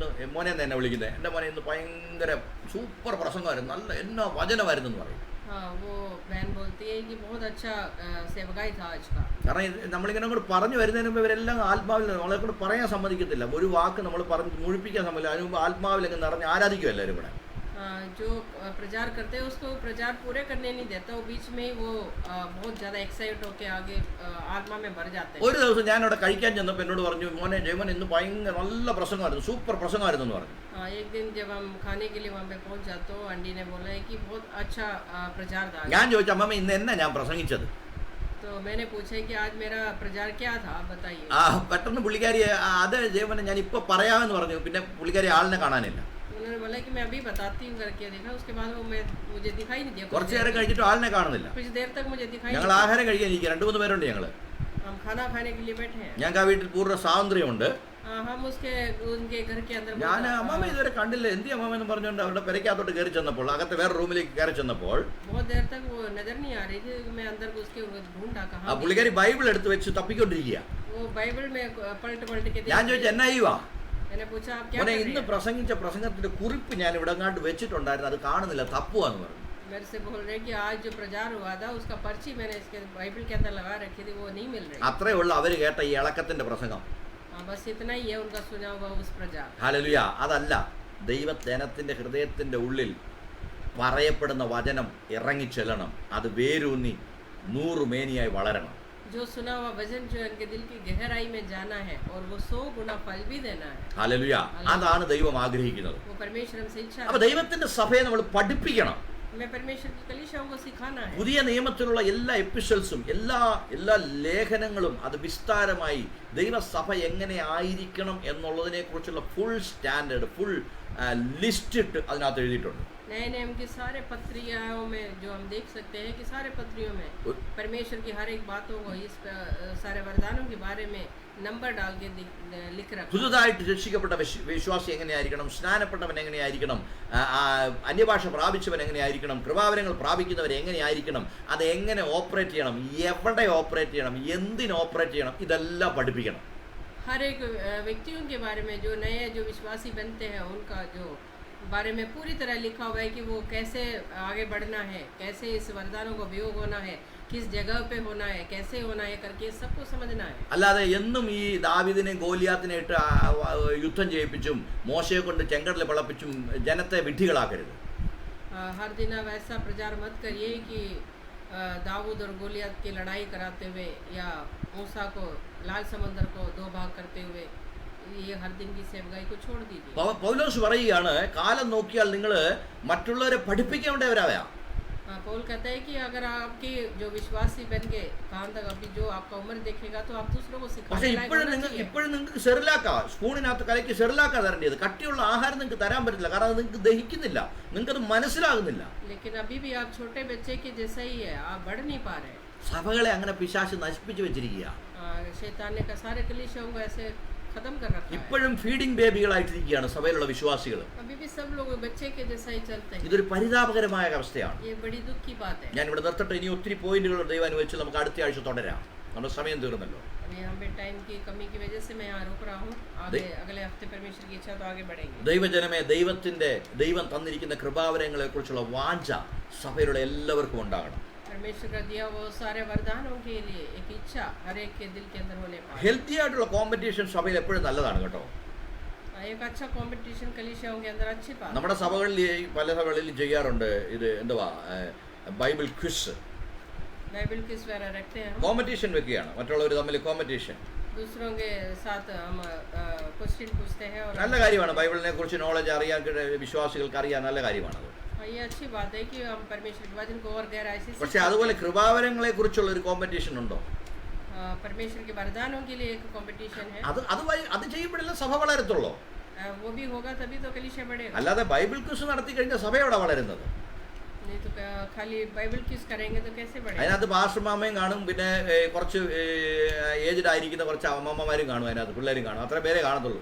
മോനെ എന്നെ വിളിക്കുന്നത്, എൻ്റെ മോനെ ഇന്ന് ഭയങ്കര സൂപ്പർ പ്രസംഗമായിരുന്നു, നല്ല എന്നാ വചനമായിരുന്നു എന്ന് പറയും. हाँ, वो बहन बोलती है कि बहुत अच्छा सेवकाई था आज का। കാരണം നമ്മളിങ്ങനെ അങ്ങോട്ട് പറഞ്ഞു വരുന്നതിന് മുമ്പ് ഇവരെല്ലാം ആത്മാവിൽ നമ്മളെ കൊണ്ട് പറയാൻ സമ്മതിക്കത്തില്ല, ഒരു വാക്ക് നമ്മൾ പറഞ്ഞ് മുഴിപ്പിക്കാൻ സമ്മതിക്കില്ല. അതിന് മുമ്പ് ആത്മാവിൽ അങ്ങ് നിറഞ്ഞ് ആരാധിക്കും എല്ലാവരും ഇവിടെ. जो प्रचार करते हैं उसको प्रचार पूरे करने नहीं देता, वो बीच में ही वो बहुत ज़्यादा एक्साइट होके आगे आत्मा में भर जाते हैं। ഒരു ദിവസം ഞാൻ അവിടെ കഴിക്കാൻ ചെന്നപ്പോൾ എന്നോട് പറഞ്ഞു, മോനെ ജയമോൻ ഇന്ന് ഭയങ്കര നല്ല പ്രസംഗമായിരുന്നു, സൂപ്പർ പ്രസംഗമായിരുന്നു എന്ന് പറഞ്ഞു. एक दिन जब हम खाने के लिए वहाँ पे पहुँचा तो आंटी ने बोला है कि बहुत अच्छा प्रचार था। ഞാൻ ചോദിച്ചു, അമ്മമ്മ ഇന്ന് എന്നാ ഞാൻ പ്രസംഗിച്ചത്? तो मैंने पूछा कि आज मेरा प्रचार क्या था, आप बताइए। പെട്ടെന്ന് പുള്ളിക്കാരി അത് ജയമോനെ ഞാൻ ഇപ്പോൾ പറയാമെന്ന് പറഞ്ഞു. പിന്നെ പുള്ളിക്കാരി ആളിനെ കാണാനില്ല. उन्होंने बोला कि मैं अभी बताती हूँ करके देखा, उसके बाद वो मुझे दिखाई नहीं दिया। കുറച്ച് നേരം കഴിച്ചിട്ട് ആളിനെ കാണുന്നില്ല. कुछ देर तक मुझे दिखाई ഞങ്ങൾ ആഹാരം കഴിക്കാൻ ഇരിക്കുക, 2-3 പേരുണ്ട് ഞങ്ങൾ. हम खाना खाने के लिए बैठे हैं। ഞങ്ങൾക്ക് ആ വീട്ടിൽ പൂർണ്ണ സ്വാതന്ത്ര്യമുണ്ട്. हम उनके घर के अंदर ഞാൻ അമ്മാമ ഇതുവരെ കണ്ടില്ല, എന്തി അമ്മാമ എന്ന് പറഞ്ഞുകൊണ്ട് അവരുടെ പെരയ്ക്കകത്തോട്ട് കയറി ചെന്നപ്പോൾ, അകത്തെ വേറെ റൂമിലേക്ക് കയറി ചെന്നപ്പോൾ बहुत देर तक वो नजर नहीं आ रही थी। मैं अंदर घुस के ढूंढा ആ कहाँ। പുള്ളിക്കാരി ബൈബിൾ എടുത്ത് വെച്ച് തപ്പിക്കൊണ്ടിരിക്കുക. वो बाइबल में पलट के ഞാൻ ചോദിച്ചു, എന്നാ ചെയ്യുവാ? मैंने पूछा आप क्या മോനെ कर रहे ഇന്ന് हैं? പ്രസംഗിച്ച പ്രസംഗത്തിന്റെ കുറിപ്പ് ഞാൻ ഇവിടെ അങ്ങാണ്ട് വെച്ചിട്ടുണ്ടായിരുന്നു, അത് കാണുന്നില്ല, തപ്പുവാന്ന് പറഞ്ഞു. मेरे से बोल रहे कि आज जो प्रचार हुआ था उसका पर्ची मैंने इसके बाइबल के अंदर लगा रखी थी, वो नहीं मिल रही। അത്രേ ഉള്ളൂ അവർ കേട്ട ഈ ഇളക്കത്തിന്റെ പ്രസംഗം. बस इतना ही है उनका सुना हुआ उस प्रचार। ഹല്ലേലൂയ. അതല്ല, ദൈവജനത്തിന്റെ ഹൃദയത്തിന്റെ ഉള്ളിൽ പറയപ്പെടുന്ന വചനം ഇറങ്ങിച്ചെല്ലണം, അത് വേരൂന്നി 100 മേനിയായി വളരണം. जो सुना हुआ वचन जो इनके दिल की गहराई में जाना है और वो 100 गुना फल भी देना है। ഹല്ലേലൂയ. അതാണ് ദൈവം ആഗ്രഹിക്കുന്നത്. वो परमेश्वर हमसे इच्छा അപ്പൊ ദൈവത്തിന്റെ സഭയെ നമ്മൾ പഠിപ്പിക്കണം. मैं परमेश्वर की कलीसियाओं को सिखाना है। പുതിയ നിയമത്തിലുള്ള എല്ലാ എപ്പിസോഡ്സും എല്ലാ ലേഖനങ്ങളും അത് വിസ്താരമായി ദൈവസഭ എങ്ങനെ ആയിരിക്കണം എന്നുള്ളതിനെ കുറിച്ചുള്ള ഫുൾ സ്റ്റാൻഡേർഡ്, ഫുൾ ലിസ്റ്റ് ഇട്ട് അതിനകത്ത് എഴുതിയിട്ടുണ്ട്. नए नियम की सारे पत्रियाओं में जो हम देख सकते हैं कि सारे पत्रियों में परमेश्वर की हर एक बातों को, इस सारे वरदानों के बारे में नंबर डाल के लिख रखा। പുതുതായിട്ട് രക്ഷിക്കപ്പെട്ട വിശ്വാസി എങ്ങനെയായിരിക്കണം, സ്നാനപ്പെട്ടവൻ എങ്ങനെയായിരിക്കണം, അന്യഭാഷ പ്രാപിച്ചവൻ എങ്ങനെയായിരിക്കണം, കൃപാവരങ്ങൾ പ്രാപിക്കുന്നവർ എങ്ങനെയായിരിക്കണം, അത് എങ്ങനെ ഓപ്പറേറ്റ് ചെയ്യണം, എവിടെ ഓപ്പറേറ്റ് ചെയ്യണം, എന്തിന് ഓപ്പറേറ്റ് ചെയ്യണം, ഇതെല്ലാം പഠിപ്പിക്കണം. हर एक व्यक्तियों के बारे में जो नए जो विश्वासी बनते हैं उनका जो बारे में पूरी तरह लिखा हुआ है कि वो कैसे आगे बढ़ना है, कैसे इस वरदानों को उपयोग होना है, किस जगह पे होना है, कैसे होना है करके सबको समझना है। അല്ലാതെ എന്നും ഈ ദാവീദിനെ ഗോലിയാത്തിനെ ഇട്ട് യുദ്ധം ചെയ്യിപ്പിച്ചും മോശയെ കൊണ്ട് ചെങ്കടൽ പിളപ്പിച്ചും ജനത്തെ വിഡ്ഢികളാക്കരുത്. हर दिन आप ऐसा प्रचार मत करिए कि दाऊद और गोलियत की लड़ाई कराते हुए या मूसा को लाल समंदर को 2 भाग करते हुए ये हर दिन की सेवकाई को छोड़ दीजिए। പൗലോസ് പറയുകയാണ്, കാലം നോക്കിയാൽ നിങ്ങൾ മറ്റുള്ളവരെ പഠിപ്പിക്കേണ്ടവരാവയാ. पौल कहता है कि अगर आपके जो विश्वासी बन गए, कहाँ तक अभी जो आपका उम्र देखेगा तो आप दूसरों को പക്ഷെ सिखाने लायक ഇപ്പോഴും होना चाहिए। നിങ്ങൾക്ക് സെറിലാക്കാ, സ്പൂണിനകത്ത് കലക്കി സെറിലാക്കാ തരേണ്ടത്. കട്ടിയുള്ള ആഹാരം നിങ്ങൾക്ക് തരാൻ പറ്റില്ല, കാരണം അത് നിങ്ങൾക്ക് ദഹിക്കുന്നില്ല, നിങ്ങൾക്കത് മനസ്സിലാകുന്നില്ല. लेकिन अभी भी आप छोटे बच्चे के जैसा ही है, आप बढ़ नहीं पा रहे। സഭകളെ അങ്ങനെ പിശാച് നശിപ്പിച്ചു വെച്ചിരിക്കുക. शैतान ने सारे कलीसियाओं को ऐसे खत्म कर रखा है। ഇപ്പോഴും ഫീഡിംഗ് ബേബികളായിട്ടിരിക്കുകയാണ് സഭയിലുള്ള വിശ്വാസികൾ. अभी भी सब लोग बच्चे के जैसा ही चलते हैं। ഇതൊരു പരിതാപകരമായ അവസ്ഥയാണ്. ये बड़ी दुख की बात है। ഞാൻ ഇവിടെ നിർത്തട്ടെ, ഇനി ഒത്തിരി പോയിന്റുകൾ ദൈവം അനുവദിച്ച് നമുക്ക് അടുത്ത ആഴ്ച തുടരാം. നമ്മുടെ സമയം തീർന്നല്ലോ. अभी यहाँ पे टाइम की कमी की वजह से मैं यहाँ रुक रहा हूँ. आगे अगले हफ्ते परमेश्वर की इच्छा तो आगे बढ़ेंगे. ദൈവജനമേ, ദൈവം തന്നിരിക്കുന്ന കൃപാവരങ്ങളെ കുറിച്ചുള്ള വാഞ്ച സഭയിലുള്ള എല്ലാവർക്കും ഉണ്ടാകണം. परमेश्वर का दिया वो सारे वरदानों के लिए एक इच्छा हर एक के दिल के अंदर होने पाए. ഹെൽത്തി ആയിട്ടുള്ള കോമ്പറ്റീഷൻ സഭയിൽ എപ്പോഴും നല്ലതാണ് കേട്ടോ. एक अच्छा कंपटीशन कलीसियाओं के अंदर अच्छी बात. നമ്മുടെ സഭകളിൽ പല സഭകളിലും ചെയ്യാറുണ്ട് ഇത് എന്തുവാ ബൈബിൾ ക്വിസ്. बाइबल किस वगैरह रखते हैं. കോമ്പറ്റീഷൻ വെക്കുകയാണ്, മറ്റുള്ളവർ തമ്മിൽ കോമ്പറ്റീഷൻ. दूसरों के साथ हम क्वेश्चन पूछते हैं. और നല്ല കാര്യമാണ്, ബൈബിളിനെ കുറിച്ച് നോളജ് അറിയാൻ വിശ്വാസികൾക്ക് അറിയാൻ നല്ല കാര്യമാണത്. ये अच्छी बात है कि हम परमेश्वर के वचन को और गहराई से. പക്ഷേ അതുപോലെ കൃപാവരങ്ങളെ കുറിച്ചുള്ള ഒരു കോമ്പറ്റീഷൻ ഉണ്ടോ? परमेश्वर के वरदानों के लिए एक कंपटीशन है. അത് ചെയ്യുമ്പോഴല്ല സഭ വളരത്തുള്ളൂ. वो भी होगा तभी तो कलीसिया बढ़ेगा. അല്ലാതെ ബൈബിൾ ക്വിസ് നടത്തി കഴിഞ്ഞാൽ സഭ എവിടെ വളരുന്നത്? नहीं तो खाली बाइबल किस करेंगे तो कैसे बढ़ेगा. അതിനകത്ത് പാസ്റ്റർ മാമയും കാണും, പിന്നെ കുറച്ച് ഏജ്ഡ് ആയിരിക്കുന്ന കുറച്ച് അമ്മമ്മമാരും കാണും, അതിനകത്ത് പിള്ളേരും കാണും, അത്ര പേരെ കാണത്തുള്ളൂ.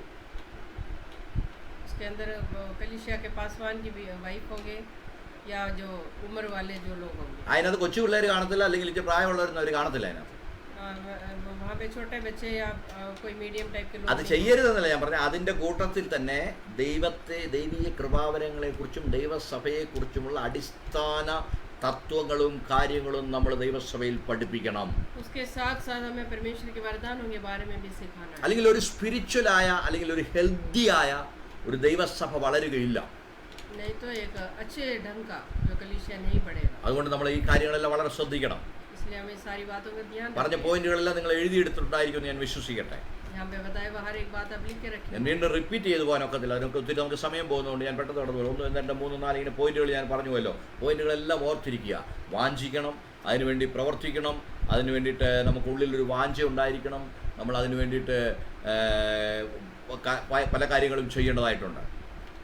उसके अंदर कलीसिया के पासवान की भी वाइफ होंगे या जो उम्र वाले जो लोग होंगे. അതിനകത്ത് കൊച്ചു പിള്ളേർ കാണത്തില്ല, അല്ലെങ്കിൽ ഇച്ചിരി പ്രായമുള്ളവരൊന്നും അവർ കാണത്തില്ല അതിനകത്ത്. वहाँ पे छोटे बच्चे या कोई मीडियम टाइप के लोग. അത് ചെയ്യരുതെന്നല്ല ഞാൻ പറഞ്ഞത്. അതിൻ്റെ കൂട്ടത്തിൽ തന്നെ ദൈവീയ കൃപാവരങ്ങളെ കുറിച്ചും ദൈവസഭയെ കുറിച്ചുമുള്ള അടിസ്ഥാന തത്വങ്ങളും കാര്യങ്ങളും നമ്മൾ ദൈവസഭയിൽ പഠിപ്പിക്കണം. उसके साथ साथ हमें परमेश्वर के वरदानों के बारे में भी सिखाना है. അല്ലെങ്കിൽ ഒരു സ്പിരിച്വലായ അല്ലെങ്കിൽ ഒരു ഹെൽത്തിയായ ഒരു ദൈവസഭ വളരുകയില്ല. नहीं तो एक अच्छे ढंग का जो कलीसिया नहीं बढ़ेगा. അതുകൊണ്ട് നമ്മൾ ഈ കാര്യങ്ങളെല്ലാം വളരെ ശ്രദ്ധിക്കണം. इसलिए हमें सारी बातों का ध्यान പറഞ്ഞ പോയിന്റുകളെല്ലാം നിങ്ങൾ എഴുതിയെടുത്തിട്ടുണ്ടായിരിക്കും ഞാൻ വിശ്വസിക്കട്ടെ. यहाँ पे बताया हुआ हर एक बात आप लिख के रखिए. ഞാൻ വീണ്ടും റിപ്പീറ്റ് ചെയ്തു പോകാനൊക്കത്തില്ല, അതിനൊക്കെ ഒത്തിരി നമുക്ക് സമയം പോകുന്നതുകൊണ്ട് ഞാൻ പെട്ടെന്ന് കടന്നു പോകും. 1 2 3 4 ഇങ്ങനെ പോയിന്റുകൾ ഞാൻ പറഞ്ഞുവല്ലോ. പോയിന്റുകളെല്ലാം ഓർത്തിരിക്കുക. വാഞ്ചിക്കണം, അതിനുവേണ്ടി പ്രവർത്തിക്കണം, അതിനു വേണ്ടിയിട്ട് നമുക്കുള്ളിലൊരു വാഞ്ച ഉണ്ടായിരിക്കണം. നമ്മൾ അതിനു വേണ്ടിയിട്ട് പല കാര്യങ്ങളും ചെയ്യേണ്ടതായിട്ടുണ്ട്.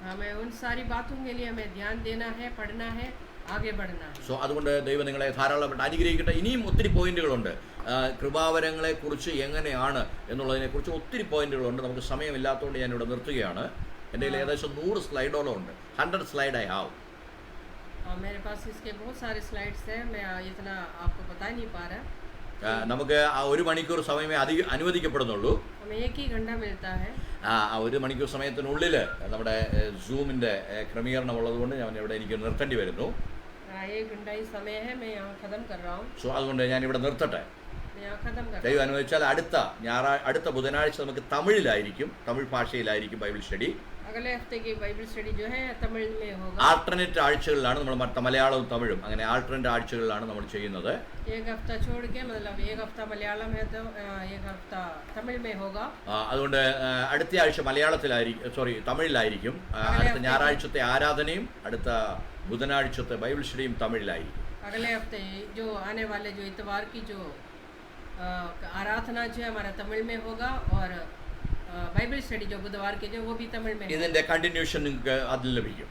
हमें उन सारी बातों के लिए हमें ध्यान देना है, पढ़ना है, आगे बढ़ना है. സോ അതുകൊണ്ട് ദൈവം നിങ്ങളെ ധാരാളമായിട്ട് അനുഗ്രഹിക്കട്ടെ. ഇനിയും ഒത്തിരി പോയിന്റുകളുണ്ട്. കൃപാവരങ്ങളെ കുറിച്ച് എങ്ങനെയാണ് എന്നുള്ളതിനെക്കുറിച്ച് ഒത്തിരി പോയിന്റുകളുണ്ട്. നമുക്ക് സമയമില്ലാത്തതുകൊണ്ട് ഞാൻ ഇവിടെ നിർത്തുകയാണ്. എൻ്റെ കയ്യിൽ ഏകദേശം 100 സ്ലൈഡോളം ഉണ്ട്. 100 സ്ലൈഡ് ഐ ഹാവ്. मेरे पास इसके बहुत सारे स्लाइड्स हैं, मैं इतना आपको बता नहीं पा रहा. നമുക്ക് ആ 1 മണിക്കൂർ സമയമേ അനുവദിക്കപ്പെടുന്നുള്ളൂ. हमें 1 ही घंटा मिलता है. ആ 1 മണിക്കൂർ സമയത്തിനുള്ളിൽ നമ്മുടെ സൂമിൻ്റെ ക്രമീകരണം ഉള്ളതുകൊണ്ട് ഞാൻ ഇവിടെ എനിക്ക് നിർത്തേണ്ടി വരുന്നു. 1 घंटा ही समय है, मैं यहाँ ख़त्म कर रहा हूँ. സോ അതുകൊണ്ട് ഞാൻ ഇവിടെ നിർത്തട്ടെ. मैं यहाँ ख़त्म कर. ദൈവം അനുവദിച്ചാൽ അടുത്ത ബുധനാഴ്ച നമുക്ക് തമിഴിലായിരിക്കും, തമിഴ് ഭാഷയിലായിരിക്കും ബൈബിൾ സ്റ്റഡി. अगले हफ्ते की बाइबल स्टडी जो है तमिल में होगा. ആൾട്ടർനേറ്റ് ആഴ്ചകളിലാണ് നമ്മൾ മലയാളവും തമിഴും അങ്ങനെ ആൾട്ടർനേറ്റ് ആഴ്ചകളിലാണ് നമ്മൾ ചെയ്യുന്നത്. एक हफ्ता छोड़ के मतलब एक हफ्ता मलयालम है तो एक हफ्ता तमिल में होगा. അതുകൊണ്ട് അടുത്ത ആഴ്ച തമിഴിലായിരിക്കും. അടുത്ത ഞായറാഴ്ചത്തെ ആരാധനയും അടുത്ത ബുധനാഴ്ചത്തെ ബൈബിൾ സ്റ്റഡിയും തമിഴിലായിരിക്കും. अगले हफ्ते जो आने वाले जो इतवार की जो आराधना जो है हमारा तमिल में होगा और बाइबल स्टडी जो बुधवार के जो वो भी तमिल में. ഇതിന്റെ കണ്ടിന്യൂഷൻ നിങ്ങൾക്ക് അതിൽ ലഭിക്കും.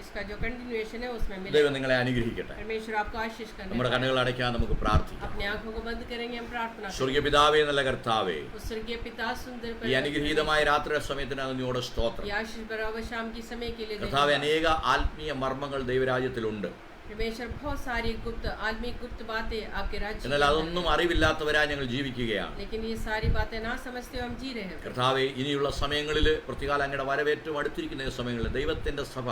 इसका जो कंटिन्यूएशन है उसमें मिलेगा. ദൈവം നിങ്ങളെ അനുഗ്രഹിക്കട്ടെ. परमेश्वर आपको आशीष करने. നമ്മുടെ കണ്ണുകൾ അടയ്ക്കാൻ നമുക്ക് പ്രാർത്ഥിക്കാം. अपनी आंखों को बंद करेंगे, हम प्रार्थना. സ്വർഗ്ഗീയ പിതാവേ, നല്ല കർത്താവേ, उस स्वर्गीय पिता सुंदर ഈ അനുഗ്രഹീതമായ രാത്രിയുടെ സമയത്തിന് അങ്ങയോട് സ്തോത്രം. ये आशीष भरा हुआ शाम की समय के लिए കർത്താവേ, അനേക ആത്മീയ മർമ്മങ്ങൾ ദൈവരാജ്യത്തിലുണ്ട്. परमेश्वर बहुत सारी गुप्त आत्मिक गुप्त बातें आपके राज्य. എന്നാൽ അതൊന്നും അറിവില്ലാത്തവരായി ഞങ്ങൾ ജീവിക്കുകയാണ്. लेकिन ये सारी बातें ना समझते हुए हम जी रहे हैं. കർത്താവേ, ഇനിയുള്ള സമയങ്ങളിൽ പ്രത്യേകാല അങ്ങയുടെ വരവേറ്റവും അടുത്തിരിക്കുന്ന സമയങ്ങളിൽ ദൈവത്തിൻ്റെ സഭ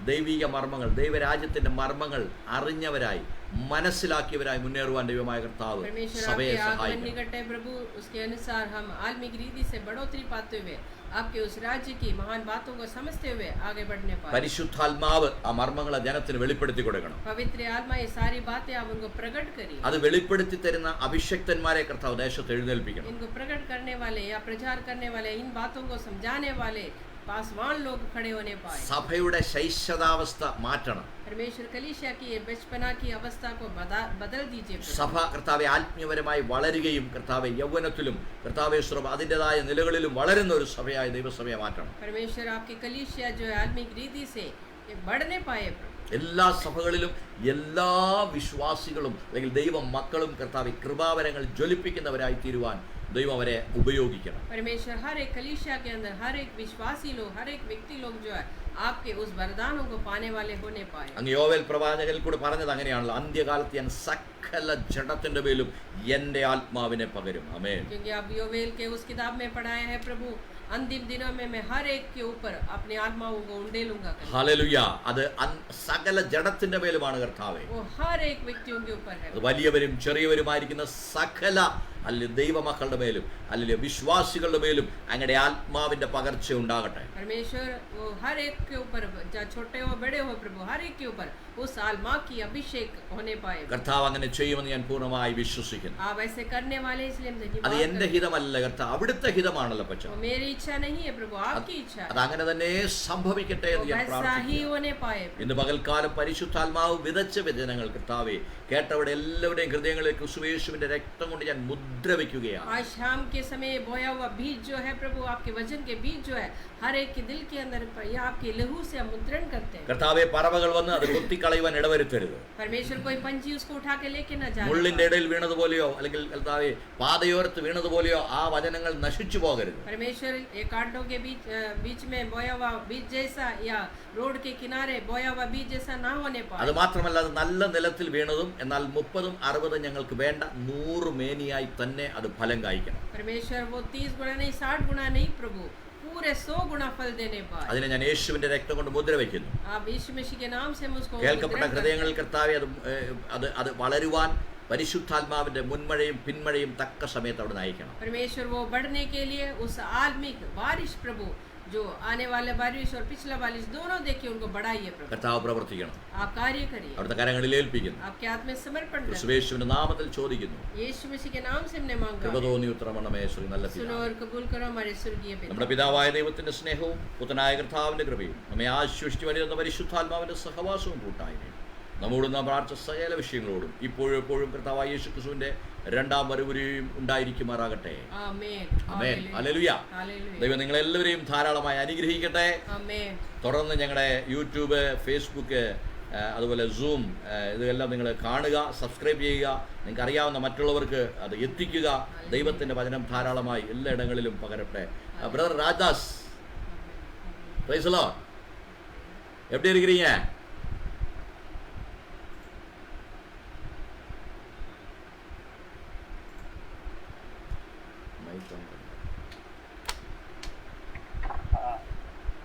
ദൈവിക മർമ്മങ്ങൾ ദൈവരാജ്യത്തിൻ്റെ മർമ്മങ്ങൾ അറിഞ്ഞവരായി മനസ്സിലാക്കിയവരായി മുന്നേറുവാൻ ദൈവമായ കർത്താവ് സഭയെ സഹായിക്കും. प्रभु उसके अनुसार हम आत्मिक रीति से बढ़ोतरी पाते हुए आपके उस राज्य की महान बातों को समझते हुए आगे बढ़ने पाए. പരിശുദ്ധാത്മാവ് ആ മർമ്മങ്ങളെ ജനത്തിന് വെളിപ്പെടുത്തി കൊടുക്കണം. पवित्र आत्मा ये सारी बातें आप उनको प्रकट करिए. അത് വെളിപ്പെടുത്തി തരുന്ന അഭിഷക്തന്മാരെ കർത്താവ് ദേശത്ത് എഴുന്നേൽപ്പിക്കണം. इनको प्रकट करने वाले या प्रचार करने वाले इन बातों को समझाने वाले पासवान लोग खड़े होने पाए. സഭയുടെ ശൈശവാവസ്ഥ മാറ്റണം. परमेश्वर कलीसिया की ये बचपना की अवस्था को बदल दीजिए. സഭ കർത്താവെ ആത്മീയപരമായി വളരുകയും കർത്താവെ യൗവനത്തിലും കർത്താവെ അതിൻ്റെതായ നിലകളിലും വളരുന്ന ഒരു സഭയായി ദൈവസഭയെ മാറ്റണം. परमेश्वर आपकी कलीसिया जो है आत्मिक रीति से ये बढ़ने पाए. എല്ലാ സഭകളിലും എല്ലാ വിശ്വാസികളും അല്ലെങ്കിൽ ദൈവ മക്കളും കർത്താവെ കൃപാവരങ്ങൾ ജ്വലിപ്പിക്കുന്നവരായി തീരുവാൻ ദൈവം അവരെ ഉപയോഗിക്കണം. परमेश्वर हर एक कलीसिया के अंदर हर एक विश्वासी लोग हर एक व्यक्ति लोग जो है आपके उस वरदानों को पाने वाले होने पाए. അങ്ങ് യോവേൽ പ്രവാചകനിൽ കൂടെ പറഞ്ഞത് അങ്ങനെയാണല്ലോ, അന്ത്യകാലത്ത് ഞാൻ സകല സകല ജഡത്തിന്റെ മേലും എൻ്റെ ആത്മാവിനെ പകരും. ആമേൻ. क्योंकि आप योवेल के उस किताब में पढ़ाया है प्रभु, अंतिम दिनों में मैं हर एक के ऊपर अपनी आत्माओं को उंडेलूंगा. ഹല്ലേലൂയ. അത് സകല ജഡത്തിന്റെ മേലുമാണ് കർത്താവേ. वो हर एक व्यक्तियों के ऊपर है. അത് വലിയവരും ചെറിയവരുമായിരിക്കുന്ന സകല അല്ലെങ്കിൽ ദൈവമക്കളുടെ മേലും അല്ലെങ്കിൽ വിശ്വാസികളുടെ മേലും അങ്ങയുടെ ആത്മാവിന്റെ പകർച്ച ഉണ്ടാകട്ടെ. परमेश्वर वो हर एक के ऊपर, चाहे छोटे हो बड़े हो प्रभु, हर एक के ऊपर उस आत्मा की अभिषेक होने पाए. കർത്താവ് അങ്ങനെ ചെയ്യുമെന്ന് ഞാൻ പൂർണ്ണമായി വിശ്വസിക്കുന്നു. आप ऐसे करने वाले इसलिए हम അത് धन्यवाद എന്റെ ഹിതമല്ല കർത്താവ്, അവിടുത്തെ ഹിതമാണല്ലോ പച്ച. वो मेरी इच्छा नहीं है प्रभु, आपकी इच्छा है. അത് അങ്ങനെ തന്നെ സംഭവിക്കട്ടെ എന്ന് ഞാൻ वैसा ही പ്രാർത്ഥിക്കുന്നു. होने पाए. ഇന്ന് പകൽക്കാലം പരിശുദ്ധാത്മാവ് വിതച്ച വചനങ്ങൾ കർത്താവേ കേട്ടവിടെ എല്ലാവരുടെയും ഹൃദയങ്ങളിലേക്ക് യേശുവിന്റെ രക്തം കൊണ്ട് ഞാൻ മുദ്ര വെക്കുകയാണ്. आज शाम के समय बोया हुआ बीज जो है प्रभु, आपके वचन के बीज जो है हर एक के दिल के अंदर या आपके लहू से हम मुद्रण करते हैं. കർത്താവേ പറവകൾ വന്ന് അത് കുത്തിക്കളയുവാൻ ഇടവരുത്തരുത്. परमेश्वर कोई पंछी उसको उठा के लेके ना जाए. മുള്ളിന്റെ ഇടയിൽ വീണതുപോലെയോ അല്ലെങ്കിൽ കർത്താവേ പാതയോരത്ത് വീണതുപോലെയോ ആ വചനങ്ങൾ നശിച്ചു പോകരുത്. परमेश्वर ये कांटों के बीच में बोया हुआ बीज जैसा या रोड के किनारे बोया हुआ बीज जैसा ना होने पाए. അത് മാത്രമല്ല അത് നല്ല നിലത്തിൽ വീണതും എന്നാൽ 30-60 ഞങ്ങൾക്ക് വേണ്ട 100 മേനിയായി തന്നെ അത് ഫലം കായ്ക്കണം. परमेश्वर वो 30 गुना नहीं 60 गुना नहीं प्रभु, पूरे 100 गुना फल देने पाए. അതിനെ ഞാൻ യേശുവിന്റെ രക്തം കൊണ്ട് മുദ്ര വയ്ക്കുന്നു. आप यीशु मसीह के नाम से मुझको കേൾക്കപ്പെട്ട ഹൃദയങ്ങളിൽ കർത്താവേ അത് വളരുവാൻ പരിശുദ്ധാത്മാവിന്റെ മുൻമഴയും പിന്മഴയും തക്ക സമയത്ത് അവിടെ നയിക്കണം. परमेश्वर वो बढ़ने के लिए उस आत्मिक बारिश प्रभु, जो आने वाले बारिश और पिछला बारिश दोनों देखिए उनको बढ़ाइए प्रभु. കർത്താവ് പ്രവർത്തിക്കണം. आप कार्य करिए. അവിടുത്തെ കരങ്ങളിൽ ഏൽപ്പിക്കുന്നു. आपके हाथ में समर्पण करते हैं. യേശുവിന്റെ നാമത്തിൽ ചോദിക്കുന്നു. यीशु मसीह के नाम से हमने मांगा. കൃപ തോന്നി ഉത്തരമണമേ ശ്രീ നല്ല सुनो പിതാവേ. और कबूल करो हमारे स्वर्गीय पिता. നമ്മുടെ പിതാവായ ദൈവത്തിന്റെ സ്നേഹവും പുത്രനായ കർത്താവിന്റെ കൃപയും നമ്മെ ആശ്വസിച്ച് വരുന്ന പരിശുദ്ധാത്മാവിന്റെ സഹവാസവും കൂട്ടായ്മയും നമ്മോട് നാം പ്രാർത്ഥിച്ച സകല വിഷയങ്ങളോടും ഇപ്പോഴും എപ്പോഴും കർത്താവായ യേശു ക്രിസ്തുവിന്റെ രണ്ടാം വരവിലും ഉണ്ടായിരിക്കുമാറാകട്ടെ. ആമേൻ. ആമേൻ. ഹല്ലേലൂയ. ഹല്ലേലൂയ. ദൈവം നിങ്ങളെല്ലാവരെയും ധാരാളമായി അനുഗ്രഹിക്കട്ടെ. ആമേൻ. തുടർന്ന് ഞങ്ങളുടെ യൂട്യൂബ്, ഫേസ്ബുക്ക്, അതുപോലെ സൂം ഇതെല്ലാം നിങ്ങൾ കാണുക, സബ്സ്ക്രൈബ് ചെയ്യുക, നിങ്ങൾക്ക് അറിയാവുന്ന മറ്റുള്ളവർക്ക് അത് എത്തിക്കുക. ദൈവത്തിൻ്റെ വചനം ധാരാളമായി എല്ലായിടങ്ങളിലും പകരട്ടെ. Brother Rajas, praise the Lord. எப்படி இருக்கிறீங்க?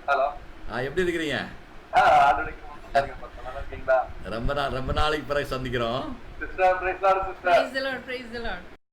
ஹலோ. எப்படி இருக்கிறீங்க? ரொம்ப நாளைக்கு பிறகு சந்திக்கிறோம். Praise the Lord, praise the Lord.